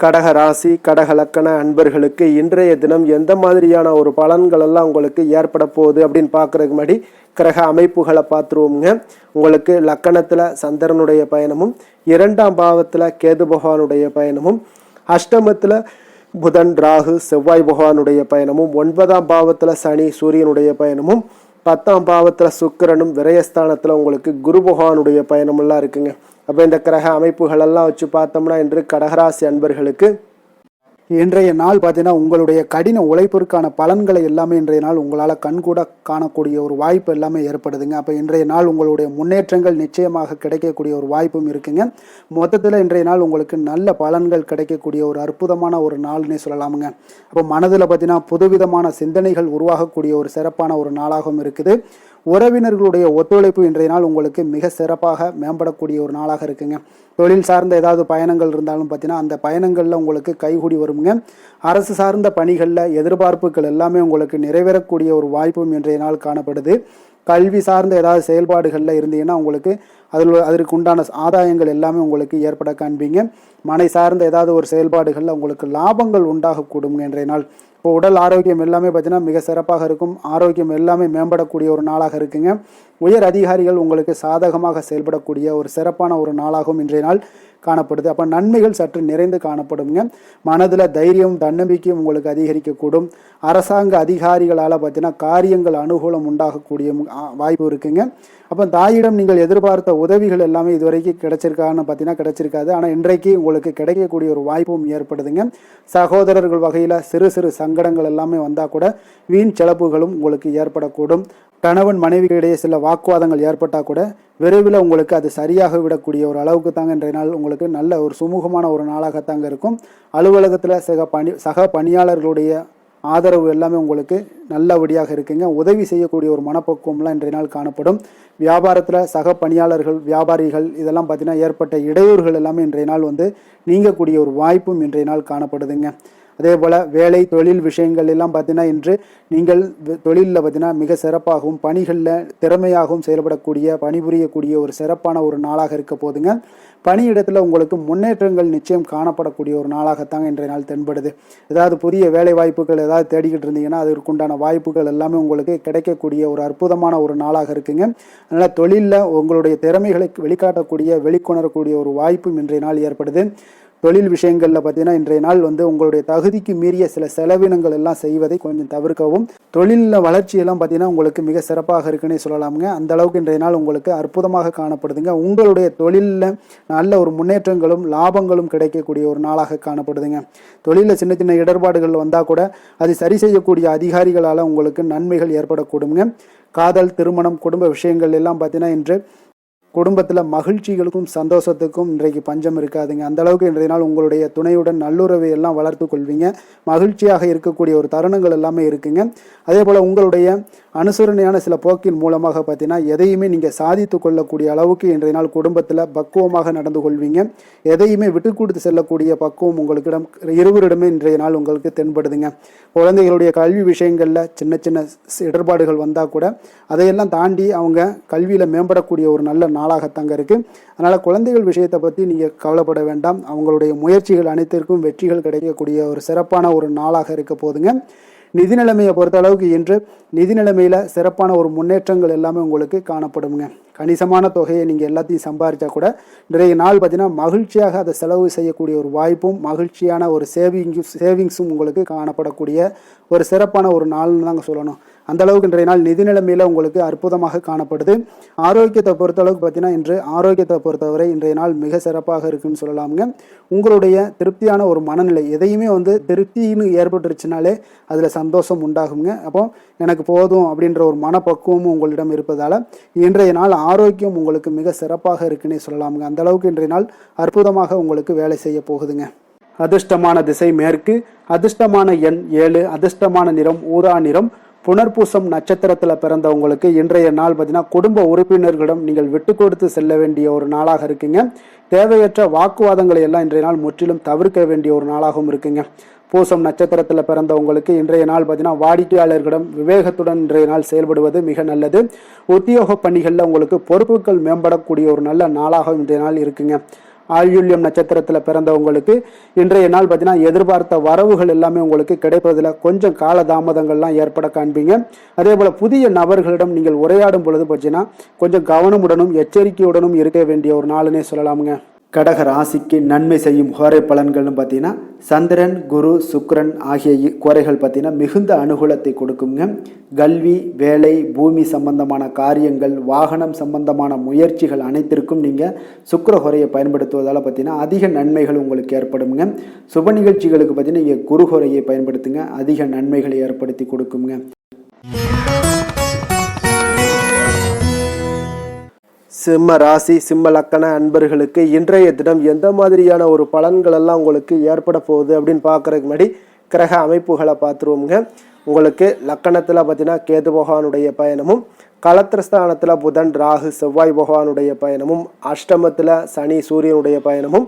கடக ராசி, கடக லக்கண அன்பர்களுக்கு இன்றைய தினம் எந்த மாதிரியான ஒரு பலன்கள் எல்லாம் உங்களுக்கு ஏற்பட போகுது அப்படின்னு பார்க்கறதுக்கு முன்னாடி கிரக அமைப்புகளை பார்த்துருவோங்க. உங்களுக்கு லக்கணத்தில் சந்திரனுடைய பயணமும், 2ஆம் பாவத்தில் கேது பகவானுடைய பயணமும், அஷ்டமத்தில் புதன், ராகு, செவ்வாய் பகவானுடைய பயணமும், 9ஆம் பாவத்தில் சனி, சூரியனுடைய பயணமும், 10ஆம் பாவத்தில் சுக்கிரனும், விரயஸ்தானத்தில் உங்களுக்கு குரு பகவானுடைய பயணமெல்லாம் இருக்குங்க. அப்போ இந்த கிரக அமைப்புகளெல்லாம் வச்சு பார்த்தோம்னா இன்று கடகராசி அன்பர்களுக்கு இன்றைய நாள் பார்த்தீங்கன்னா உங்களுடைய கடின உழைப்பிற்கான பலன்களை எல்லாமே இன்றைய நாள் உங்களால் கண்கூட காணக்கூடிய ஒரு வாய்ப்பு எல்லாமே ஏற்படுதுங்க. அப்போ இன்றைய நாள் உங்களுடைய முன்னேற்றங்கள் நிச்சயமாக கிடைக்கக்கூடிய ஒரு வாய்ப்பும் இருக்குங்க. மொத்தத்தில் இன்றைய நாள் உங்களுக்கு நல்ல பலன்கள் கிடைக்கக்கூடிய ஒரு அற்புதமான ஒரு நாள்னே சொல்லலாமுங்க. அப்போ மனதில் பார்த்தீங்கன்னா புதுவிதமான சிந்தனைகள் உருவாகக்கூடிய ஒரு சிறப்பான ஒரு நாளாகவும் இருக்குது. உறவினர்களுடைய ஒத்துழைப்பு இன்றைய நாள் உங்களுக்கு மிக சிறப்பாக மேம்படக்கூடிய ஒரு நாளாக இருக்குங்க. தொழில் சார்ந்த ஏதாவது பயணங்கள் இருந்தாலும் பார்த்தீங்கன்னா அந்த பயணங்களில் உங்களுக்கு கைகூடி வருங்க. அரசு சார்ந்த பணிகளில் எதிர்பார்ப்புகள் எல்லாமே உங்களுக்கு நிறைவேறக்கூடிய ஒரு வாய்ப்பும் இன்றைய நாள் காணப்படுது. கல்வி சார்ந்த ஏதாவது செயல்பாடுகளில் இருந்தீங்கன்னா உங்களுக்கு அதற்கு உண்டான ஆதாயங்கள் எல்லாமே உங்களுக்கு ஏற்பட காண்பீங்க. மனை சார்ந்த ஏதாவது ஒரு செயல்பாடுகளில் உங்களுக்கு லாபங்கள் உண்டாகக்கூடுங்க இன்றைய நாள். இப்போ உடல் ஆரோக்கியம் எல்லாமே பார்த்தீங்கன்னா மிக சிறப்பாக இருக்கும். ஆரோக்கியம் எல்லாமே மேம்படக்கூடிய ஒரு நாளாக இருக்குங்க. உயர் அதிகாரிகள் உங்களுக்கு சாதகமாக செயல்படக்கூடிய ஒரு சிறப்பான ஒரு நாளாகவும் இன்றைய நாள் காணப்படுது. அப்போ நன்மைகள் சற்று நிறைந்து காணப்படுங்க. மனதில் தைரியம் தன்னம்பிக்கையும் உங்களுக்கு அதிகரிக்கக்கூடும். அரசாங்க அதிகாரிகளால் பார்த்தீங்கன்னா காரியங்கள் அனுகூலம் உண்டாகக்கூடிய வாய்ப்பு இருக்குங்க. அப்போ தாயிடம் நீங்கள் எதிர்பார்த்த உதவிகள் எல்லாமே இதுவரைக்கும் கிடைச்சிருக்கான்னு பார்த்தீங்கன்னா கிடைச்சிருக்காது. ஆனால் இன்றைக்கு உங்களுக்கு கிடைக்கக்கூடிய ஒரு வாய்ப்பும் ஏற்படுதுங்க. சகோதரர்கள் வகையில் சிறு சிறு சங்கடங்கள் எல்லாமே வந்தால் கூட வீண் செலவுகளும் உங்களுக்கு ஏற்படக்கூடும். கணவன் மனைவிக்கு இடையே சில வாக்குவாதங்கள் ஏற்பட்டால் கூட விரைவில் உங்களுக்கு அது சரியாக விடக்கூடிய ஒரு அளவுக்கு தாங்க இன்றைய நாள் உங்களுக்கு நல்ல ஒரு சுமூகமான ஒரு நாளாகத்தாங்க இருக்கும். அலுவலகத்தில் சக பணியாளர்களுடைய ஆதரவு எல்லாமே உங்களுக்கு நல்லபடியாக இருக்குங்க. உதவி செய்யக்கூடிய ஒரு மனப்பக்குவம்லாம் இன்றைய நாள் காணப்படும். வியாபாரத்தில் சக பணியாளர்கள் வியாபாரிகள் இதெல்லாம் பார்த்தீங்கன்னா ஏற்பட்ட இடையூறுகள் எல்லாமே இன்றைய நாள் நீங்கக்கூடிய ஒரு வாய்ப்பும் இன்றைய நாள் காணப்படுதுங்க. அதே போல் வேலை தொழில் விஷயங்கள் எல்லாம் பார்த்தீங்கன்னா இன்று நீங்கள் தொழிலில் பார்த்தீங்கன்னா மிக சிறப்பாகவும் பணிகளில் திறமையாகவும் செயல்படக்கூடிய பணிபுரியக்கூடிய ஒரு சிறப்பான ஒரு நாளாக இருக்க போதுங்க. பணியிடத்தில் உங்களுக்கு முன்னேற்றங்கள் நிச்சயம் காணப்படக்கூடிய ஒரு நாளாகத்தாங்க இன்றைய நாள் தென்படுது. ஏதாவது புதிய வேலை வாய்ப்புகள் ஏதாவது தேடிக்கிட்டு இருந்தீங்கன்னா அதற்குண்டான வாய்ப்புகள் எல்லாமே உங்களுக்கு கிடைக்கக்கூடிய ஒரு அற்புதமான ஒரு நாளாக இருக்குங்க. அதனால் தொழிலில் உங்களுடைய திறமைகளை வெளிக்காட்டக்கூடிய வெளிக்கொணரக்கூடிய ஒரு வாய்ப்பும் இன்றைய நாள் ஏற்படுது. தொழில் விஷயங்களில் பார்த்தீங்கன்னா இன்றைய நாள் உங்களுடைய தகுதிக்கு மீறிய சில செலவினங்கள் எல்லாம் செய்வதை கொஞ்சம் தவிர்க்கவும். தொழிலில் வளர்ச்சியெல்லாம் பார்த்தீங்கன்னா உங்களுக்கு மிக சிறப்பாக இருக்குன்னே சொல்லலாமுங்க. அந்த அளவுக்கு இன்றைய நாள் உங்களுக்கு அற்புதமாக காணப்படுதுங்க. உங்களுடைய தொழிலில் நல்ல ஒரு முன்னேற்றங்களும் லாபங்களும் கிடைக்கக்கூடிய ஒரு நாளாக காணப்படுதுங்க. தொழிலில் சின்ன சின்ன இடர்பாடுகள் வந்தால் கூட அது சரி செய்யக்கூடிய அதிகாரிகளால் உங்களுக்கு நன்மைகள் ஏற்படக்கூடுங்க. காதல் திருமணம் குடும்ப விஷயங்கள் எல்லாம் பார்த்தீங்கன்னா இன்று குடும்பத்தில் மகிழ்ச்சிகளுக்கும் சந்தோஷத்துக்கும் இன்றைக்கு பஞ்சம் இருக்காதுங்க. அந்த அளவுக்கு இன்றைய நாள் உங்களுடைய துணையுடன் நல்லுறவை எல்லாம் வளர்த்து கொள்வீங்க. மகிழ்ச்சியாக இருக்கக்கூடிய ஒரு தருணங்கள் எல்லாமே இருக்குங்க. அதே போல் உங்களுடைய அனுசரணையான சில போக்கின் மூலமாக பார்த்தீங்கன்னா எதையுமே நீங்கள் சாதித்து கொள்ளக்கூடிய அளவுக்கு இன்றைய நாள் குடும்பத்தில் பக்குவமாக நடந்து கொள்வீங்க. எதையுமே விட்டு கொடுத்து செல்லக்கூடிய பக்குவம் உங்களுக்கிடம் இருவரிடமே இன்றைய நாள் உங்களுக்கு தென்படுதுங்க. குழந்தைகளுடைய கல்வி விஷயங்களில் சின்ன சின்ன இடர்பாடுகள் வந்தால் கூட அதையெல்லாம் தாண்டி அவங்க கல்வியில் மேம்படக்கூடிய ஒரு நல்ல நாளாகத்தாங்க இருக்குது. அதனால் குழந்தைகள் விஷயத்தை பற்றி நீங்கள் கவலைப்பட வேண்டாம். அவங்களுடைய முயற்சிகள் அனைத்திற்கும் வெற்றிகள் கிடைக்கக்கூடிய ஒரு சிறப்பான ஒரு நாளாக இருக்க போதுங்க. நிதி நிலைமையை பொறுத்த அளவுக்கு இன்று நிதி நிலைமையில் சிறப்பான ஒரு முன்னேற்றங்கள் எல்லாமே உங்களுக்கு காணப்படுங்க. கணிசமான தொகையை நீங்கள் எல்லாத்தையும் சம்பாதிச்சா கூட நிறைய நாள் பார்த்தீங்கன்னா மகிழ்ச்சியாக அதை செலவு செய்யக்கூடிய ஒரு வாய்ப்பும் மகிழ்ச்சியான ஒரு சேவிங்ஸும் உங்களுக்கு காணப்படக்கூடிய ஒரு சிறப்பான ஒரு நாள்னு தாங்க சொல்லணும். அந்த அளவுக்கு இன்றைய நாள் நிதி நிலைமையில் உங்களுக்கு அற்புதமாக காணப்படுது. ஆரோக்கியத்தை பொறுத்தளவுக்கு பார்த்தீங்கன்னா இன்று ஆரோக்கியத்தை பொறுத்தவரை இன்றைய நாள் மிக சிறப்பாக இருக்குன்னு சொல்லலாமுங்க. உங்களுடைய திருப்தியான ஒரு மனநிலை எதையுமே திருப்தின்னு ஏற்பட்டுருச்சுனாலே அதில் சந்தோஷம் உண்டாகுங்க. அப்போ எனக்கு போதும் அப்படின்ற ஒரு மனப்பக்குவமும் உங்களிடம் இருப்பதால் இன்றைய நாள் ஆரோக்கியம் உங்களுக்கு மிக சிறப்பாக இருக்குன்னே சொல்லலாமுங்க. அந்த அளவுக்கு இன்றைய நாள் அற்புதமாக உங்களுக்கு வேலை செய்ய போகுதுங்க. அதிர்ஷ்டமான திசை மேற்கு, அதிர்ஷ்டமான எண் 7, அதிர்ஷ்டமான நிறம் ஊதா நிறம். புனர்பூசம் நட்சத்திரத்தில் பிறந்தவங்களுக்கு இன்றைய நாள் பார்த்தீங்கன்னா குடும்ப உறுப்பினர்களிடம் நீங்கள் விட்டு கொடுத்து செல்ல வேண்டிய ஒரு நாளாக இருக்குங்க. தேவையற்ற வாக்குவாதங்களை எல்லாம் இன்றைய நாள் முற்றிலும் தவிர்க்க வேண்டிய ஒரு நாளாகவும் இருக்குங்க. பூசம் நட்சத்திரத்தில் பிறந்தவங்களுக்கு இன்றைய நாள் பார்த்தீங்கன்னா வாடிக்கையாளர்களிடம் விவேகத்துடன் இன்றைய நாள் செயல்படுவது மிக நல்லது. உத்தியோக பணிகளில் உங்களுக்கு பொறுப்புகள் மேம்படக்கூடிய ஒரு நல்ல நாளாக இன்றைய நாள் இருக்குங்க. ஆயுள்யம் நட்சத்திரத்தில் பிறந்தவங்களுக்கு இன்றைய நாள் பார்த்தீங்கன்னா எதிர்பார்த்த வரவுகள் எல்லாமே உங்களுக்கு கிடைப்பதில் கொஞ்சம் காலதாமதங்கள்லாம் ஏற்பட காண்பீங்க. அதே போல் புதிய நபர்களிடம் நீங்கள் உரையாடும் பொழுது பார்த்தீங்கன்னா கொஞ்சம் கவனமுடனும் எச்சரிக்கையுடனும் இருக்க வேண்டிய ஒரு நாளுன்னே சொல்லலாமுங்க. கடக ராசிக்கு நன்மை செய்யும் கோரை பலன்கள்னு பார்த்தீங்கன்னா சந்திரன், குரு, சுக்கிரன் ஆகிய கோரைகள் பார்த்தீங்கன்னா மிகுந்த அனுகூலத்தை கொடுக்குங்க. கல்வி, வேலை, பூமி சம்பந்தமான காரியங்கள், வாகனம் சம்பந்தமான முயற்சிகள் அனைத்திற்கும் நீங்கள் சுக்கிர கோரையை பயன்படுத்துவதால் பார்த்தீங்கன்னா அதிக நன்மைகள் உங்களுக்கு ஏற்படுங்க. சுப நிகழ்ச்சிகளுக்கு பார்த்தீங்கன்னா நீங்கள் குரு கோரையை பயன்படுத்துங்க, அதிக நன்மைகளை ஏற்படுத்தி கொடுக்குங்க. சிம்ம ராசி, சிம்ம லக்கண அன்பர்களுக்கு இன்றைய தினம் எந்த மாதிரியான ஒரு பலன்கள் எல்லாம் உங்களுக்கு ஏற்பட போகுது அப்படின்னு பார்க்குறதுக்கு முன்னாடி கிரக அமைப்புகளை பார்த்துருவோங்க. உங்களுக்கு லக்கணத்தில் பார்த்தீங்கன்னா கேது பகவானுடைய பயணமும், களத்திரஸ்தானத்தில் புதன், ராகு, செவ்வாய் பகவானுடைய பயணமும், அஷ்டமத்தில் சனி, சூரியனுடைய பயணமும்,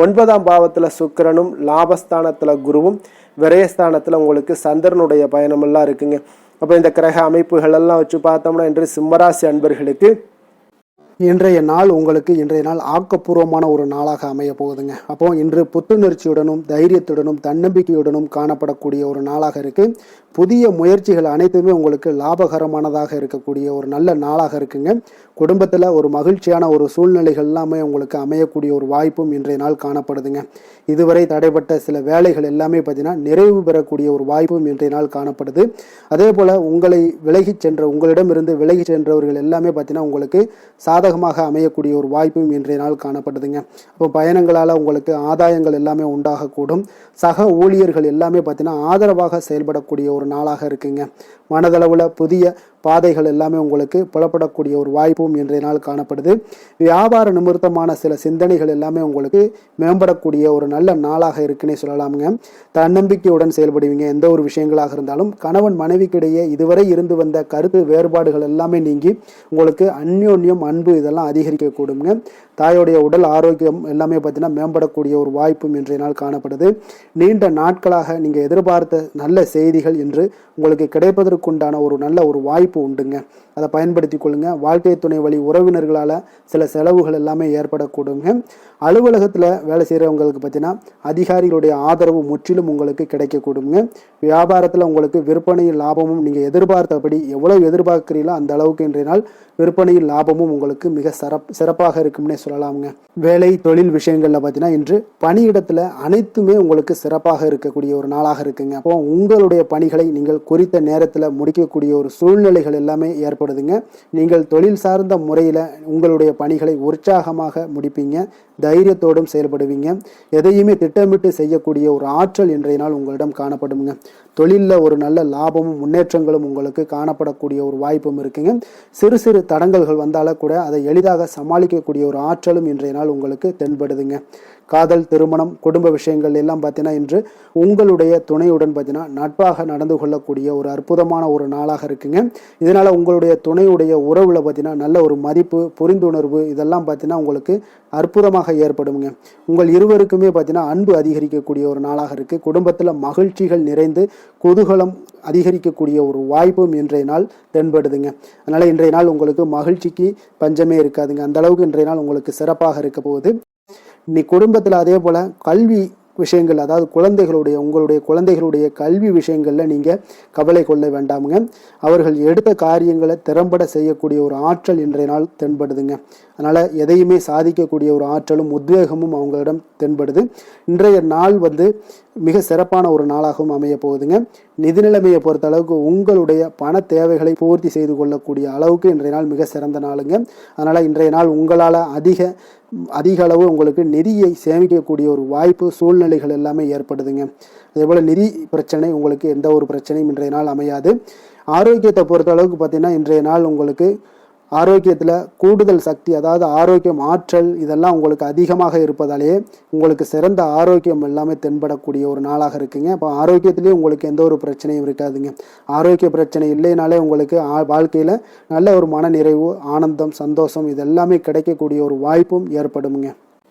9ஆம் பாவத்தில் சுக்கிரனும், லாபஸ்தானத்தில் குருவும், விரயஸ்தானத்தில் உங்களுக்கு சந்திரனுடைய பயணமெல்லாம் இருக்குங்க. அப்போ இந்த கிரக அமைப்புகள் எல்லாம் வச்சு பார்த்தோம்னா இன்று சிம்மராசி அன்பர்களுக்கு இன்றைய நாள் ஆக்கப்பூர்வமான ஒரு நாளாக அமைய போகுதுங்க. அப்போ இன்று புத்துணர்ச்சியுடனும் தைரியத்துடனும் தன்னம்பிக்கையுடனும் காணப்படக்கூடிய ஒரு நாளாக இருக்கு. புதிய முயற்சிகள் அனைத்துமே உங்களுக்கு லாபகரமானதாக இருக்கக்கூடிய ஒரு நல்ல நாளாக இருக்குங்க. குடும்பத்தில் ஒரு மகிழ்ச்சியான ஒரு சூழ்நிலைகள் எல்லாமே உங்களுக்கு அமையக்கூடிய ஒரு வாய்ப்பும் இன்றைய நாள் காணப்படுதுங்க. இதுவரை தடைப்பட்ட சில வேலைகள் எல்லாமே பார்த்தீங்கன்னா நிறைவு பெறக்கூடிய ஒரு வாய்ப்பும் இன்றைய நாள் காணப்படுது. அதே போல் உங்களிடமிருந்து விலகி சென்றவர்கள் எல்லாமே பார்த்தீங்கன்னா உங்களுக்கு சாதகமாக அமையக்கூடிய ஒரு வாய்ப்பும் இன்றைய நாள் காணப்படுதுங்க. அப்போ பயணங்களால் உங்களுக்கு ஆதாயங்கள் எல்லாமே உண்டாகக்கூடும். சக ஊழியர்கள் எல்லாமே பார்த்தீங்கன்னா ஆதரவாக செயல்படக்கூடிய ஒரு நாளாக இருக்குங்க. மனதளவில் புதிய பாதைகள் எல்லாமே உங்களுக்கு புலப்படக்கூடிய ஒரு வாய்ப்பும் இன்றைய நாள் காணப்படுது. வியாபார நிமித்தமான சில சிந்தனைகள் எல்லாமே உங்களுக்கு மேம்படக்கூடிய ஒரு நல்ல நாளாக இருக்குன்னே சொல்லலாமுங்க. தன்னம்பிக்கையுடன் செயல்படுவீங்க. எந்த ஒரு விஷயங்களாக இருந்தாலும் கணவன் மனைவிக்கிடையே இதுவரை இருந்து வந்த கருத்து வேறுபாடுகள் எல்லாமே நீங்கி உங்களுக்கு அந்யோன்யம், அன்பு இதெல்லாம் அதிகரிக்கக்கூடுங்க. தாயோடைய உடல் ஆரோக்கியம் எல்லாமே பார்த்தீங்கன்னா மேம்படக்கூடிய ஒரு வாய்ப்பும் இன்றைய நாள் காணப்படுது. நீண்ட நாட்களாக நீங்கள் எதிர்பார்த்த நல்ல செய்திகள் இன்று உங்களுக்கு கிடைப்பதற்குண்டான ஒரு நல்ல ஒரு வாய்ப்பு உண்டுங்க. அதை பயன்படுத்தி கொள்ளுங்க. வாழ்க்கை துணை வழி உறவினர்களால் சில செலவுகள் எல்லாமே ஏற்படக்கூடுங்க. அலுவலகத்தில் வேலை செய்கிறவங்களுக்கு பார்த்தீங்கன்னா அதிகாரிகளுடைய ஆதரவு முற்றிலும் உங்களுக்கு கிடைக்கக்கூடுங்க. வியாபாரத்தில் உங்களுக்கு விற்பனையில் லாபமும் நீங்கள் எதிர்பார்த்தபடி எவ்வளவு எதிர்பார்க்கிறீங்களோ அந்த அளவுக்கு இன்றைய நாள் விற்பனையில் லாபமும் உங்களுக்கு மிக சிறப்பாக இருக்கும்னே சொல்லலாமுங்க. வேலை தொழில் விஷயங்களில் பார்த்தீங்கன்னா இன்று பணியிடத்தில் அனைத்துமே உங்களுக்கு சிறப்பாக இருக்கக்கூடிய ஒரு நாளாக இருக்குங்க. அப்போ உங்களுடைய பணிகளை நீங்கள் குறித்த நேரத்தில் முடிக்கக்கூடிய ஒரு சூழ்நிலைகள் எல்லாமே ஏற்படுதுங்க. நீங்கள் தொழில் சார்ந்த முறையில் உங்களுடைய பணிகளை உற்சாகமாக முடிப்பீங்க, தைரியத்தோடும் செயல்படுவீங்க. எதையுமே திட்டமிட்டு செய்யக்கூடிய ஒரு ஆற்றல் இன்றைய நாள் உங்களிடம் காணப்படுங்க. தொழிலில் ஒரு நல்ல லாபமும் முன்னேற்றங்களும் உங்களுக்கு காணப்படக்கூடிய ஒரு வாய்ப்பும் இருக்குங்க. சிறு சிறு தடங்கல்கள் வந்தாலும் கூட அதை எளிதாக சமாளிக்கக்கூடிய ஒரு ஆற்றலும் இன்றைய நாள் உங்களுக்கு தென்படுதுங்க. காதல், திருமணம், குடும்ப விஷயங்கள் எல்லாம் பார்த்தீங்கன்னா இன்று உங்களுடைய துணையுடன் பார்த்தீங்கன்னா நட்பாக நடந்து கொள்ளக்கூடிய ஒரு அற்புதமான ஒரு நாளாக இருக்குங்க. இதனால் உங்களுடைய துணையுடைய உறவில் பார்த்தீங்கன்னா நல்ல ஒரு மதிப்பு, புரிந்துணர்வு இதெல்லாம் பார்த்தீங்கன்னா உங்களுக்கு அற்புதமாக ஏற்படுங்க. உங்கள் இருவருக்குமே பார்த்தீங்கன்னா அன்பு அதிகரிக்கக்கூடிய ஒரு நாளாக இருக்குது. குடும்பத்தில் மகிழ்ச்சிகள் நிறைந்து குதூகலம் அதிகரிக்கக்கூடிய ஒரு வாய்ப்பும் இன்றைய நாள் தென்படுதுங்க. அதனால் இன்றைய நாள் உங்களுக்கு மகிழ்ச்சிக்கு பஞ்சமே இருக்காதுங்க. அந்த அளவுக்கு இன்றைய நாள் உங்களுக்கு சிறப்பாக இருக்க போகுது. நீ குடும்பத்தில் அதே போல் கல்வி விஷயங்கள், அதாவது உங்களுடைய குழந்தைகளுடைய கல்வி விஷயங்களில் நீங்கள் கவலை கொள்ள வேண்டாமுங்க. அவர்கள் எடுத்த காரியங்களை திறம்பட செய்யக்கூடிய ஒரு ஆற்றல் இன்றைய நாள் தென்படுதுங்க. அதனால் எதையுமே சாதிக்கக்கூடிய ஒரு ஆற்றலும் உத்வேகமும் அவங்களிடம் தென்படுது. இன்றைய நாள் மிக சிறப்பான ஒரு நாளாகவும் அமைய போகுதுங்க. நிதி நிலைமையை பொறுத்த அளவுக்கு உங்களுடைய பண தேவைகளை பூர்த்தி செய்து கொள்ளக்கூடிய அளவுக்கு இன்றைய நாள் மிக சிறந்த நாளுங்க. அதனால் இன்றைய நாள் உங்களால் அதிக அளவு உங்களுக்கு நிதியை சேமிக்கக்கூடிய ஒரு வாய்ப்பு, சூழ்நிலைகள் எல்லாமே ஏற்படுதுங்க. அதேபோல் நிதி பிரச்சனை உங்களுக்கு எந்த ஒரு பிரச்சனையும் இன்றைய நாள் அமையாது. ஆரோக்கியத்தை பொறுத்த அளவுக்கு பார்த்தீங்கன்னா இன்றைய நாள் உங்களுக்கு ஆரோக்கியத்தில் கூடுதல் சக்தி, அதாவது ஆரோக்கியம், ஆற்றல் இதெல்லாம் உங்களுக்கு அதிகமாக இருப்பதாலேயே உங்களுக்கு சிறந்த ஆரோக்கியம் எல்லாமே தென்படக்கூடிய ஒரு நாளாக இருக்குங்க. அப்போ ஆரோக்கியத்திலேயே உங்களுக்கு எந்த ஒரு பிரச்சனையும் இருக்காதுங்க. ஆரோக்கிய பிரச்சனை இல்லைனாலே உங்களுக்கு வாழ்க்கையில் நல்ல ஒரு மன நிறைவு, ஆனந்தம், சந்தோஷம் இதெல்லாமே கிடைக்கக்கூடிய ஒரு வாய்ப்பும் ஏற்படுமுங்க.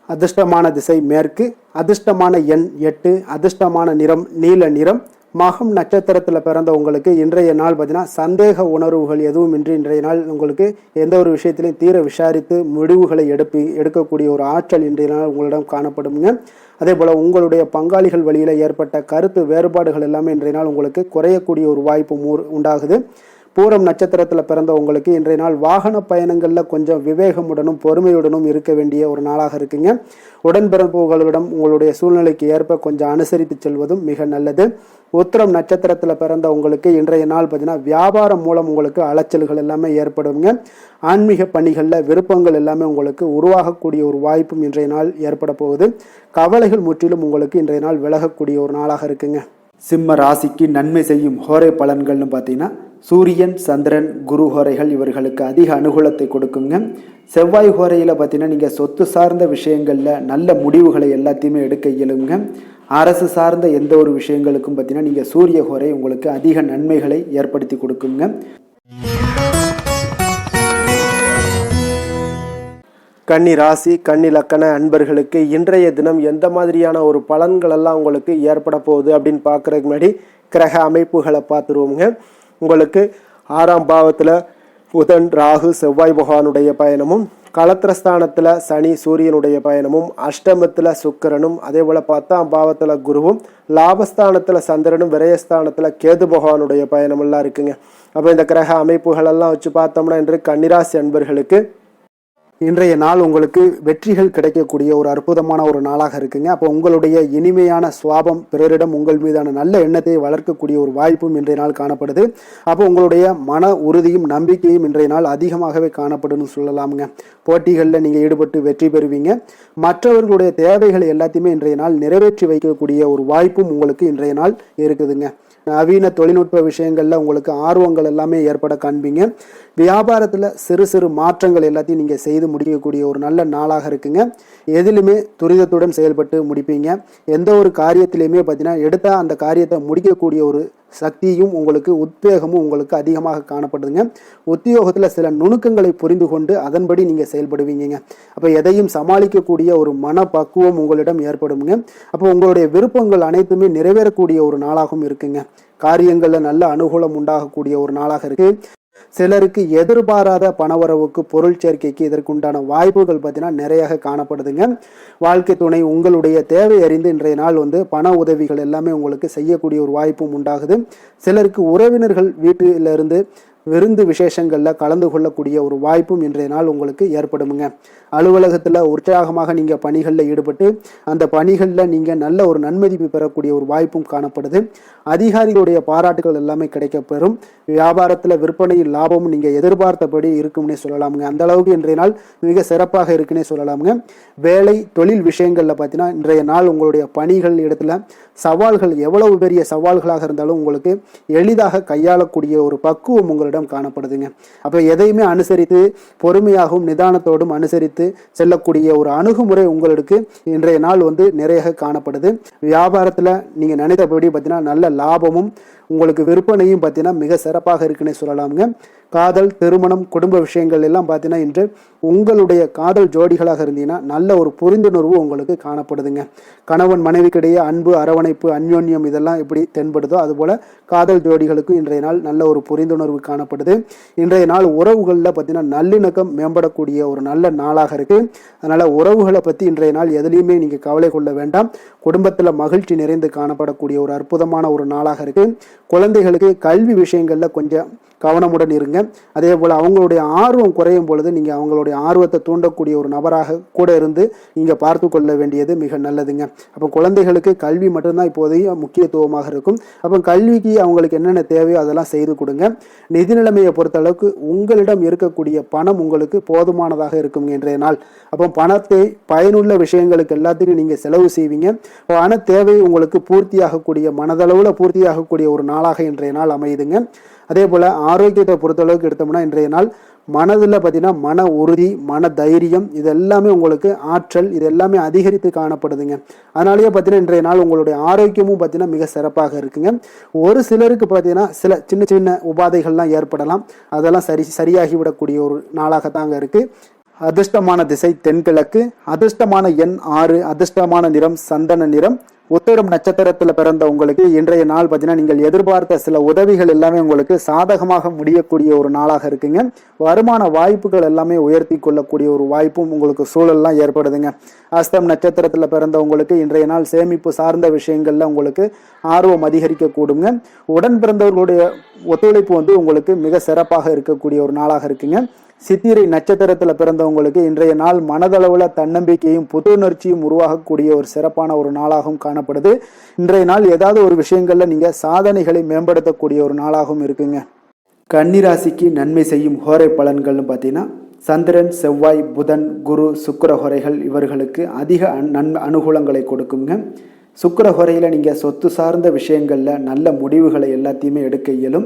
அதிர்ஷ்டமான திசை மேற்கு, அதிர்ஷ்டமான எண் 8, அதிர்ஷ்டமான நிறம் நீல நிறம். மகம் நட்சத்திரத்தில் பிறந்த உங்களுக்கு இன்றைய நாள் பார்த்தீங்கன்னா சந்தேக உணர்வுகள் எதுவும் இன்றி இன்றைய நாள் உங்களுக்கு எந்த ஒரு விஷயத்திலையும் தீர விசாரித்து முடிவுகளை எடுக்கக்கூடிய ஒரு ஆற்றல் இன்றைய நாள் உங்களிடம் காணப்படுங்க. அதே போல் உங்களுடைய பங்காளிகள் வழியில் ஏற்பட்ட கருத்து வேறுபாடுகள் எல்லாமே இன்றைய நாள் உங்களுக்கு குறையக்கூடிய ஒரு வாய்ப்பு உண்டாகுது. பூரம் நட்சத்திரத்தில் பிறந்த உங்களுக்கு இன்றைய நாள் வாகன பயணங்களில் கொஞ்சம் விவேகமுடனும் பொறுமையுடனும் இருக்க வேண்டிய ஒரு நாளாக இருக்குங்க. உடன்பிறப்புகளிடம் உங்களுடைய சூழ்நிலைக்கு ஏற்ப கொஞ்சம் அனுசரித்து செல்வதும் மிக நல்லது. உத்திரம் நட்சத்திரத்தில் பிறந்த உங்களுக்கு இன்றைய நாள் பார்த்தீங்கன்னா வியாபாரம் மூலம் உங்களுக்கு அலைச்சல்கள் எல்லாமே ஏற்படுங்க. ஆன்மீக பணிகளில் விருப்பங்கள் எல்லாமே உங்களுக்கு உருவாகக்கூடிய ஒரு வாய்ப்பும் இன்றைய நாள் ஏற்பட போகுது. கவலைகள் முற்றிலும் உங்களுக்கு இன்றைய நாள் விலகக்கூடிய ஒரு நாளாக இருக்குங்க. சிம்ம ராசிக்கு நன்மை செய்யும் ஹோரை பலன்கள்னு பார்த்தீங்கன்னா சூரியன், சந்திரன், குரு ஹோரைகள் இவர்களுக்கு அதிக அனுகூலத்தை கொடுக்குங்க. செவ்வாய் ஹோரையில் பார்த்தீங்கன்னா நீங்கள் சொத்து சார்ந்த விஷயங்களில் நல்ல முடிவுகளை எல்லாத்தையுமே எடுக்க இயலுங்க. அரசு சார்ந்த எந்த ஒரு விஷயங்களுக்கும் பார்த்தீங்கன்னா நீங்கள் சூரிய ஹோரை உங்களுக்கு அதிக நன்மைகளை ஏற்படுத்தி கொடுக்குங்க. கன்னி ராசி, கன்னி லக்கண அன்பர்களுக்கு இன்றைய தினம் எந்த மாதிரியான ஒரு பலன்கள் எல்லாம் உங்களுக்கு ஏற்பட போகுது அப்படின்னு பார்க்குறதுக்கு முன்னாடி கிரக அமைப்புகளை பார்த்துருவோங்க. உங்களுக்கு 6ஆம் பாவத்தில் புதன், ராகு, செவ்வாய் பகவானுடைய பயணமும், களத்திரஸ்தானத்தில் சனி, சூரியனுடைய பயணமும், அஷ்டமத்தில் சுக்கிரனும், அதே போல் 10ஆம் பாவத்தில் குருவும், லாபஸ்தானத்தில் சந்திரனும், விரயஸ்தானத்தில் கேது பகவானுடைய பயணமெல்லாம் இருக்குங்க. அப்போ இந்த கிரக அமைப்புகளெல்லாம் வச்சு பார்த்தோம்னா இன்று கன்னிராசி அன்பர்களுக்கு இன்றைய நாள் உங்களுக்கு வெற்றிகள் கிடைக்கக்கூடிய ஒரு அற்புதமான ஒரு நாளாக இருக்குங்க. அப்போ உங்களுடைய இனிமையான சுவாபம் பிறரிடம் உங்கள் மீதான நல்ல எண்ணத்தை வளர்க்கக்கூடிய ஒரு வாய்ப்பும் இன்றைய நாள் காணப்படுது. அப்போ உங்களுடைய மன உறுதியும் நம்பிக்கையும் இன்றைய நாள் அதிகமாகவே காணப்படுன்னு சொல்லலாமுங்க. போட்டிகளில் நீங்கள் ஈடுபட்டு வெற்றி பெறுவீங்க. மற்றவர்களுடைய தேவைகளை எல்லாத்தையுமே இன்றைய நாள் நிறைவேற்றி வைக்கக்கூடிய ஒரு வாய்ப்பும் உங்களுக்கு இன்றைய நாள் இருக்குதுங்க. நவீன தொழில்நுட்ப விஷயங்களில் உங்களுக்கு ஆர்வங்கள் எல்லாமே ஏற்பட காண்பீங்க. வியாபாரத்தில் சிறு சிறு மாற்றங்கள் எல்லாத்தையும் நீங்கள் செய்து முடிக்கக்கூடிய ஒரு நல்ல நாளாக இருக்குங்க. எதிலுமே துரிதத்துடன் செயல்பட்டு முடிப்பீங்க. எந்த ஒரு காரியத்திலையுமே பார்த்தீங்கன்னா எடுத்தால் அந்த காரியத்தை முடிக்கக்கூடிய ஒரு சக்தியும் உங்களுக்கு உத்வேகமும் உங்களுக்கு அதிகமாக காணப்படுதுங்க. உத்தியோகத்தில் சில நுணுக்கங்களை புரிந்து கொண்டு அதன்படி நீங்கள் செயல்படுவீங்க. அப்போ எதையும் சமாளிக்கக்கூடிய ஒரு மனப்பக்குவம் உங்களிடம் ஏற்படுங்க. அப்போ உங்களுடைய விருப்பங்கள் அனைத்துமே நிறைவேறக்கூடிய ஒரு நாளாகவும் இருக்குங்க. காரியங்களில் நல்ல அனுகூலம் உண்டாகக்கூடிய ஒரு நாளாக இருக்கு. சிலருக்கு எதிர்பாராத பணவரவுக்கு, பொருள் சேர்க்கைக்கு இதற்குண்டான வாய்ப்புகள் பார்த்தீங்கன்னா நிறைய காணப்படுதுங்க. வாழ்க்கை துணை உங்களுடைய தேவை அறிந்து இன்றைய நாள் பண உதவிகள் எல்லாமே உங்களுக்கு செய்யக்கூடிய ஒரு வாய்ப்பும் உண்டாகுது. சிலருக்கு உறவினர்கள் வீட்டிலிருந்து விருந்து விசேஷங்களில் கலந்து கொள்ளக்கூடிய ஒரு வாய்ப்பும் இன்றைய நாள் உங்களுக்கு ஏற்படுமுங்க. அலுவலகத்தில் உற்சாகமாக நீங்கள் பணிகளில் ஈடுபட்டு அந்த பணிகளில் நீங்கள் நல்ல ஒரு நன்மதிப்பு பெறக்கூடிய ஒரு வாய்ப்பும் காணப்படுது. அதிகாரிகளுடைய பாராட்டுகள் எல்லாமே கிடைக்கப்பெறும். வியாபாரத்தில் விற்பனையில் லாபமும் நீங்கள் எதிர்பார்த்தபடி இருக்கும்னே சொல்லலாமுங்க. அந்த அளவுக்கு இன்றைய நாள் மிக சிறப்பாக இருக்குன்னே சொல்லலாமுங்க. வேலை தொழில் விஷயங்களில் பார்த்தீங்கன்னா இன்றைய நாள் உங்களுடைய பணிகள் இடத்துல சவால்கள் எவ்வளவு பெரிய சவால்களாக இருந்தாலும் உங்களுக்கு எளிதாக கையாளக்கூடிய ஒரு பக்குவம் உங்களிடம் காணப்படுதுங்க. அப்போ எதையுமே அனுசரித்து பொறுமையாகவும் நிதானத்தோடும் அனுசரித்து செல்லக்கூடிய ஒரு அணுகுமுறை உங்களுக்கு இன்றைய நாள் நிறைய காணப்படுது. வியாபாரத்தில் நீங்கள் நினைத்தபடி பார்த்தீங்கன்னா நல்ல லாபமும் உங்களுக்கு விற்பனையும் பார்த்தீங்கன்னா மிக சிறப்பாக இருக்குன்னே சொல்லலாமுங்க. காதல், திருமணம், குடும்ப விஷயங்கள் எல்லாம் பார்த்தீங்கன்னா இன்று உங்களுடைய காதல் ஜோடிகளாக இருந்தீங்கன்னா நல்ல ஒரு புரிந்துணர்வு உங்களுக்கு காணப்படுதுங்க. கணவன் மனைவிக்கிடையே அன்பு, அரவணைப்பு, அந்யோன்யம் இதெல்லாம் எப்படி தென்படுதோ அதுபோல் காதல் ஜோடிகளுக்கு இன்றைய நாள் நல்ல ஒரு புரிந்துணர்வு காணப்படுது. இன்றைய நாள் உறவுகளில் பார்த்தீங்கன்னா நல்லிணக்கம் மேம்படக்கூடிய ஒரு நல்ல நாளாக இருக்குது. அதனால் உறவுகளை பற்றி இன்றைய நாள் எதுலேயுமே நீங்கள் கவலை கொள்ள வேண்டாம். குடும்பத்தில் மகிழ்ச்சி நிறைந்து காணப்படக்கூடிய ஒரு அற்புதமான ஒரு நாளாக இருக்குது. குழந்தைகளுக்கு கல்வி விஷயங்களில் கொஞ்சம் கவனமுடன் இருங்க. அதே போல் அவங்களுடைய ஆர்வம் குறையும் பொழுது நீங்கள் அவங்களுடைய ஆர்வத்தை தூண்டக்கூடிய ஒரு நபராக கூட இருந்து நீங்கள் பார்த்து கொள்ள வேண்டியது மிக நல்லதுங்க. அப்போ குழந்தைகளுக்கு கல்வி மட்டும்தான் இப்போதைய முக்கியத்துவமாக இருக்கும். அப்போ கல்விக்கு அவங்களுக்கு என்னென்ன தேவையோ அதெல்லாம் செய்து கொடுங்க. நிதி நிலைமையை பொறுத்தளவுக்கு உங்களிடம் இருக்கக்கூடிய பணம் உங்களுக்கு போதுமானதாக இருக்கும் இன்றைய நாள். அப்போ பணத்தை பயனுள்ள விஷயங்களுக்கு எல்லாத்துக்கும் நீங்கள் செலவு செய்வீங்க. பண தேவை உங்களுக்கு பூர்த்தியாகக்கூடிய, மனதளவில் பூர்த்தியாகக்கூடிய ஒரு நாளாக இன்றைய நாள் அமையுதுங்க. அதே போல் ஆரோக்கியத்தை பொறுத்தளவுக்கு எடுத்தோம்னா இன்றைய நாள் மனதில் பார்த்தீங்கன்னா மன உறுதி, மன தைரியம் இது எல்லாமே உங்களுக்கு ஆற்றல் இது எல்லாமே அதிகரித்து காணப்படுதுங்க. அதனாலேயே பார்த்தீங்கன்னா இன்றைய நாள் உங்களுடைய ஆரோக்கியமும் பார்த்தீங்கன்னா மிக சிறப்பாக இருக்குங்க. ஒரு சிலருக்கு பார்த்தீங்கன்னா சில சின்ன சின்ன உபாதைகள்லாம் ஏற்படலாம். அதெல்லாம் சரியாகிவிடக்கூடிய ஒரு நாளாக தாங்க இருக்குது. அதிர்ஷ்டமான திசை தென்கிழக்கு, அதிர்ஷ்டமான எண் 6, அதிர்ஷ்டமான நிறம் சந்தன நிறம், உத்திரம் நட்சத்திரத்துல பிறந்த உங்களுக்கு இன்றைய நாள் பார்த்தீங்கன்னா நீங்கள் எதிர்பார்த்த சில உதவிகள் எல்லாமே உங்களுக்கு சாதகமாக முடியக்கூடிய ஒரு நாளாக இருக்குங்க. வருமான வாய்ப்புகள் எல்லாமே உயர்த்தி கொள்ளக்கூடிய ஒரு வாய்ப்பும் உங்களுக்கு சூழல்லாம் ஏற்படுதுங்க. அஸ்தம் நட்சத்திரத்துல பிறந்த உங்களுக்கு இன்றைய நாள் சேமிப்பு சார்ந்த விஷயங்கள்ல உங்களுக்கு ஆர்வம் அதிகரிக்க கூடுங்க. உடன் பிறந்தவர்களுடைய ஒத்துழைப்பு உங்களுக்கு மிக சிறப்பாக இருக்கக்கூடிய ஒரு நாளாக இருக்குங்க. சித்திரை நட்சத்திரத்துல பிறந்தவங்களுக்கு இன்றைய நாள் மனதளவுல தன்னம்பிக்கையும் புத்துணர்ச்சியும் உருவாகக்கூடிய ஒரு சிறப்பான ஒரு நாளாகவும் காணப்படுது. இன்றைய நாள் ஏதாவது ஒரு விஷயங்கள்ல நீங்க சாதனைகளை மேம்படுத்தக்கூடிய ஒரு நாளாகவும் இருக்குங்க. கன்னிராசிக்கு நன்மை செய்யும் ஹோரை பலன்கள்னு பார்த்தீங்கன்னா சந்திரன், செவ்வாய், புதன், குரு, சுக்கிர ஹோரைகள் இவர்களுக்கு அதிக அனுகூலங்களை கொடுக்குங்க. சுக்கிர ஹோரையில் நீங்கள் சொத்து சார்ந்த விஷயங்களில் நல்ல முடிவுகளை எல்லாத்தையுமே எடுக்க இயலும்.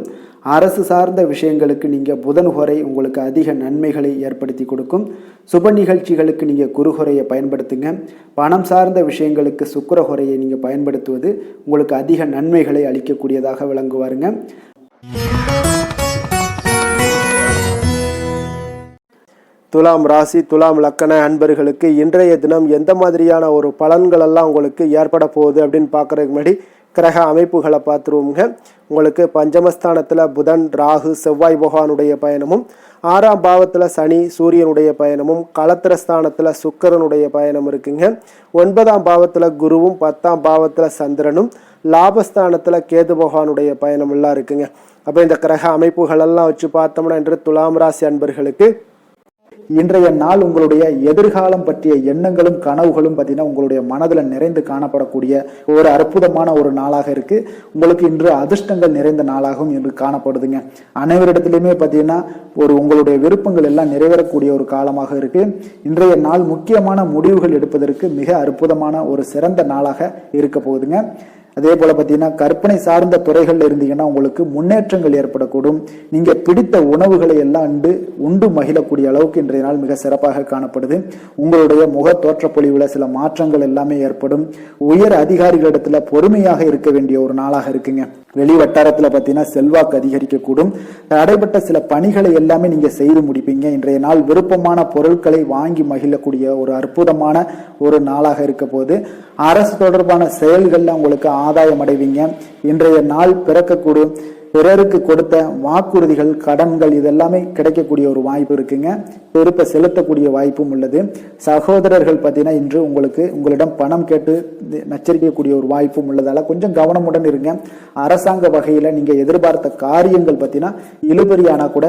அரசு சார்ந்த விஷயங்களுக்கு நீங்கள் புதன் ஹோரை உங்களுக்கு அதிக நன்மைகளை ஏற்படுத்தி கொடுக்கும். சுப நிகழ்ச்சிகளுக்கு நீங்கள் குரு ஹோரையை பயன்படுத்துங்க. பணம் சார்ந்த விஷயங்களுக்கு சுக்கிர ஹோரையை நீங்கள் பயன்படுத்துவது உங்களுக்கு அதிக நன்மைகளை அளிக்கக்கூடியதாக விளங்குவாருங்க. துலாம் ராசி, துலாம் லக்கண அன்பர்களுக்கு இன்றைய தினம் எந்த மாதிரியான ஒரு பலன்கள் எல்லாம் உங்களுக்கு ஏற்பட போகுது அப்படின்னு பார்க்கறதுக்கு முன்னாடி கிரக அமைப்புகளை பார்த்துருவோங்க. உங்களுக்கு பஞ்சமஸ்தானத்தில் புதன், ராகு, செவ்வாய் பகவானுடைய பயணமும், 6ஆம் பாவத்தில் சனி, சூரியனுடைய பயணமும், களத்திரஸ்தானத்தில் சுக்கிரனுடைய பயணம் இருக்குங்க. 9ஆம் பாவத்தில் குருவும், 10ஆம் பாவத்தில் சந்திரனும், லாபஸ்தானத்தில் கேது பகவானுடைய பயணம் எல்லாம் இருக்குங்க. அப்போ இந்த கிரக அமைப்புகளெல்லாம் வச்சு பார்த்தோம்னா இன்று துலாம் ராசி அன்பர்களுக்கு இன்றைய நாள் உங்களுடைய எதிர்காலம் பற்றிய எண்ணங்களும் கனவுகளும் பார்த்தீங்கன்னா உங்களுடைய மனதில் நிறைந்து காணப்படக்கூடிய ஒரு அற்புதமான ஒரு நாளாக இருக்கு. உங்களுக்கு இன்று அதிர்ஷ்டங்கள் நிறைந்த நாளாகவும் இன்று காணப்படுதுங்க. அனைவரிடத்திலுமே பார்த்தீங்கன்னா உங்களுடைய விருப்பங்கள் எல்லாம் நிறைவேறக்கூடிய ஒரு காலமாக இருக்கு. இன்றைய நாள் முக்கியமான முடிவுகள் எடுப்பதற்கு மிக அற்புதமான ஒரு சிறந்த நாளாக இருக்க போகுதுங்க. அதே போல பார்த்தீங்கன்னா கற்பனை சார்ந்த துறைகள்ல இருந்தீங்கன்னா உங்களுக்கு முன்னேற்றங்கள் ஏற்படக்கூடும். நீங்க பிடித்த உணவுகளை எல்லாம் உண்டு மகிழக்கூடிய அளவுக்கு இன்றைய நாள் மிக சிறப்பாக காணப்படுது. உங்களுடைய முக தோற்றப்பொழிவுல சில மாற்றங்கள் எல்லாமே ஏற்படும். உயர் அதிகாரிகளிடத்துல பொறுமையாக இருக்க வேண்டிய ஒரு நாளாக இருக்குங்க. வெளி வட்டாரத்துல பார்த்தீங்கன்னா செல்வாக்கு அதிகரிக்கக்கூடும். தடைப்பட்ட சில பணிகளை எல்லாமே நீங்க செய்து முடிப்பீங்க. இன்றைய நாள் விருப்பமான பொருட்களை வாங்கி மகிழக்கூடிய ஒரு அற்புதமான ஒரு நாளாக இருக்க போது அரசு தொடர்பான செயல்கள்ல உங்களுக்கு ஆதாயம் அடைவீங்க. இன்றைய நாள் பிறக்கக்கூடும். பிறருக்கு கொடுத்த வாக்குறுதிகள், கடன்கள் இதெல்லாமே கிடைக்கக்கூடிய ஒரு வாய்ப்பு இருக்குங்க. திருப்ப செலுத்தக்கூடிய வாய்ப்பும் உள்ளது. சகோதரர்கள் பார்த்தீங்கன்னா இன்று உங்களிடம் பணம் கேட்டு நச்சரிக்கக்கூடிய ஒரு வாய்ப்பும் உள்ளதால கொஞ்சம் கவனமுடன் இருங்க. அரசாங்க வகையில நீங்க எதிர்பார்த்த காரியங்கள் பார்த்தீங்கன்னா இழுபறியானா கூட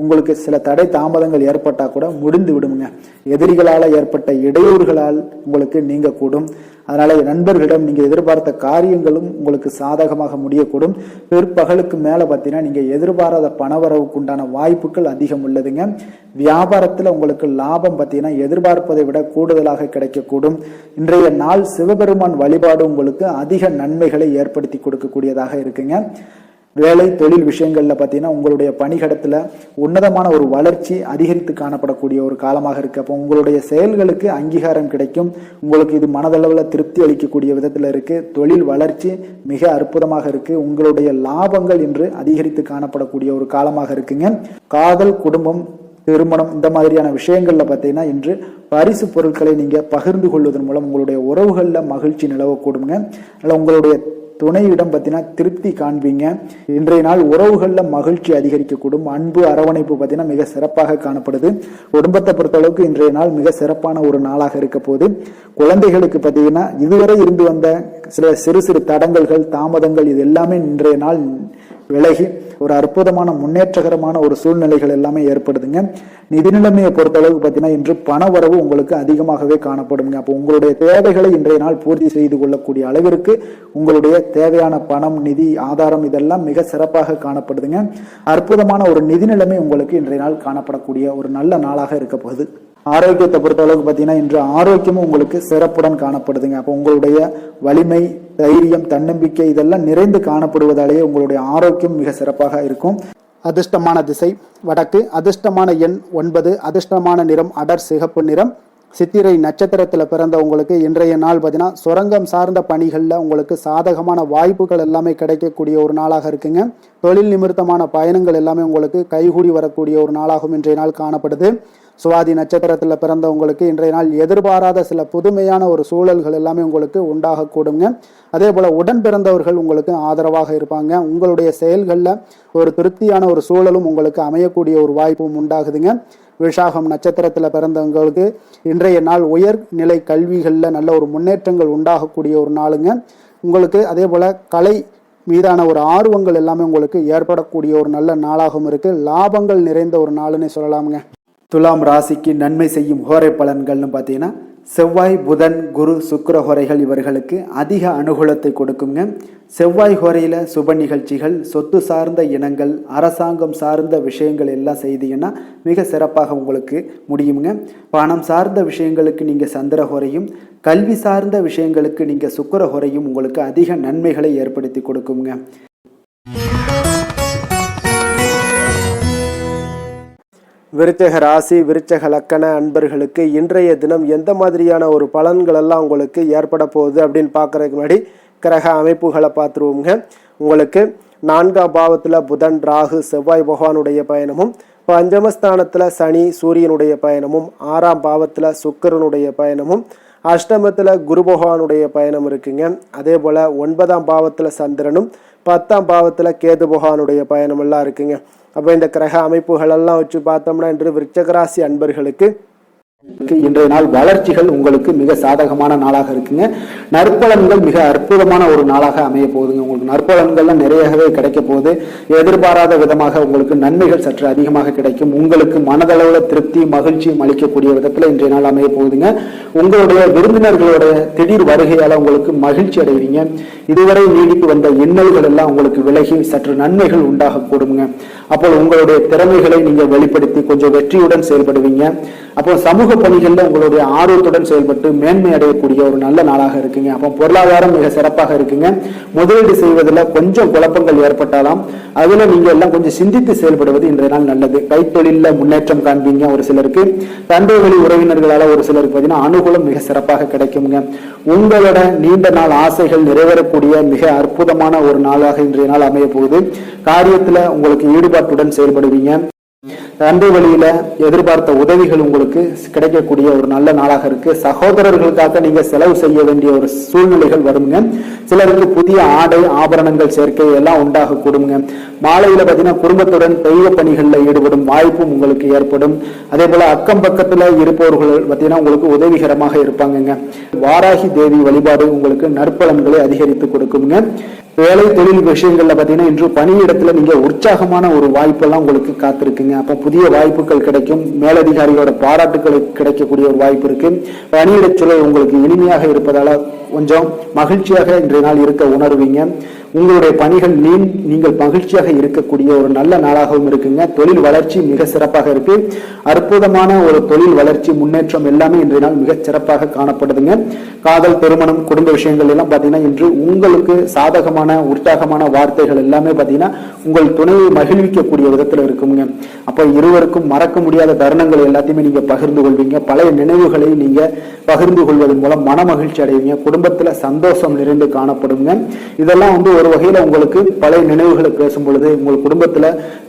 உங்களுக்கு சில தடை தாமதங்கள் ஏற்பட்டா கூட முடிந்து விடுங்க. எதிரிகளால் ஏற்பட்ட இடையூறுகளால் உங்களுக்கு நீங்க கூடும். அதனால நண்பர்களிடம் நீங்க எதிர்பார்த்த காரியங்களும் உங்களுக்கு சாதகமாக முடியக்கூடும். பிற்பகலுக்கு மேல பார்த்தீங்கன்னா நீங்க எதிர்பாராத பணவரவுக்கு உண்டான வாய்ப்புகள் அதிகம் உள்ளதுங்க. வியாபாரத்துல உங்களுக்கு லாபம் பார்த்தீங்கன்னா எதிர்பார்ப்பதை விட கூடுதலாக கிடைக்கக்கூடும். இன்றைய நாள் சிவபெருமான் வழிபாடு உங்களுக்கு அதிக நன்மைகளை ஏற்படுத்தி கொடுக்கக்கூடியதாக இருக்குங்க. வேலை தொழில் விஷயங்கள்ல பார்த்தீங்கன்னா உங்களுடைய பணிகடத்துல உன்னதமான ஒரு வளர்ச்சி அதிகரித்து காணப்படக்கூடிய ஒரு காலமாக இருக்கு. அப்போ உங்களுடைய செயல்களுக்கு அங்கீகாரம் கிடைக்கும். உங்களுக்கு இது மனதளவில் திருப்தி அளிக்கக்கூடிய விதத்துல இருக்கு. தொழில் வளர்ச்சி மிக அற்புதமாக இருக்கு. உங்களுடைய லாபங்கள் இன்று அதிகரித்து காணப்படக்கூடிய ஒரு காலமாக இருக்குங்க. காதல், குடும்பம், திருமணம் இந்த மாதிரியான விஷயங்கள்ல பார்த்தீங்கன்னா இன்று பரிசு பொருட்களை நீங்க பகிர்ந்து கொள்வதன் மூலம் உங்களுடைய உறவுகள்ல மகிழ்ச்சி நிலவக்கூடுங்க. அதனால உங்களுடைய துணையிடம் பார்த்தீங்கன்னா திருப்தி காண்பீங்க. இன்றைய நாள் உறவுகள்ல மகிழ்ச்சி அதிகரிக்கக்கூடும். அன்பு, அரவணைப்பு பார்த்தீங்கன்னா மிக சிறப்பாக காணப்படுது. குடும்பத்தை பொறுத்தளவுக்கு இன்றைய நாள் மிக சிறப்பான ஒரு நாளாக இருக்க போது. குழந்தைகளுக்கு பார்த்தீங்கன்னா இதுவரை இருந்து வந்த சில சிறு சிறு தடங்கல்கள், தாமதங்கள் இது எல்லாமே இன்றைய நாள் விலகி ஒரு அற்புதமான முன்னேற்றகரமான ஒரு சூழ்நிலைகள் எல்லாமே ஏற்படுதுங்க. நிதி நிலைமையை பொறுத்தளவுக்கு பார்த்தீங்கன்னா இன்று பண வரவு உங்களுக்கு அதிகமாகவே காணப்படுங்க. அப்போ உங்களுடைய தேவைகளை இன்றைய நாள் பூர்த்தி செய்து கொள்ளக்கூடிய அளவிற்கு உங்களுடைய தேவையான பணம், நிதி ஆதாரம் இதெல்லாம் மிக சிறப்பாக காணப்படுதுங்க. அற்புதமான ஒரு நிதி நிலைமை உங்களுக்கு இன்றைய நாள் காணப்படக்கூடிய ஒரு நல்ல நாளாக இருக்க போகுது. ஆரோக்கியத்தை பொறுத்த அளவுக்கு பார்த்தீங்கன்னா இன்று ஆரோக்கியமும் உங்களுக்கு சிறப்புடன் காணப்படுதுங்க. அப்போ உங்களுடைய வலிமை, தைரியம், தன்னம்பிக்கை இதெல்லாம் நிறைந்து காணப்படுவதாலேயே உங்களுடைய ஆரோக்கியம் மிக சிறப்பாக இருக்கும். அதிர்ஷ்டமான திசை வடக்கு, அதிர்ஷ்டமான எண் 9, அதிர்ஷ்டமான நிறம் அடர் சிகப்பு நிறம். சித்திரை நட்சத்திரத்தில் பிறந்த உங்களுக்கு இன்றைய நாள் பார்த்தீங்கன்னா சுரங்கம் சார்ந்த பணிகளில் உங்களுக்கு சாதகமான வாய்ப்புகள் எல்லாமே கிடைக்கக்கூடிய ஒரு நாளாக இருக்குங்க. தொழில் நிமித்தமான பயணங்கள் எல்லாமே உங்களுக்கு கைகூடி வரக்கூடிய ஒரு நாளாகவும் இன்றைய நாள் காணப்படுது. சுவாதி நட்சத்திரத்தில் பிறந்தவங்களுக்கு இன்றைய நாள் எதிர்பாராத சில புதுமையான ஒரு சூழல்கள் எல்லாமே உங்களுக்கு உண்டாகக்கூடுங்க. அதே போல் உடன் பிறந்தவர்கள் உங்களுக்கு ஆதரவாக இருப்பாங்க. உங்களுடைய செயல்களில் ஒரு திருப்தியான ஒரு சூழலும் உங்களுக்கு அமையக்கூடிய ஒரு வாய்ப்பும் உண்டாகுதுங்க. விசாகம் நட்சத்திரத்தில் பிறந்தவங்களுக்கு இன்றைய நாள் உயர்நிலை கல்விகளில் நல்ல ஒரு முன்னேற்றங்கள் உண்டாகக்கூடிய ஒரு நாளுங்க. உங்களுக்கு அதே போல் கலை மீதான ஒரு ஆர்வங்கள் எல்லாமே உங்களுக்கு ஏற்படக்கூடிய ஒரு நல்ல நாளாகவும் இருக்குது. லாபங்கள் நிறைந்த ஒரு நாளுன்னு சொல்லலாமுங்க. துலாம் ராசிக்கு நன்மை செய்யும் ஹோரை பலன்கள்னு பார்த்தீங்கன்னா செவ்வாய், புதன், குரு, சுக்கிர ஹோரைகள் இவர்களுக்கு அதிக அனுகூலத்தை கொடுக்குங்க. செவ்வாய் ஹோரையில் சுப நிகழ்ச்சிகள், சொத்து சார்ந்த இனங்கள், அரசாங்கம் சார்ந்த விஷயங்கள் எல்லாம் செய்தீங்கன்னா மிக சிறப்பாக உங்களுக்கு முடியுங்க. பணம் சார்ந்த விஷயங்களுக்கு நீங்கள் சந்திர ஹோரையும், கல்வி சார்ந்த விஷயங்களுக்கு நீங்கள் சுக்கிர ஹோரையும் உங்களுக்கு அதிக நன்மைகளை ஏற்படுத்தி கொடுக்குங்க. விருச்சக ராசி, விருச்சக லக்கண அன்பர்களுக்கு இன்றைய தினம் எந்த மாதிரியான ஒரு பலன்கள் எல்லாம் உங்களுக்கு ஏற்பட போகுது அப்படின்னு பார்க்கறதுக்கு முன்னாடி கிரக அமைப்புகளை பார்த்துருவோங்க. உங்களுக்கு 4ஆம் பாவத்தில் புதன், ராகு, செவ்வாய் பகவானுடைய பயணமும், பஞ்சமஸ்தானத்தில் சனி, சூரியனுடைய பயணமும், 6ஆம் பாவத்தில் சுக்கிரனுடைய பயணமும், அஷ்டமத்தில் குரு பகவானுடைய பயணம் இருக்குங்க. அதே போல் 9ஆம் பாவத்தில் சந்திரனும், 10ஆம் பாவத்தில் கேது பகவானுடைய பயணம் எல்லாம் இருக்குங்க. அப்போ இந்த கிரக அமைப்புகளெல்லாம் வச்சு பார்த்தோம்னா இன்று விருச்சிக ராசி அன்பர்களுக்கு இன்றைய நாள் வளர்ச்சிகள் உங்களுக்கு மிக சாதகமான நாளாக இருக்குங்க. நற்பலன்கள் மிக அற்புதமான ஒரு நாளாக அமைய போகுதுங்க. உங்களுக்கு நற்பலன்கள்லாம் நிறையவே கிடைக்க போகுது. எதிர்பாராத விதமாக உங்களுக்கு நன்மைகள் சற்று அதிகமாக கிடைக்கும். உங்களுக்கு மனதளவுல திருப்தி, மகிழ்ச்சியும் அளிக்கக்கூடிய விதத்துல இன்றைய நாள் அமைய போகுதுங்க. உங்களுடைய விருந்தினர்களுடைய திடீர் வருகையால உங்களுக்கு மகிழ்ச்சி அடைவீங்க. இதுவரை நீடித்து வந்த இன்னல்கள் எல்லாம் உங்களுக்கு விலகி சற்று நன்மைகள் உண்டாக கூடுங்க. அப்போ உங்களுடைய திறமைகளை நீங்க வெளிப்படுத்தி கொஞ்சம் வெற்றியுடன் செயல்படுவீங்க. அப்போ சமூக பணிகள்ல உங்களுடைய ஆர்வத்துடன் செயல்பட்டு மேன்மை அடையக்கூடிய ஒரு நல்ல நாளாக இருக்குங்க. அப்போ பொருளாதாரம் மிக சிறப்பாக இருக்குங்க. முதலீடு செய்வதில் கொஞ்சம் குழப்பங்கள் ஏற்பட்டாலும் அதுல நீங்க எல்லாம் கொஞ்சம் சிந்தித்து செயல்படுவது இன்றைய நாள் நல்லது. கைத்தொழில முன்னேற்றம் காண்பீங்க. ஒரு சிலருக்கு தந்தை வழி உறவினர்களால ஒரு சிலருக்கு பார்த்தீங்கன்னா அனுகூலம் மிக சிறப்பாக கிடைக்குங்க. உங்களோட நீண்ட நாள் ஆசைகள் நிறைவேறக்கூடிய மிக அற்புதமான ஒரு நாளாக இன்றைய நாள் அமைய போகுது. காரியத்துல உங்களுக்கு ஈடுபாட்டுடன் செயல்படுவீங்க. தந்தை வழியில எதிர்பார்த்த உதவிகள் உங்களுக்கு கிடைக்கக்கூடிய ஒரு நல்ல நாளாக இருக்கு. சகோதரர்களுக்காக நீங்க செலவு செய்ய வேண்டிய ஒரு சூழ்நிலைகள் வருங்க. சிலருக்கு புதிய ஆடை ஆபரணங்கள் சேர்க்கை எல்லாம் உண்டாக கூடுங்க. மாலையில பார்த்தீங்கன்னா குடும்பத்துடன் தெய்வ பணிகளில் ஈடுபடும் வாய்ப்பும் உங்களுக்கு ஏற்படும். அதே போல அக்கம் பக்கத்துல இருப்பவர்கள் பார்த்தீங்கன்னா உங்களுக்கு உதவிகரமாக இருப்பாங்க. வாராகி தேவி வழிபாடு உங்களுக்கு நற்பலன்களை அதிகரித்து கொடுக்குங்க. வேலை தொழில் விஷயங்கள்ல பார்த்தீங்கன்னா இன்று பணியிடத்துல நீங்க உற்சாகமான ஒரு வாய்ப்பெல்லாம் உங்களுக்கு காத்திருக்குங்க. அப்போ புதிய வாய்ப்புகள் கிடைக்கும். மேலதிகாரிகளோட பாராட்டுகள் கிடைக்கக்கூடிய ஒரு வாய்ப்பு இருக்கு. பணியிட சூழல் உங்களுக்கு இனிமையாக இருப்பதால கொஞ்சம் மகிழ்ச்சியாக இன்றைய நாள் இருக்க உணர்வீங்க. உங்களுடைய பணிகள் நீங்கள் மகிழ்ச்சியாக இருக்கக்கூடிய ஒரு நல்ல நாளாகவும் இருக்குங்க. தொழில் வளர்ச்சி மிக சிறப்பாக இருக்கு. அற்புதமான ஒரு தொழில் வளர்ச்சி முன்னேற்றம் எல்லாமே இன்றைய நாள் மிக சிறப்பாக காணப்படுதுங்க. காதல், திருமணம், குடும்ப விஷயங்கள் எல்லாம் பார்த்தீங்கன்னா இன்று உங்களுக்கு சாதகமான உற்சாகமான வார்த்தைகள் எல்லாமே பார்த்தீங்கன்னா உங்கள் துணையை மகிழ்விக்கக்கூடிய விதத்தில் இருக்குங்க. அப்போ இருவருக்கும் மறக்க முடியாத தருணங்கள் எல்லாத்தையுமே நீங்க பகிர்ந்து கொள்வீங்க. பழைய நினைவுகளை நீங்க பகிர்ந்து கொள்வதன் மூலம் மன மகிழ்ச்சி அடைவீங்க. குடும்பத்துல சந்தோஷம் நிறைந்து காணப்படுங்க. இதெல்லாம் ஒரு வகையில உங்களுக்கு பழைய நினைவுகளை பேசும் பொழுது உங்கள் குடும்பத்துல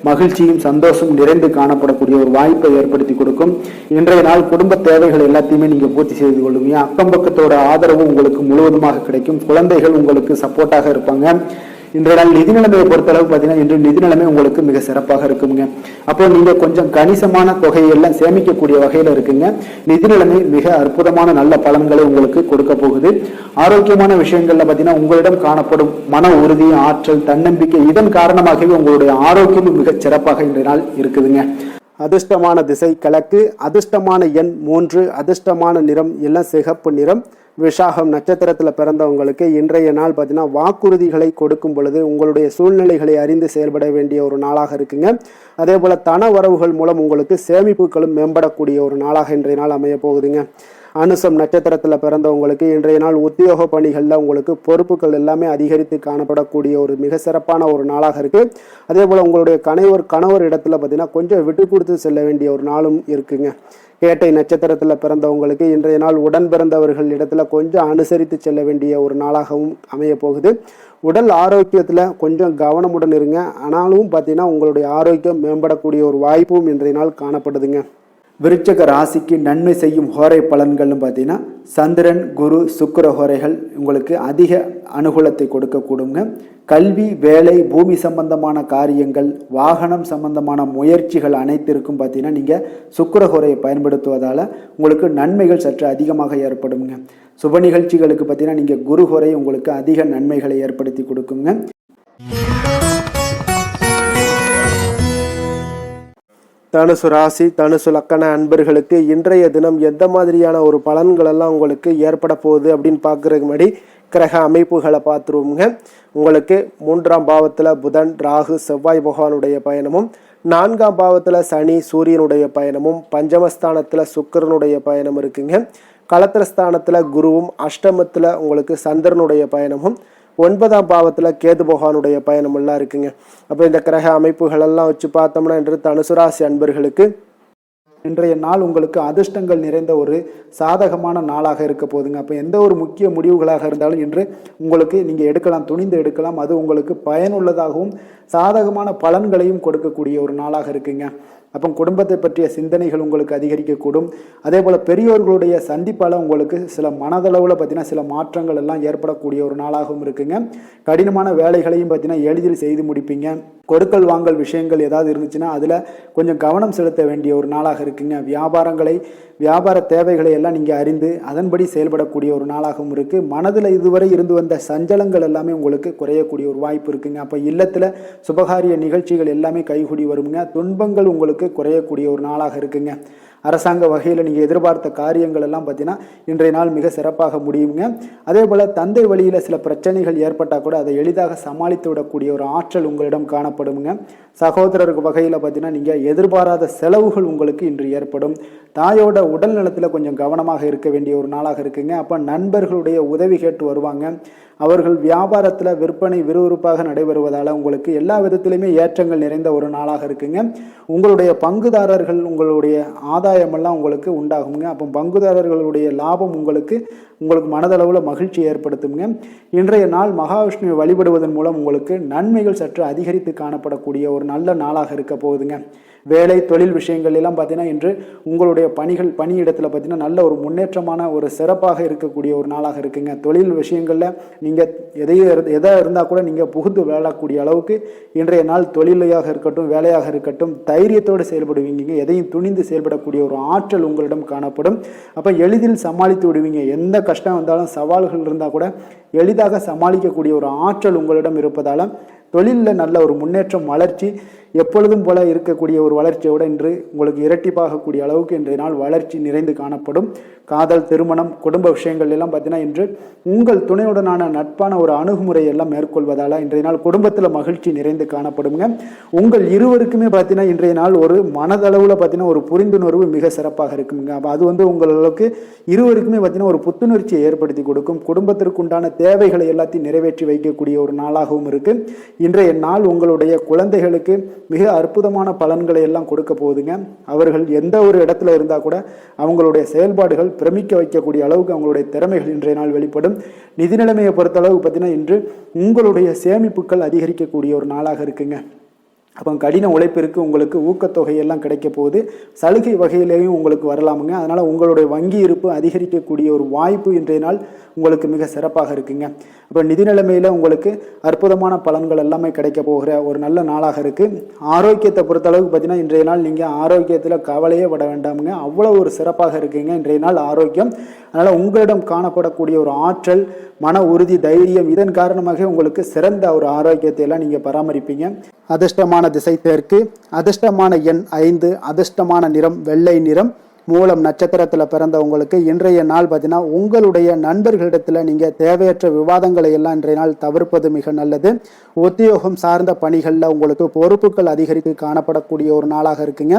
மகிழ்ச்சியும் சந்தோஷம் நிறைந்து காணப்படக்கூடிய ஒரு வாய்ப்பை ஏற்படுத்தி கொடுக்கும். இன்றைய நாள் குடும்ப தேவைகள் எல்லாத்தையுமே நீங்க பூர்த்தி செய்து கொள்ளுங்க. அக்கம் பக்கத்தோட ஆதரவு உங்களுக்கு முழுவதுமாக கிடைக்கும். குழந்தைகள் உங்களுக்கு சப்போர்ட்டாக இருப்பாங்க. இன்றைய நாள் நிதி நிலைமையை பொறுத்தளவு பார்த்தீங்கன்னா இன்று நிதி நிலைமை உங்களுக்கு மிக சிறப்பாக இருக்குங்க. அப்போ நீங்க கொஞ்சம் கணிசமான தொகையெல்லாம் சேமிக்கக்கூடிய வகையில இருக்குங்க. நிதி நிலைமை மிக அற்புதமான நல்ல பலன்களை உங்களுக்கு கொடுக்க போகுது. ஆரோக்கியமான விஷயங்கள்ல பார்த்தீங்கன்னா உங்களிடம் காணப்படும் மன உறுதி, ஆற்றல், தன்னம்பிக்கை இதன் காரணமாகவே உங்களுடைய ஆரோக்கியம் மிக சிறப்பாக இன்றைய நாள் இருக்குதுங்க. அதிர்ஷ்டமான திசை கிழக்கு, அதிர்ஷ்டமான எண் 3, அதிர்ஷ்டமான நிறம் எல்லாம் சிகப்பு நிறம். விசாகம் நட்சத்திரத்தில் பிறந்தவங்களுக்கு இன்றைய நாள் பார்த்தீங்கன்னா வாக்குறுதிகளை கொடுக்கும் பொழுது உங்களுடைய சூழ்நிலைகளை அறிந்து செயல்பட வேண்டிய ஒரு நாளாக இருக்குங்க. அதே போல் தன வரவுகள் மூலம் உங்களுக்கு சேமிப்புகளும் மேம்படக்கூடிய ஒரு நாளாக இன்றைய நாள் அமைய போகுதுங்க. அனுசம் நட்சத்திரத்தில் பிறந்தவங்களுக்கு இன்றைய நாள் உத்தியோக பணிகளில் உங்களுக்கு பொறுப்புகள் எல்லாமே அதிகரித்து காணப்படக்கூடிய ஒரு மிக சிறப்பான ஒரு நாளாக இருக்கு. அதே போல் உங்களுடைய கணவர் இடத்துல பார்த்தீங்கன்னா கொஞ்சம் விட்டு கொடுத்து செல்ல வேண்டிய ஒரு நாளும் இருக்குங்க. கேட்டை நட்சத்திரத்தில் பிறந்தவங்களுக்கு இன்றைய நாள் உடன் பிறந்தவர்கள் இடத்துல கொஞ்சம் அனுசரித்து செல்ல வேண்டிய ஒரு நாளாகவும் அமைய போகுது. உடல் ஆரோக்கியத்தில் கொஞ்சம் கவனமுடன் இருங்க. ஆனாலும் பார்த்தீங்கன்னா உங்களுடைய ஆரோக்கியம் மேம்படக்கூடிய ஒரு வாய்ப்பும் இன்றைய நாள் காணப்படுதுங்க. விருச்சக ராசிக்கு நன்மை செய்யும் ஹோரை பலன்கள்னு பார்த்தீங்கன்னா சந்திரன், குரு, சுக்கிர ஹோரைகள் உங்களுக்கு அதிக அனுகூலத்தை கொடுக்கக்கூடுங்க. கல்வி, வேலை, பூமி சம்பந்தமான காரியங்கள், வாகனம் சம்பந்தமான முயற்சிகள் அனைத்திற்கும் பார்த்தீங்கன்னா நீங்கள் சுக்கிர ஹோரையை பயன்படுத்துவதால் உங்களுக்கு நன்மைகள் சற்று அதிகமாக ஏற்படுங்க. சுப நிகழ்ச்சிகளுக்கு பார்த்தீங்கன்னா நீங்கள் குரு ஹோரை உங்களுக்கு அதிக நன்மைகளை ஏற்படுத்தி கொடுக்குங்க. தனுசு ராசி, தனுசு லக்கண அன்பர்களுக்கு இன்றைய தினம் எந்த மாதிரியான ஒரு பலன்கள் எல்லாம் உங்களுக்கு ஏற்பட போகுது அப்படின்னு பார்க்குறதுக்கு முன்னாடி கிரக அமைப்புகளை பார்த்துருவோங்க. உங்களுக்கு 3ஆம் பாவத்தில் புதன், ராகு, செவ்வாய் பகவானுடைய பயணமும், 4ஆம் பாவத்தில் சனி, சூரியனுடைய பயணமும், பஞ்சமஸ்தானத்தில் சுக்கிரனுடைய பயணம் இருக்குங்க. களத்திரஸ்தானத்தில் குருவும், அஷ்டமத்தில் உங்களுக்கு சந்திரனுடைய பயணமும், 9ஆம் பாவத்தில் கேது பகவானுடைய பயணமெல்லாம் இருக்குங்க. அப்போ இந்த கிரக அமைப்புகளெல்லாம் வச்சு பார்த்தோம்னா இன்று தனுசு ராசி அன்பர்களுக்கு இன்றைய நாள் உங்களுக்கு அதிர்ஷ்டங்கள் நிறைந்த ஒரு சாதகமான நாளாக இருக்க போகுதுங்க. அப்போ எந்த ஒரு முக்கிய முடிவுகளாக இருந்தாலும் இன்று உங்களுக்கு நீங்கள் எடுக்கலாம், துணிந்து எடுக்கலாம். அது உங்களுக்கு பயனுள்ளதாகவும் சாதகமான பலன்களையும் கொடுக்கக்கூடிய ஒரு நாளாக இருக்குங்க. அப்போ குடும்பத்தை பற்றிய சிந்தனைகள் உங்களுக்கு அதிகரிக்கக்கூடும். அதே போல் பெரியோர்களுடைய சந்திப்பால் உங்களுக்கு சில மனதளவில் பார்த்தீங்கன்னா சில மாற்றங்கள் எல்லாம் ஏற்படக்கூடிய ஒரு நாளாகவும் இருக்குங்க. கடினமான வேலைகளையும் பார்த்தீங்கன்னா எளிதில் செய்து முடிப்பீங்க. கொடுக்கல் வாங்கல் விஷயங்கள் ஏதாவது இருந்துச்சுன்னா அதில் கொஞ்சம் கவனம் செலுத்த வேண்டிய ஒரு நாளாக இருக்குங்க. வியாபார தேவைகளை எல்லாம் நீங்கள் அறிந்து அதன்படி செயல்படக்கூடிய ஒரு நாளாகவும் இருக்குது. மனதில் இதுவரை இருந்து வந்த சஞ்சலங்கள் எல்லாமே உங்களுக்கு குறையக்கூடிய ஒரு வாய்ப்பு இருக்குங்க. அப்போ இல்லத்தில் சுபகாரிய நிகழ்ச்சிகள் எல்லாமே கைகூடி வருங்க. துன்பங்கள் உங்களுக்கு குறையக்கூடிய ஒரு நாளாக இருக்குங்க. அரசாங்க வகையில் நீங்கள் எதிர்பார்த்த காரியங்கள் எல்லாம் பார்த்தீங்கன்னா இன்றைய நாள் மிக சிறப்பாக முடியுங்க. அதே போல் தந்தை வழியில் சில பிரச்சனைகள் ஏற்பட்டால் கூட அதை எளிதாக சமாளித்து விடக்கூடிய ஒரு ஆற்றல் உங்களிடம் காணப்படுங்க. சகோதரருக்கு வகையில் பார்த்தீங்கன்னா நீங்கள் எதிர்பாராத செலவுகள் உங்களுக்கு இன்று ஏற்படும். தாயோட உடல் நலத்தில் கொஞ்சம் கவனமாக இருக்க வேண்டிய ஒரு நாளாக இருக்குங்க. அப்போ நண்பர்களுடைய உதவி கேட்டு வருவாங்க. அவர்கள் வியாபாரத்தில் விற்பனை விறுவிறுப்பாக நடைபெறுவதால் உங்களுக்கு எல்லா விதத்திலுமே ஏற்றங்கள் நிறைந்த ஒரு நாளாக இருக்குங்க. உங்களுடைய பங்குதாரர்கள் உங்களுடைய ஆதாயமெல்லாம் உங்களுக்கு உண்டாகுங்க. அப்போ பங்குதாரர்களுடைய லாபம் உங்களுக்கு மனதளவில் மகிழ்ச்சி ஏற்படுத்துங்க. இன்றைய நாள் மகாவிஷ்ணுவை வழிபடுவதன் மூலம் உங்களுக்கு நன்மைகள் சற்று அதிகரித்து காணப்படக்கூடிய ஒரு நல்ல நாளாக இருக்க போகுதுங்க. வேலை, தொழில் விஷயங்கள் எல்லாம் பார்த்தீங்கன்னா இன்று உங்களுடைய பணியிடத்தில் பார்த்தீங்கன்னா நல்ல ஒரு முன்னேற்றமான ஒரு சிறப்பாக இருக்கக்கூடிய ஒரு நாளாக இருக்குங்க. தொழில் விஷயங்களில் நீங்கள் எதாக இருந்தால் கூட நீங்கள் புகுந்து விளையாடக்கூடிய அளவுக்கு இன்றைய நாள் தொழிலையாக இருக்கட்டும், வேலையாக இருக்கட்டும், தைரியத்தோடு செயல்படுவீங்க. எதையும் துணிந்து செயல்படக்கூடிய ஒரு ஆற்றல் உங்களிடம் காணப்படும். அப்போ எளிதில் சமாளித்து விடுவீங்க. எந்த கஷ்டம் வந்தாலும் சவால்கள் இருந்தால் கூட எளிதாக சமாளிக்கக்கூடிய ஒரு ஆற்றல் உங்களிடம் இருப்பதால் தொழிலில் நல்ல ஒரு முன்னேற்றம், வளர்ச்சி எப்பொழுதும் போல இருக்கக்கூடிய ஒரு வளர்ச்சியோடு இன்று உங்களுக்கு இரட்டிப்பாகக்கூடிய அளவுக்கு இன்றைய நாள் வளர்ச்சி நிறைந்து காணப்படும். காதல், திருமணம், குடும்ப விஷயங்கள் எல்லாம் பார்த்தீங்கன்னா இன்று உங்கள் துணையுடனான நட்பான ஒரு அணுகுமுறை எல்லாம் மேற்கொள்வதால் இன்றைய நாள் குடும்பத்தில் மகிழ்ச்சி நிறைந்து காணப்படுங்க. உங்கள் இருவருக்குமே பார்த்தீங்கன்னா இன்றைய நாள் ஒரு மனதளவில் பார்த்தீங்கன்னா ஒரு புரிந்துணர்வு மிக சிறப்பாக இருக்குங்க. அப்போ அது உங்களுக்கு இருவருக்குமே பார்த்தீங்கன்னா ஒரு புத்துணர்ச்சியை ஏற்படுத்தி கொடுக்கும். குடும்பத்திற்குண்டான தேவைகளை எல்லாத்தையும் நிறைவேற்றி வைக்கக்கூடிய ஒரு நாளாகவும் இருக்கு. இன்றைய நாள் உங்களுடைய குழந்தைகளுக்கு மிக அற்புதமான பலன்களை எல்லாம் கொடுக்க போகுதுங்க. அவர்கள் எந்த ஒரு இடத்துல இருந்தால் கூட அவங்களுடைய செயல்பாடுகள் பிரமிக்க வைக்கக்கூடிய அளவுக்கு அவங்களுடைய திறமைகள் இன்றைய நாள் வெளிப்படும். நிதி நிலைமையை பொறுத்த அளவுக்கு பார்த்தீங்கன்னா இன்று உங்களுடைய சேமிப்புகள் அதிகரிக்கக்கூடிய ஒரு நாளாக இருக்குங்க. அப்போ கடின உழைப்பிற்கு உங்களுக்கு ஊக்கத்தொகையெல்லாம் கிடைக்க போகுது. சலுகை வகையிலேயும் உங்களுக்கு வரலாமுங்க. அதனால் உங்களுடைய வங்கி இருப்பு அதிகரிக்கக்கூடிய ஒரு வாய்ப்பு இன்றைய நாள் உங்களுக்கு மிக சிறப்பாக இருக்குங்க. அப்போ நிதி நிலைமையில் உங்களுக்கு அற்புதமான பலன்கள் எல்லாமே கிடைக்க போகிற ஒரு நல்ல நாளாக இருக்குது. ஆரோக்கியத்தை பொறுத்தளவுக்கு பார்த்தீங்கன்னா இன்றைய நாள் நீங்கள் ஆரோக்கியத்தில் கவலையே பட வேண்டாமுங்க. அவ்வளோ ஒரு சிறப்பாக இருக்குங்க இன்றைய நாள் ஆரோக்கியம். அதனால் உங்களிடம் காணப்படக்கூடிய ஒரு ஆற்றல், மன உறுதி, தைரியம் இதன் காரணமாக உங்களுக்கு சிறந்த ஒரு ஆரோக்கியத்தை எல்லாம் நீங்கள் பராமரிப்பீங்க. அதிர்ஷ்டமான திசை தெற்கு, அதிர்ஷ்டமான எண் 5, அதிர்ஷ்டமான நிறம் வெள்ளை நிறம். மூலம் நட்சத்திரத்தில் பிறந்தவங்களுக்கு இன்றைய நாள் பார்த்தீங்கன்னா உங்களுடைய நண்பர்களிடத்தில் நீங்கள் தேவையற்ற விவாதங்களை எல்லாம் இன்றைய நாள் தவிர்ப்பது மிக நல்லது. உத்தியோகம் சார்ந்த பணிகளில் உங்களுக்கு பொறுப்புகள் அதிகரித்து காணப்படக்கூடிய ஒரு நாளாக இருக்குங்க.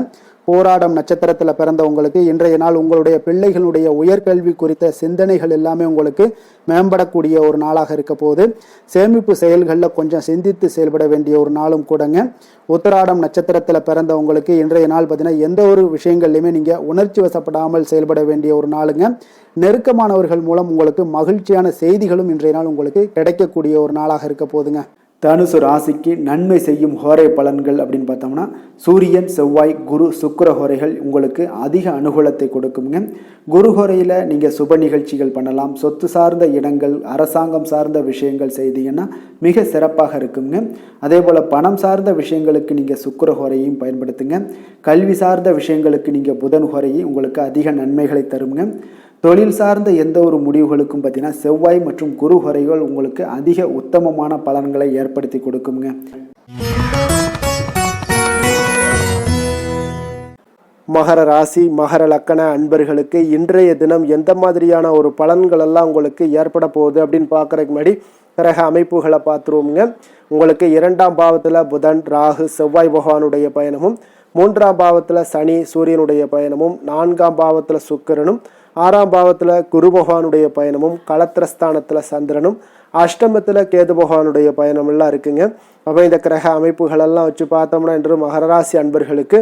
போராடம் நட்சத்திரத்தில் பிறந்தவங்களுக்கு இன்றைய நாள் உங்களுடைய பிள்ளைகளுடைய உயர்கல்வி குறித்த சிந்தனைகள் எல்லாமே உங்களுக்கு மேம்படக்கூடிய ஒரு நாளாக இருக்க போது. சேமிப்பு செயல்களில் கொஞ்சம் சிந்தித்து செயல்பட வேண்டிய ஒரு நாளும் கூடங்க. உத்திராடம் நட்சத்திரத்தில் பிறந்தவங்களுக்கு இன்றைய நாள் பார்த்தீங்கன்னா எந்த ஒரு விஷயங்கள்லையுமே நீங்கள் உணர்ச்சி வசப்படாமல் செயல்பட வேண்டிய ஒரு நாளுங்க. நெருக்கமானவர்கள் மூலம் உங்களுக்கு மகிழ்ச்சியான செய்திகளும் இன்றைய நாள் உங்களுக்கு கிடைக்கக்கூடிய ஒரு நாளாக இருக்க போதுங்க. தனுசு ராசிக்கு நன்மை செய்யும் ஹோரை பலன்கள் அப்படின்னு பார்த்தோம்னா சூரியன், செவ்வாய், குரு, சுக்கிர ஹோரைகள் உங்களுக்கு அதிக அனுகூலத்தை கொடுக்குங்க. குரு ஹோரையில் நீங்கள் சுப நிகழ்ச்சிகள் பண்ணலாம். சொத்து சார்ந்த இடங்கள், அரசாங்கம் சார்ந்த விஷயங்கள் செய்தீங்கன்னா மிக சிறப்பாக இருக்குங்க. அதே போல் பணம் சார்ந்த விஷயங்களுக்கு நீங்கள் சுக்கிர ஹோரையும் பயன்படுத்துங்க. கல்வி சார்ந்த விஷயங்களுக்கு நீங்கள் புதன் ஹோரையும் உங்களுக்கு அதிக நன்மைகளை தருங்க. தொழில் சார்ந்த எந்த ஒரு முடிவுகளுக்கும் பார்த்தீங்கன்னா செவ்வாய் மற்றும் குரு ஹோரைகள் உங்களுக்கு அதிக உத்தமமான பலன்களை ஏற்படுத்தி கொடுக்குங்க. மகர ராசி, மகர லக்கண அன்பர்களுக்கு இன்றைய தினம் எந்த மாதிரியான ஒரு பலன்கள் எல்லாம் உங்களுக்கு ஏற்பட போகுது அப்படின்னு பார்க்கறதுக்கு முன்னாடி கிரக அமைப்புகளை பார்த்துருவோங்க. உங்களுக்கு 2ஆம் பாவத்தில் புதன், ராகு, செவ்வாய் பகவானுடைய பயணமும், 3ஆம் பாவத்தில் சனி, சூரியனுடைய பயணமும், 4ஆம் பாவத்தில் சுக்கிரனும், 6ஆம் பாவத்தில் குரு பகவானுடைய பயணமும், களத்திரஸ்தானத்தில் சந்திரனும், அஷ்டமத்தில் கேது பகவானுடைய பயணம் எல்லாம் இருக்குங்க. அப்போ இந்த கிரக அமைப்புகளெல்லாம் வச்சு பார்த்தோம்னா இன்று மகராசி அன்பர்களுக்கு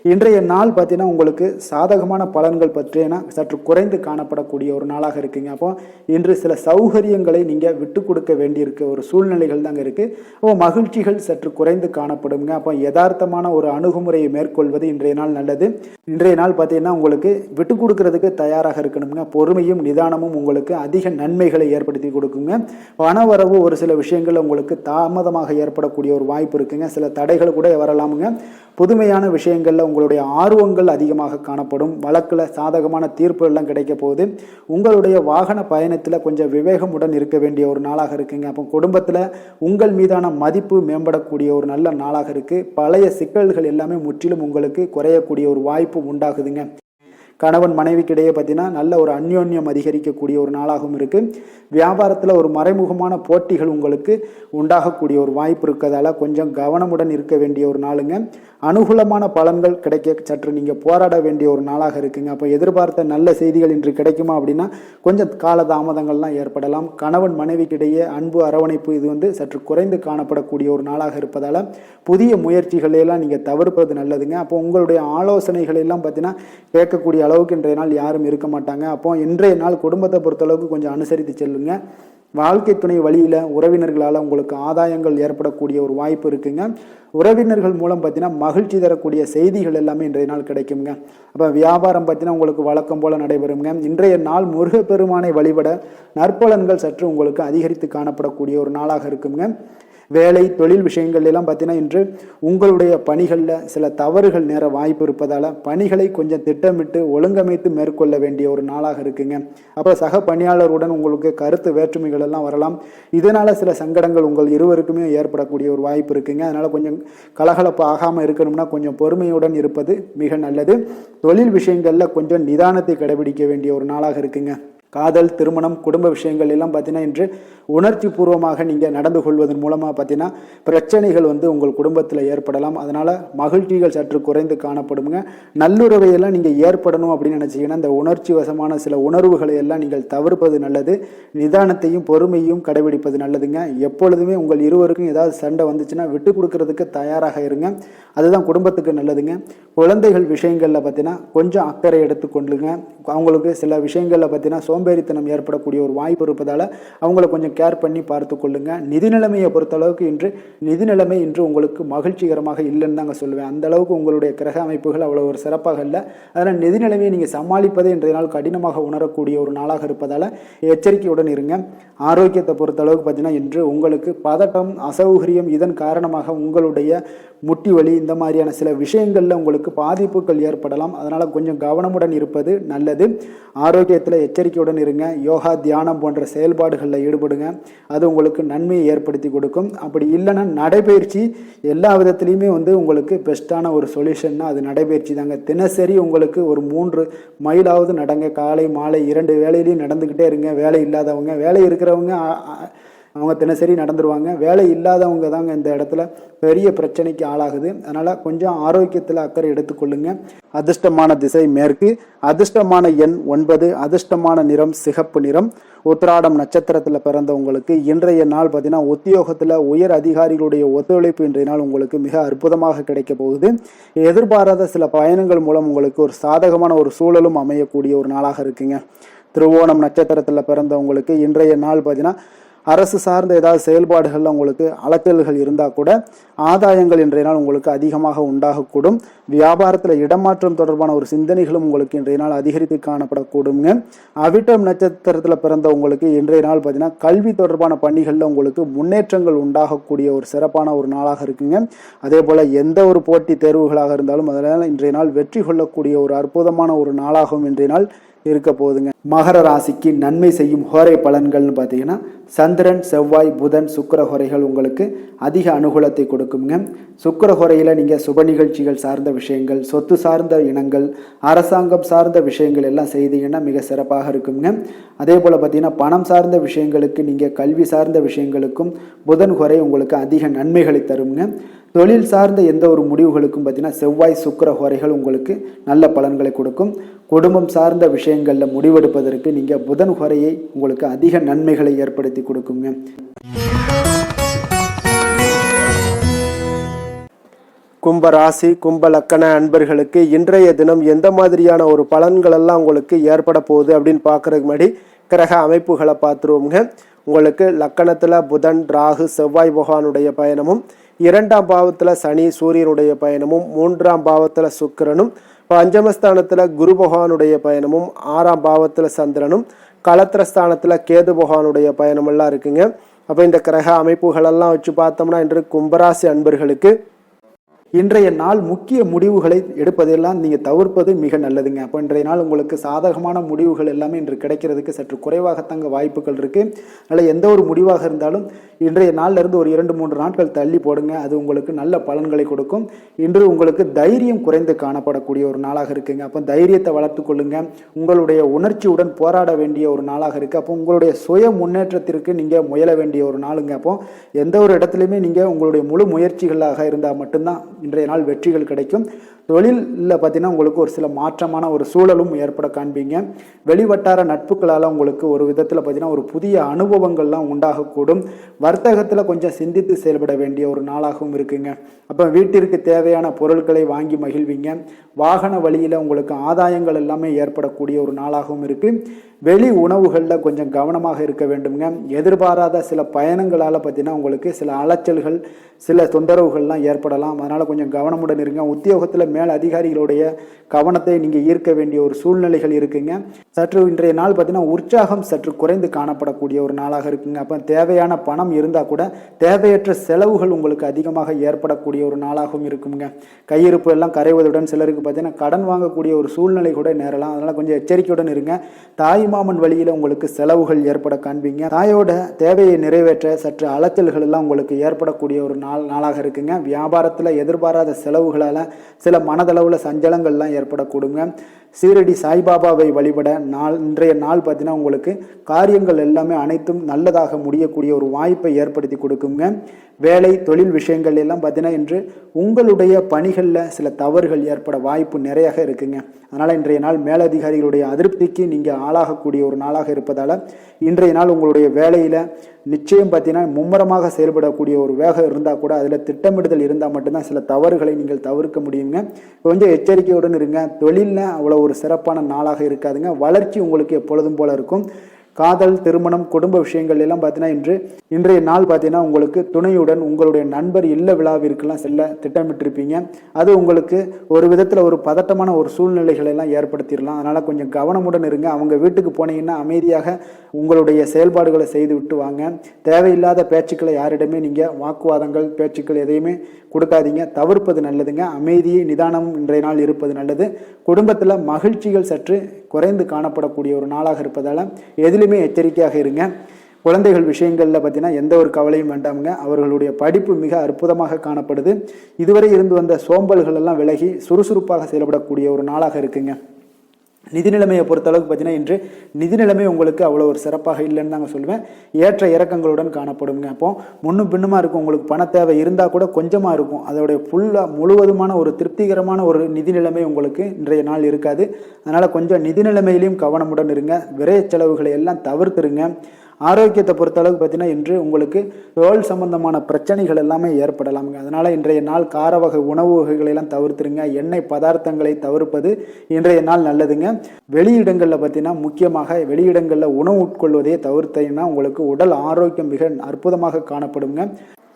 இன்றைய நாள் பார்த்தீங்கன்னா உங்களுக்கு சாதகமான பலன்கள் பற்றினா சற்று குறைந்து காணப்படக்கூடிய ஒரு நாளாக இருக்குங்க. அப்போ இன்று சில சௌகரியங்களை நீங்கள் விட்டு கொடுக்க வேண்டியிருக்க ஒரு சூழ்நிலைகள் தாங்க இருக்குது. அப்போ மகிழ்ச்சிகள் சற்று குறைந்து காணப்படுங்க. அப்போ யதார்த்தமான ஒரு அணுகுமுறையை மேற்கொள்வது இன்றைய நாள் நல்லது. இன்றைய நாள் பார்த்தீங்கன்னா உங்களுக்கு விட்டு கொடுக்கறதுக்கு தயாராக இருக்கணுங்க. பொறுமையும் நிதானமும் உங்களுக்கு அதிக நன்மைகளை ஏற்படுத்தி கொடுக்குங்க. பணவரவு ஒரு சில விஷயங்கள் உங்களுக்கு தாமதமாக ஏற்படக்கூடிய ஒரு வாய்ப்பு இருக்குங்க. சில தடைகள் கூட வரலாமுங்க. புதுமையான விஷயங்களில் உங்களுடைய ஆர்வங்கள் அதிகமாக காணப்படும். வழக்கில் சாதகமான தீர்ப்பு எல்லாம் கிடைக்க போகுது. உங்களுடைய வாகன பயணத்தில் கொஞ்சம் விவேகமுடன் இருக்க வேண்டிய ஒரு நாளாக இருக்குங்க. அப்போ குடும்பத்தில் உங்கள் மீதான மதிப்பு மேம்படக்கூடிய ஒரு நல்ல நாளாக இருக்குது. பழைய சிக்கல்கள் எல்லாமே முற்றிலும் உங்களுக்கு குறையக்கூடிய ஒரு வாய்ப்பு உண்டாகுதுங்க. கணவன் மனைவிக்கிடையே பார்த்தீங்கன்னா நல்ல ஒரு அந்யோன்யம் அதிகரிக்கக்கூடிய ஒரு நாளாகவும் இருக்குது. வியாபாரத்தில் ஒரு மறைமுகமான போட்டிகள் உங்களுக்கு உண்டாகக்கூடிய ஒரு வாய்ப்பு இருக்கிறதால கொஞ்சம் கவனமுடன் இருக்க வேண்டிய ஒரு நாளுங்க. அனுகூலமான பலன்கள் கிடைக்க சற்று நீங்கள் போராட வேண்டிய ஒரு நாளாக இருக்குங்க. அப்போ எதிர்பார்த்த நல்ல செய்திகள் இன்று கிடைக்குமா அப்படின்னா கொஞ்சம் கால தாமதங்கள்லாம் ஏற்படலாம். கணவன் மனைவிக்கிடையே அன்பு, அரவணைப்பு இது சற்று குறைந்து காணப்படக்கூடிய ஒரு நாளாக இருப்பதால் புதிய முயற்சிகளையெல்லாம் நீங்கள் தவிர்ப்பது நல்லதுங்க. அப்போ உங்களுடைய ஆலோசனைகள் எல்லாம் பார்த்தீங்கன்னா கேட்கக்கூடிய அளவுக்கு இன்றைய நாள் யாரும் இருக்க மாட்டாங்க. அப்போ இன்றைய நாள் குடும்பத்தை பொறுத்தளவுக்கு கொஞ்சம் அனுசரித்து செல்லுங்க. வாழ்க்கை துணை வழியில் உறவினர்களால் உங்களுக்கு ஆதாயங்கள் ஏற்படக்கூடிய ஒரு வாய்ப்பு இருக்குங்க. உறவினர்கள் மூலம் பார்த்தீங்கன்னா மகிழ்ச்சி தரக்கூடிய செய்திகள் எல்லாமே இன்றைய நாள் கிடைக்குங்க. அப்போ வியாபாரம் பார்த்தீங்கன்னா உங்களுக்கு வழக்கம் போல் நடைபெறுங்க. இன்றைய நாள் முருகப்பெருமானை வழிபட நற்பலன்கள் சற்று உங்களுக்கு அதிகரித்து காணப்படக்கூடிய ஒரு நாளாக இருக்குங்க. வேலை, தொழில் விஷயங்கள் எல்லாம் பார்த்தீங்கன்னா இன்று உங்களுடைய பணிகளில் சில தவறுகள் நேர வாய்ப்பு இருப்பதால் பணிகளை கொஞ்சம் திட்டமிட்டு ஒழுங்கமைத்து மேற்கொள்ள வேண்டிய ஒரு நாளாக இருக்குங்க. அப்போ சக பணியாளருடன் உங்களுக்கு கருத்து வேற்றுமைகள் எல்லாம் வரலாம். இதனால் சில சங்கடங்கள் உங்கள் இருவருக்குமே ஏற்படக்கூடிய ஒரு வாய்ப்பு இருக்குங்க. அதனால் கொஞ்சம் கலகலப்பு ஆகாமல் இருக்கணும்னா கொஞ்சம் பொறுமையுடன் இருப்பது மிக நல்லது. தொழில் விஷயங்களில் கொஞ்சம் நிதானத்தை கடைபிடிக்க வேண்டிய ஒரு நாளாக இருக்குங்க. காதல், திருமணம், குடும்ப விஷயங்கள் எல்லாம் பார்த்தீங்கன்னா இன்று உணர்ச்சி பூர்வமாக நீங்கள் நடந்து கொள்வதன் மூலமாக பார்த்தீங்கன்னா பிரச்சனைகள் உங்கள் குடும்பத்தில் ஏற்படலாம். அதனால் மகிழ்ச்சிகள் சற்று குறைந்து காணப்படுங்க. நல்லுறவையெல்லாம் நீங்கள் ஏற்படணும் அப்படின்னு நினச்சிங்கன்னா இந்த உணர்ச்சி வசமான சில உணர்வுகளை எல்லாம் நீங்கள் தவிர்ப்பது நல்லது. நிதானத்தையும் பொறுமையும் கடைபிடிப்பது நல்லதுங்க. எப்பொழுதுமே உங்கள் இருவருக்கும் ஏதாவது சண்டை வந்துச்சுன்னா விட்டு கொடுக்கறதுக்கு தயாராக இருங்க. அதுதான் குடும்பத்துக்கு நல்லதுங்க. குழந்தைகள் விஷயங்களில் பார்த்தீங்கன்னா கொஞ்சம் அக்கறை எடுத்துக்கொள்ளுங்க. அவங்களுக்கு சில விஷயங்களில் பார்த்தீங்கன்னா சோம்பேறித்தனம் ஏற்படக்கூடிய ஒரு வாய்ப்பு இருப்பதால் அவங்கள கொஞ்சம் கேர் பண்ணி பார்த்து கொள்ளுங்க. நிதி நிலைமையை பொறுத்தளவுக்கு நிதி நிலைமை இன்று உங்களுக்கு மகிழ்ச்சிகரமாக இல்லைன்னு தாங்க சொல்லுவேன். அந்த அளவுக்கு உங்களுடைய கிரக அமைப்புகள் அவ்வளோ ஒரு சிறப்பாக இல்லை. அதனால் நிதி நிலைமையை நீங்கள் சமாளிப்பதே இன்றைய நாள் கடினமாக உணரக்கூடிய ஒரு நாளாக இருப்பதால் எச்சரிக்கையுடன் இருங்க. ஆரோக்கியத்தை பொறுத்தளவுக்கு பார்த்தீங்கன்னா இன்று உங்களுக்கு பதட்டம், அசௌகரியம் இதன் காரணமாக உங்களுடைய முட்டி வலி இந்த மாதிரியான சில விஷயங்களில் உங்களுக்கு பாதிப்புகள் ஏற்படலாம். அதனால் கொஞ்சம் கவனமுடன் இருப்பது நல்லது. ஆரோக்கியத்தில் எச்சரிக்கையுடன் இருங்க. யோகா, தியானம் போன்ற செயல்பாடுகளில் ஈடுபடுங்க. அது உங்களுக்கு நன்மையை ஏற்படுத்தி கொடுக்கும். அப்படி இல்லைன்னா நடைபயிற்சி எல்லா விதத்துலேயுமே உங்களுக்கு பெஸ்ட்டான ஒரு சொல்யூஷன்னா அது நடைபயிற்சி தாங்க. தினசரி உங்களுக்கு ஒரு 3 மைலாவது நடங்க. காலை மாலை 2 வேலையிலையும் நடந்துக்கிட்டே இருங்க. வேலை இல்லாதவங்க, வேலை இருக்கிறவங்க அவங்க தினசரி நடந்துருவாங்க. வேலை இல்லாதவங்க தாங்க இந்த இடத்துல பெரிய பிரச்சனைக்கு ஆளாகுது. அதனால் கொஞ்சம் ஆரோக்கியத்தில் அக்கறை எடுத்துக்கொள்ளுங்க. அதிர்ஷ்டமான திசை மேற்கு, அதிர்ஷ்டமான எண் 9, அதிர்ஷ்டமான நிறம் சிகப்பு நிறம். உத்திராடம் நட்சத்திரத்தில் பிறந்தவங்களுக்கு இன்றைய நாள் பார்த்தீங்கன்னா உத்தியோகத்தில் உயர் அதிகாரிகளுடைய ஒத்துழைப்பு இன்றைய நாள் உங்களுக்கு மிக அற்புதமாக கிடைக்க போகுது. எதிர்பாராத சில பயணங்கள் மூலம் உங்களுக்கு ஒரு சாதகமான ஒரு சூழலும் அமையக்கூடிய ஒரு நாளாக இருக்குங்க. திருவோணம் நட்சத்திரத்தில் பிறந்தவங்களுக்கு இன்றைய நாள் பார்த்தீங்கன்னா அரசு சார்ந்த ஏதாவது செயல்பாடுகளில் உங்களுக்கு அலைச்சல்கள் இருந்தால் கூட ஆதாயங்கள் இன்றைய நாள் உங்களுக்கு அதிகமாக உண்டாகக்கூடும். வியாபாரத்தில் இடமாற்றம் தொடர்பான ஒரு சிந்தனைகளும் உங்களுக்கு இன்றைய நாள் அதிகரித்து காணப்படக்கூடுங்க. அவிட்டம் நட்சத்திரத்தில் பிறந்த உங்களுக்கு இன்றைய நாள் பார்த்தீங்கன்னா கல்வி தொடர்பான பணிகளில் உங்களுக்கு முன்னேற்றங்கள் உண்டாகக்கூடிய ஒரு சிறப்பான ஒரு நாளாக இருக்குங்க. அதே போல் எந்த ஒரு போட்டி தேர்வுகளாக இருந்தாலும் அதனால் இன்றைய நாள் வெற்றி கொள்ளக்கூடிய ஒரு அற்புதமான ஒரு நாளாகவும் இன்றைய நாள் இருக்க போகுதுங்க. மகர ராசிக்கு நன்மை செய்யும் ஹோரை பலன்கள்னு பார்த்தீங்கன்னா சந்திரன், செவ்வாய், புதன், சுக்கிர ஹோரைகள் உங்களுக்கு அதிக அனுகூலத்தை கொடுக்குங்க. சுக்கிர ஹோரையில் நீங்கள் சுப நிகழ்ச்சிகள் சார்ந்த விஷயங்கள், சொத்து சார்ந்த இனங்கள், அரசாங்கம் சார்ந்த விஷயங்கள் எல்லாம் செய்தீங்கன்னா மிக சிறப்பாக இருக்குங்க. அதே போல் பார்த்தீங்கன்னா பணம் சார்ந்த விஷயங்களுக்கு, நீங்கள் கல்வி சார்ந்த விஷயங்களுக்கும் புதன் ஹோரை உங்களுக்கு அதிக நன்மைகளை தருங்க. தொழில் சார்ந்த எந்த ஒரு முடிவுகளுக்கும் பார்த்தீங்கன்னா செவ்வாய், சுக்கிர ஹோரைகள் உங்களுக்கு நல்ல பலன்களை கொடுக்கும். குடும்பம் சார்ந்த விஷயங்களில் முடிவெடுப்பதற்கு நீங்கள் புதன் ஹோரையை உங்களுக்கு அதிக நன்மைகளை ஏற்படுத்தி கொடுக்குங்க. கும்ப ராசி, கும்ப லக்கண அன்பர்களுக்கு இன்றைய தினம் எந்த மாதிரியான ஒரு பலன்கள் எல்லாம் உங்களுக்கு ஏற்பட போகுது அப்படின்னு பார்க்கறதுக்கு முன்னாடி கிரக அமைப்புகளை பார்த்துருவோங்க. உங்களுக்கு லக்கணத்தில் புதன், ராகு, செவ்வாய் பகவானுடைய பயணமும், 2ஆம் பாவத்தில் சனி, சூரியனுடைய பயணமும், 3ஆம் பாவத்தில் சுக்கிரனும், பஞ்சமஸ்தானத்தில் குரு பகவானுடைய பயணமும், 6ஆம் பாவத்தில் சந்திரனும், களத்திரஸ்தானத்தில் கேது பகவானுடைய பயணமெல்லாம் இருக்குங்க. அப்போ இந்த கிரக அமைப்புகளெல்லாம் வச்சு பார்த்தோம்னா இன்று கும்பராசி அன்பர்களுக்கு இன்றைய நாள் முக்கிய முடிவுகளை எடுப்பதெல்லாம் நீங்கள் தவிர்ப்பது மிக நல்லதுங்க. அப்போ இன்றைய நாள் உங்களுக்கு சாதகமான முடிவுகள் எல்லாமே இன்று கிடைக்கிறதுக்கு சற்று குறைவாகத்தாங்க வாய்ப்புகள் இருக்குது. அதனால் எந்த ஒரு முடிவாக இருந்தாலும் இன்றைய நாளிலிருந்து ஒரு 2-3 நாட்கள் தள்ளி போடுங்க. அது உங்களுக்கு நல்ல பலன்களை கொடுக்கும். இன்று உங்களுக்கு தைரியம் குறைந்து காணப்படக்கூடிய ஒரு நாளாக இருக்குங்க. அப்போ தைரியத்தை வளர்த்து கொள்ளுங்க. உங்களுடைய உணர்ச்சியுடன் போராட வேண்டிய ஒரு நாளாக இருக்குது. அப்போ உங்களுடைய சுய முன்னேற்றத்திற்கு நீங்கள் முயல வேண்டிய ஒரு நாளுங்க. அப்போ எந்த ஒரு இடத்துலையுமே நீங்கள் உங்களுடைய முழு முயற்சிகளாக இருந்தால் மட்டும்தான் இன்றைய நாள் வெற்றிகள் கிடைக்கும். தொழிலில் பார்த்தீங்கன்னா உங்களுக்கு ஒரு சில மாற்றமான ஒரு சூழலும் ஏற்பட காண்பீங்க. வெளிவட்டார நட்புகளால் உங்களுக்கு ஒரு விதத்தில் பார்த்தீங்கன்னா ஒரு புதிய அனுபவங்கள்லாம் உண்டாகக்கூடும். வர்த்தகத்தில் கொஞ்சம் சிந்தித்து செயல்பட வேண்டிய ஒரு நாளாகவும் இருக்குங்க. அப்போ வீட்டிற்கு தேவையான பொருட்களை வாங்கி மகிழ்வீங்க. வாகன வழியில் உங்களுக்கு ஆதாயங்கள் எல்லாமே ஏற்படக்கூடிய ஒரு நாளாகவும் இருக்குது. வெளி உணவுகளில் கொஞ்சம் கவனமாக இருக்க வேண்டுங்க. எதிர்பாராத சில பயணங்களால் பார்த்தீங்கன்னா உங்களுக்கு சில அலைச்சல்கள், சில தொந்தரவுகள்லாம் ஏற்படலாம். அதனால் கொஞ்சம் கவனமுடன் இருங்க. உத்தியோகத்தில் மேல் அதிகாரிகளுடைய கவனத்தை நீங்கள் ஈர்க்க வேண்டிய ஒரு சூழ்நிலைகள் இருக்குங்க. சற்று இன்றைய நாள் பார்த்தீங்கன்னா உற்சாகம் சற்று குறைந்து காணப்படக்கூடிய ஒரு நாளாக இருக்குங்க. அப்போ தேவையான பணம் இருந்தால் கூட தேவையற்ற செலவுகள் உங்களுக்கு அதிகமாக ஏற்படக்கூடிய ஒரு நாளாகவும் இருக்குங்க. கையிருப்பு எல்லாம் கரைவதுடன் சிலருக்கு பார்த்தீங்கன்னா கடன் வாங்கக்கூடிய ஒரு சூழ்நிலை கூட நேரலாம். அதனால் கொஞ்சம் எச்சரிக்கையுடன் இருங்க. தாய் மாமன் வழியில் உங்களுக்கு செலவுகள் ஏற்பட காண்பீங்க. தாயோட தேவையை நிறைவேற்ற சற்று அலைச்சல்கள் எல்லாம் உங்களுக்கு ஏற்படக்கூடிய ஒரு நாளாக இருக்குங்க. வியாபாரத்தில் எதிர்பாராத செலவுகளால் சில மனதளவில் சஞ்சலங்கள்லாம் ஏற்படக்கூடுங்க. சீரடி சாய்பாபாவை வழிபட இன்றைய நாள் பார்த்தீங்கன்னா உங்களுக்கு காரியங்கள் எல்லாமே அனைத்தும் நல்லதாக முடியக்கூடிய ஒரு வாய்ப்பை ஏற்படுத்தி கொடுக்குங்க. வேலை தொழில் விஷயங்கள் எல்லாம் பார்த்தீங்கன்னா இன்று உங்களுடைய பணிகளில் சில தவறுகள் ஏற்பட வாய்ப்பு நிறையாக இருக்குங்க. அதனால் இன்றைய நாள் மேலதிகாரிகளுடைய அதிருப்திக்கு நீங்கள் ஆளாகக்கூடிய ஒரு நாளாக இருப்பதால் இன்றைய நாள் உங்களுடைய வேலையில் நிச்சயம் பார்த்தீங்கன்னா மும்முரமாக செயல்படக்கூடிய ஒரு வேகம் இருந்தால் கூட அதில் திட்டமிடுதல் இருந்தால் மட்டும்தான் சில தவறுகளை நீங்கள் தவிர்க்க முடியுங்க. கொஞ்சம் எச்சரிக்கையுடன் இருங்க. தொழிலில் அவ்வளோ ஒரு சிறப்பான நாளாக இருக்காதுங்க. வளர்ச்சி உங்களுக்கு எப்பொழுதும் போல இருக்கும். காதல், திருமணம், குடும்ப விஷயங்கள் எல்லாம் பார்த்தீங்கன்னா இன்றைய நாள் பார்த்தீங்கன்னா உங்களுக்கு துணையுடன் உங்களுடைய நண்பர் இல்ல விழாவிற்கெல்லாம் செல்ல திட்டமிட்டிருப்பீங்க. அது உங்களுக்கு ஒரு விதத்தில் ஒரு பதட்டமான ஒரு சூழ்நிலைகளை எல்லாம் ஏற்படுத்திடலாம். அதனால் கொஞ்சம் கவனமுடன் இருங்க. அவங்க வீட்டுக்கு போனீங்கன்னா அமைதியாக உங்களுடைய செயல்பாடுகளை செய்து விட்டு வாங்க. தேவையில்லாத பேச்சுக்களை யாரிடமே நீங்கள் வாக்குவாதங்கள், பேச்சுக்கள் எதையுமே கொடுக்காதீங்க. தவிர்ப்பது நல்லதுங்க. அமைதியை நிதானம் இன்றைய நாள் இருப்பது நல்லது. குடும்பத்தில் மகிழ்ச்சிகள் சற்று குறைந்து காணப்படக்கூடிய ஒரு நாளாக இருப்பதால் எதிலுமே எச்சரிக்கையாக இருங்க. குழந்தைகள் விஷயங்களில் பார்த்தீங்கன்னா எந்த ஒரு கவலையும் வேண்டாமுங்க. அவர்களுடைய படிப்பு மிக அற்புதமாக காணப்படுது. இதுவரை இருந்து வந்த சோம்பல்கள் எல்லாம் விலகி சுறுசுறுப்பாக செயல்படக்கூடிய ஒரு நாளாக இருக்குங்க. நிதி நிலைமையை பொறுத்தளவுக்கு பார்த்தீங்கன்னா இன்று நிதி நிலைமை உங்களுக்கு அவ்வளோ ஒரு சிறப்பாக இல்லைன்னு தாங்க சொல்லுவேன். ஏற்ற இறக்கங்களுடன் காணப்படுங்க. அப்போ முன்னும் பின்னுமா இருக்கும். உங்களுக்கு பண தேவை இருந்தால் கூட கொஞ்சமாக இருக்கும். அதோடைய முழுவதுமான ஒரு திருப்திகரமான ஒரு நிதி நிலைமை உங்களுக்கு இன்றைய நாள் இருக்காது. அதனால் கொஞ்சம் நிதி நிலைமையிலையும் கவனமுடன் இருங்க. விரைய செலவுகளை எல்லாம் தவிர்த்துருங்க. ஆரோக்கியத்தை பொறுத்தளவுக்கு பார்த்தீங்கன்னா இன்று உங்களுக்கு தோல் சம்பந்தமான பிரச்சனைகள் எல்லாமே ஏற்படலாமுங்க. அதனால் இன்றைய நாள் கார வகை உணவு வகைகளெல்லாம் தவிர்த்துருங்க. எண்ணெய் பதார்த்தங்களை தவிர்ப்பது இன்றைய நாள் நல்லதுங்க. வெளியிடங்களில் பார்த்தீங்கன்னா முக்கியமாக வெளியிடங்களில் உணவு உட்கொள்வதையே தவிர்த்தீங்கன்னா உங்களுக்கு உடல் ஆரோக்கியம் மிக அற்புதமாக காணப்படுங்க.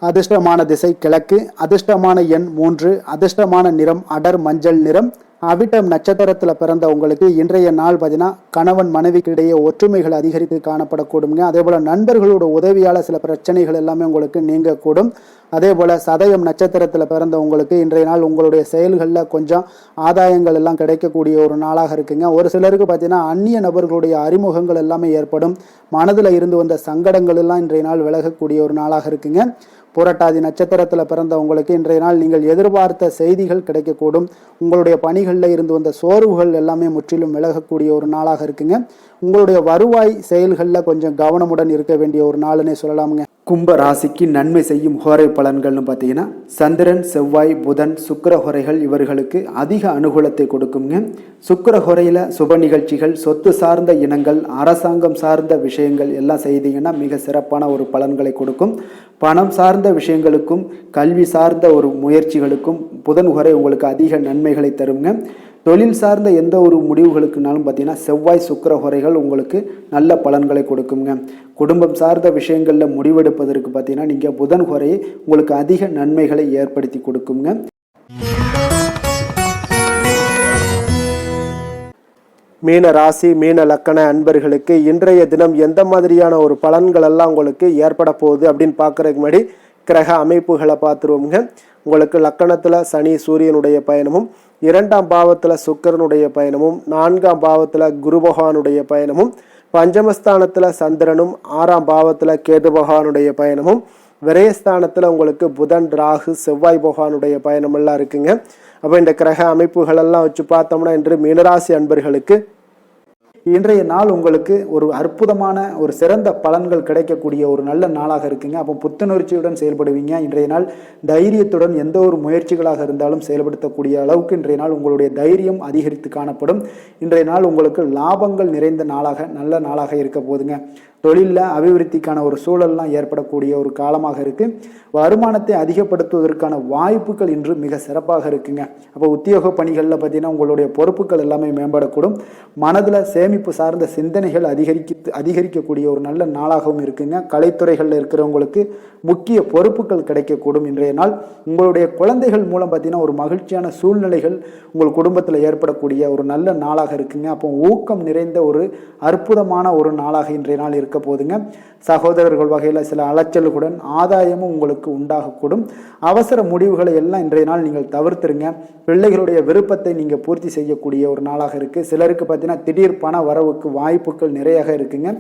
அதிர்ஷ்டமான திசை கிழக்கு, அதிர்ஷ்டமான எண் 3, அதிர்ஷ்டமான நிறம் அடர் மஞ்சள் நிறம். அவிட்டம் நட்சத்திரத்தில் பிறந்த உங்களுக்கு இன்றைய நாள் பார்த்தீங்கன்னா கணவன் மனைவிக்கு இடையே ஒற்றுமைகள் அதிகரித்து காணப்படக்கூடுங்க. அதே போல் நண்பர்களோட உதவியால் சில பிரச்சனைகள் எல்லாமே உங்களுக்கு நீங்கக்கூடும். அதே போல் சதயம் நட்சத்திரத்தில் பிறந்த உங்களுக்கு இன்றைய நாள் உங்களுடைய செயல்களில் கொஞ்சம் ஆதாயங்கள் எல்லாம் கிடைக்கக்கூடிய ஒரு நாளாக இருக்குங்க. ஒரு சிலருக்கு பார்த்தீங்கன்னா அந்நிய நபர்களுடைய அறிமுகங்கள் எல்லாமே ஏற்படும். மனதில் இருந்து வந்த சங்கடங்கள் எல்லாம் இன்றைய நாள் விலகக்கூடிய ஒரு நாளாக இருக்குங்க. புரட்டாதி நட்சத்திரத்தில் பிறந்த உங்களுக்கு இன்றைய நாள் நீங்கள் எதிர்பார்த்த செய்திகள் கிடைக்கக்கூடும். உங்களுடைய பணிகளில் இருந்து வந்த சோர்வுகள் எல்லாமே முற்றிலும் விலகக்கூடிய ஒரு நாளாக இருக்குங்க. உங்களுடைய வருவாய் செயல்களில் கொஞ்சம் கவனமுடன் இருக்க வேண்டிய ஒரு நாளுன்னே சொல்லலாமுங்க. கும்ப ராசிக்கு நன்மை செய்யும் ஹோரை பலன்கள்னு பார்த்தீங்கன்னா சந்திரன், செவ்வாய், புதன், சுக்கிர ஹோரைகள் இவர்களுக்கு அதிக அனுகூலத்தை கொடுக்குங்க. சுக்கிர ஹோரையில் சுப நிகழ்ச்சிகள், சொத்து சார்ந்த இனங்கள், அரசாங்கம் சார்ந்த விஷயங்கள் எல்லாம் செய்தீங்கன்னா மிக சிறப்பான ஒரு பலன்களை கொடுக்கும். பணம் சார்ந்த விஷயங்களுக்கும் கல்வி சார்ந்த ஒரு முயற்சிகளுக்கும் புதன் ஹோரை உங்களுக்கு அதிக நன்மைகளை தருங்க. தொழில் சார்ந்த எந்த ஒரு முடிவுகளுக்குனாலும் பார்த்தீங்கன்னா செவ்வாய், சுக்கிர ஹோரைகள் உங்களுக்கு நல்ல பலன்களை கொடுக்குங்க. குடும்பம் சார்ந்த விஷயங்களில் முடிவெடுப்பதற்கு பார்த்தீங்கன்னா நீங்கள் புதன் ஹோரையை உங்களுக்கு அதிக நன்மைகளை ஏற்படுத்தி கொடுக்குங்க. மீன ராசி, மீன லக்கண அன்பர்களுக்கு இன்றைய தினம் எந்த மாதிரியான ஒரு பலன்கள் எல்லாம் உங்களுக்கு ஏற்பட போகுது அப்படின்னு பார்க்குறதுக்கு முன்னாடி கிரக அமைப்புகளை பார்த்துருவோங்க. உங்களுக்கு லக்கணத்தில் சனி சூரியனுடைய பயணமும், 2ஆம் பாவத்தில் சுக்கிரனுடைய பயணமும், 4ஆம் பாவத்தில் குரு பகவானுடைய பயணமும், பஞ்சமஸ்தானத்தில் சந்திரனும், 6ஆம் பாவத்தில் கேது பகவானுடைய பயணமும், விரயஸ்தானத்தில் உங்களுக்கு புதன், ராகு, செவ்வாய் பகவானுடைய பயணமெல்லாம் இருக்குங்க. அப்போ இந்த கிரக அமைப்புகளெல்லாம் வச்சு பார்த்தோம்னா இன்று மீனராசி அன்பர்களுக்கு இன்றைய நாள் உங்களுக்கு ஒரு அற்புதமான ஒரு சிறந்த பலன்கள் கிடைக்கக்கூடிய ஒரு நல்ல நாளாக இருக்குங்க. அப்போ புத்துணர்ச்சியுடன் செயல்படுவீங்க. இன்றைய நாள் தைரியத்துடன் எந்த ஒரு முயற்சிகளாக இருந்தாலும் செயல்படுத்தக்கூடிய அளவுக்கு இன்றைய நாள் உங்களுடைய தைரியம் அதிகரித்து காணப்படும். இன்றைய நாள் உங்களுக்கு லாபங்கள் நிறைந்த நாளாக, நல்ல நாளாக இருக்க போதுங்க. தொழிலில் அபிவிருத்திக்கான ஒரு சூழல்லாம் ஏற்படக்கூடிய ஒரு காலமாக இருக்குது. வருமானத்தை அதிகப்படுத்துவதற்கான வாய்ப்புகள் இன்று மிக சிறப்பாக இருக்குங்க. அப்போ உத்தியோக பணிகளில் பார்த்தீங்கன்னா உங்களுடைய பொறுப்புகள் எல்லாமே மேம்படக்கூடும். மனதில் சேமிப்பு சார்ந்த சிந்தனைகள் அதிகரிக்கக்கூடிய ஒரு நல்ல நாளாகவும் இருக்குங்க. கலைத்துறைகளில் இருக்கிறவங்களுக்கு முக்கிய பொறுப்புகள் கிடைக்கக்கூடும். இன்றைய நாள் உங்களுடைய குழந்தைகள் மூலம் பார்த்தீங்கன்னா ஒரு மகிழ்ச்சியான சூழ்நிலைகள் உங்கள் குடும்பத்தில் ஏற்படக்கூடிய ஒரு நல்ல நாளாக இருக்குங்க. அப்போ ஊக்கம் நிறைந்த ஒரு அற்புதமான ஒரு நாளாக இன்றைய நாள் இருக்க போதுங்க. சகோதரர்கள் வகையில் சில அலைச்சல்களுடன் ஆதாயமும் உங்களுக்கு உண்டாகக்கூடும். அவசர முடிவுகளை எல்லாம் இன்றைய நாள் நீங்கள் தவிர்த்துருங்க. பிள்ளைகளுடைய விருப்பத்தை நீங்கள் பூர்த்தி செய்யக்கூடிய ஒரு நாளாக இருக்குது. சிலருக்கு பார்த்தீங்கன்னா திடீர் பண வரவுக்கு வாய்ப்புகள் நிறையாக இருக்குங்க.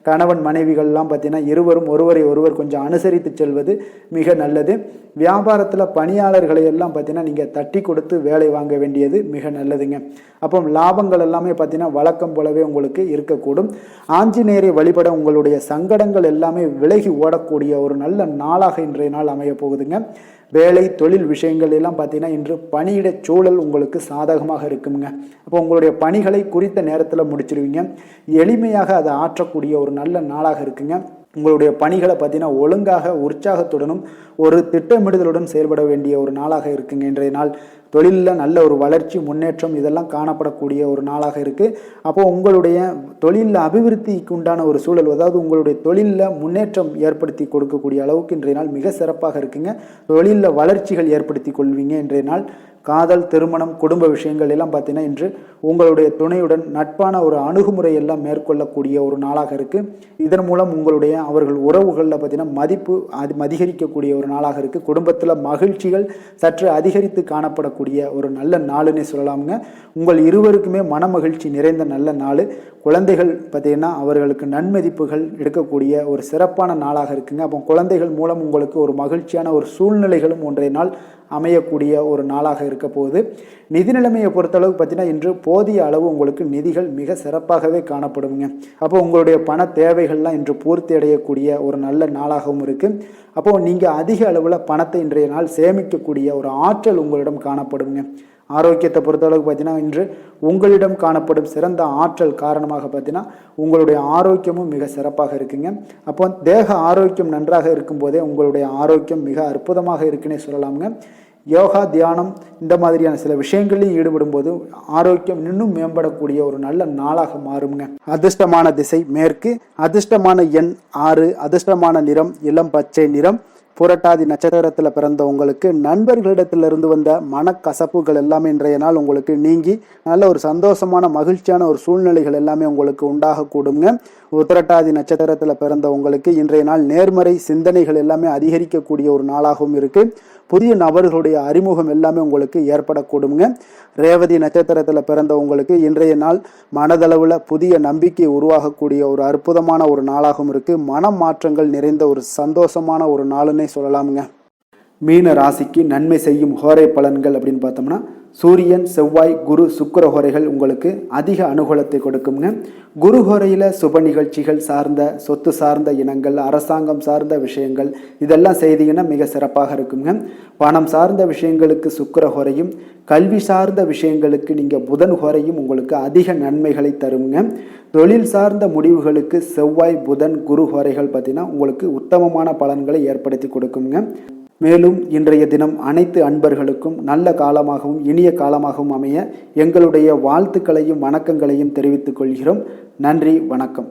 கணவன் மனைவிகள்லாம் பார்த்தீங்கன்னா இருவரும் ஒருவரை ஒருவர் கொஞ்சம் அனுசரித்து செல்வது மிக நல்லது. வியாபாரத்தில் பணியாளர்களை எல்லாம் பார்த்தீங்கன்னா நீங்கள் தட்டி கொடுத்து வேலை வாங்க வேண்டியது மிக நல்லதுங்க. அப்போ லாபங்கள் எல்லாமே பார்த்தீங்கன்னா வழக்கம் போலவே உங்களுக்கு இருக்கக்கூடும். ஆஞ்சநேயரை வழிபட உங்களுடைய சங்கடங்கள் எல்லாமே விலகி ஓடக்கூடிய ஒரு நல்ல நாளாக இன்றைய நாள் அமைய போகுதுங்க. வேலை தொழில் விஷயங்கள் எல்லாம் பார்த்தீங்கன்னா இன்று பணியிட சூழல் உங்களுக்கு சாதகமாக இருக்குங்க. அப்போ உங்களுடைய பணிகளை குறித்த நேரத்தில் முடிச்சிருவீங்க. எளிமையாக அதை ஆற்றக்கூடிய ஒரு நல்ல நாளாக இருக்குங்க. உங்களுடைய பணிகளை பார்த்தீங்கன்னா ஒழுங்காக உற்சாகத்துடனும் ஒரு திட்டமிடுதலுடன் செயல்பட வேண்டிய ஒரு நாளாக இருக்குங்க. இன்றைய நாள் தொழிலில் நல்ல ஒரு வளர்ச்சி, முன்னேற்றம் இதெல்லாம் காணப்படக்கூடிய ஒரு நாளாக இருக்குது. அப்போது உங்களுடைய தொழிலில் அபிவிருத்திக்கு உண்டான ஒரு சூழல், அதாவது உங்களுடைய தொழிலில் முன்னேற்றம் ஏற்படுத்தி கொடுக்கக்கூடிய அளவுக்கு இன்றைய நாள் மிக சிறப்பாக இருக்குங்க. தொழிலில் வளர்ச்சிகள் ஏற்படுத்தி கொள்வீங்க. இன்றைய நாள் காதல், திருமணம், குடும்ப விஷயங்கள் எல்லாம் பார்த்தீங்கன்னா இன்று உங்களுடைய துணையுடன் நட்பான ஒரு அணுகுமுறை எல்லாம் மேற்கொள்ளக்கூடிய ஒரு நாளாக இருக்குது. இதன் மூலம் உங்களுடைய அவர்கள் உறவுகளில் பார்த்தீங்கன்னா மதிப்பு அதிகரிக்கக்கூடிய ஒரு நாளாக இருக்குது. குடும்பத்தில் மகிழ்ச்சிகள் சற்று அதிகரித்து காணப்படக்கூடிய ஒரு நல்ல நாளுன்னே சொல்லலாமுங்க. உங்கள் இருவருக்குமே மன மகிழ்ச்சி நிறைந்த நல்ல நாள். குழந்தைகள் பார்த்தீங்கன்னா அவர்களுக்கு நன்மதிப்புகள் எடுக்கக்கூடிய ஒரு சிறப்பான நாளாக இருக்குங்க. அப்போ குழந்தைகள் மூலம் உங்களுக்கு ஒரு மகிழ்ச்சியான ஒரு சூழ்நிலைகளும் ஒன்றைய நாள் அமையக்கூடிய ஒரு நாளாக இருக்க போகுது. நிதி நிலைமையை பொறுத்தளவு பார்த்தீங்கன்னா இன்று போதிய அளவு உங்களுக்கு நிதிகள் மிக சிறப்பாகவே காணப்படுங்க. அப்போ உங்களுடைய பண தேவைகள்லாம் இன்று பூர்த்தி அடையக்கூடிய ஒரு நல்ல நாளாகவும் இருக்குது. அப்போது நீங்கள் அதிக அளவில் பணத்தை இன்றைய நாள் சேமிக்கக்கூடிய ஒரு ஆற்றல் உங்களிடம் காணப்படுங்க. ஆரோக்கியத்தை பொறுத்தளவுக்கு பார்த்தீங்கன்னா இன்று உங்களிடம் காணப்படும் சிறந்த ஆற்றல் காரணமாக பார்த்தீங்கன்னா உங்களுடைய ஆரோக்கியமும் மிக சிறப்பாக இருக்குங்க. அப்போ தேக ஆரோக்கியம் நன்றாக இருக்கும்போதே உங்களுடைய ஆரோக்கியம் மிக அற்புதமாக இருக்குன்னே சொல்லலாமுங்க. யோகா, தியானம் இந்த மாதிரியான சில விஷயங்களையும் ஈடுபடும் போது ஆரோக்கியம் இன்னும் மேம்படக்கூடிய ஒரு நல்ல நாளாக மாறுங்க. அதிர்ஷ்டமான திசை மேற்கு, அதிர்ஷ்டமான எண் 6, அதிர்ஷ்டமான நிறம் இளம் பச்சை நிறம். புரட்டாதி நட்சத்திரத்தில் பிறந்த உங்களுக்கு நண்பர்களிடத்திலிருந்து வந்த மனக்கசப்புகள் எல்லாமே இன்றைய நாள் உங்களுக்கு நீங்கி நல்ல ஒரு சந்தோஷமான மகிழ்ச்சியான ஒரு சூழ்நிலைகள் எல்லாமே உங்களுக்கு உண்டாகக்கூடுங்க. உத்திரட்டாதி நட்சத்திரத்தில் பிறந்த உங்களுக்கு இன்றைய நாள் நேர்மறை சிந்தனைகள் எல்லாமே அதிகரிக்கக்கூடிய ஒரு நாளாகவும் இருக்கு. புதிய நபர்களுடைய அறிமுகம் எல்லாமே உங்களுக்கு ஏற்படக்கூடுங்க. ரேவதி நட்சத்திரத்தில் பிறந்த உங்களுக்கு இன்றைய நாள் மனதளவில் புதிய நம்பிக்கை உருவாகக்கூடிய ஒரு அற்புதமான ஒரு நாளாகவும் இருக்கு. மன மாற்றங்கள் நிறைந்த ஒரு சந்தோஷமான ஒரு நாளுன்னே சொல்லலாமுங்க. மீன ராசிக்கு நன்மை செய்யும் ஹோரை பலன்கள் அப்படின்னு பார்த்தோம்னா சூரியன், செவ்வாய், குரு, சுக்கிர ஹோரைகள் உங்களுக்கு அதிக அனுகூலத்தை கொடுக்குங்க. குரு ஹோரையில் சுப நிகழ்ச்சிகள் சார்ந்த, சொத்து சார்ந்த இனங்கள், அரசாங்கம் சார்ந்த விஷயங்கள் இதெல்லாம் செய்தீங்கன்னா மிக சிறப்பாக இருக்குங்க. பணம் சார்ந்த விஷயங்களுக்கு சுக்கிர ஹோரையும், கல்வி சார்ந்த விஷயங்களுக்கு நீங்கள் புதன் ஹோரையும் உங்களுக்கு அதிக நன்மைகளை தருங்க. தொழில் சார்ந்த முடிவுகளுக்கு செவ்வாய், புதன், குரு ஹோரைகள் பார்த்தீங்கன்னா உங்களுக்கு உத்தமமான பலன்களை ஏற்படுத்தி கொடுக்குங்க. மேலும் இன்றைய தினம் அனைத்து அன்பர்களுக்கும் நல்ல காலமாகவும் இனிய காலமாகவும் அமைய எங்களுடைய வாழ்த்துக்களையும் வணக்கங்களையும் தெரிவித்துக் கொள்கிறோம். நன்றி, வணக்கம்.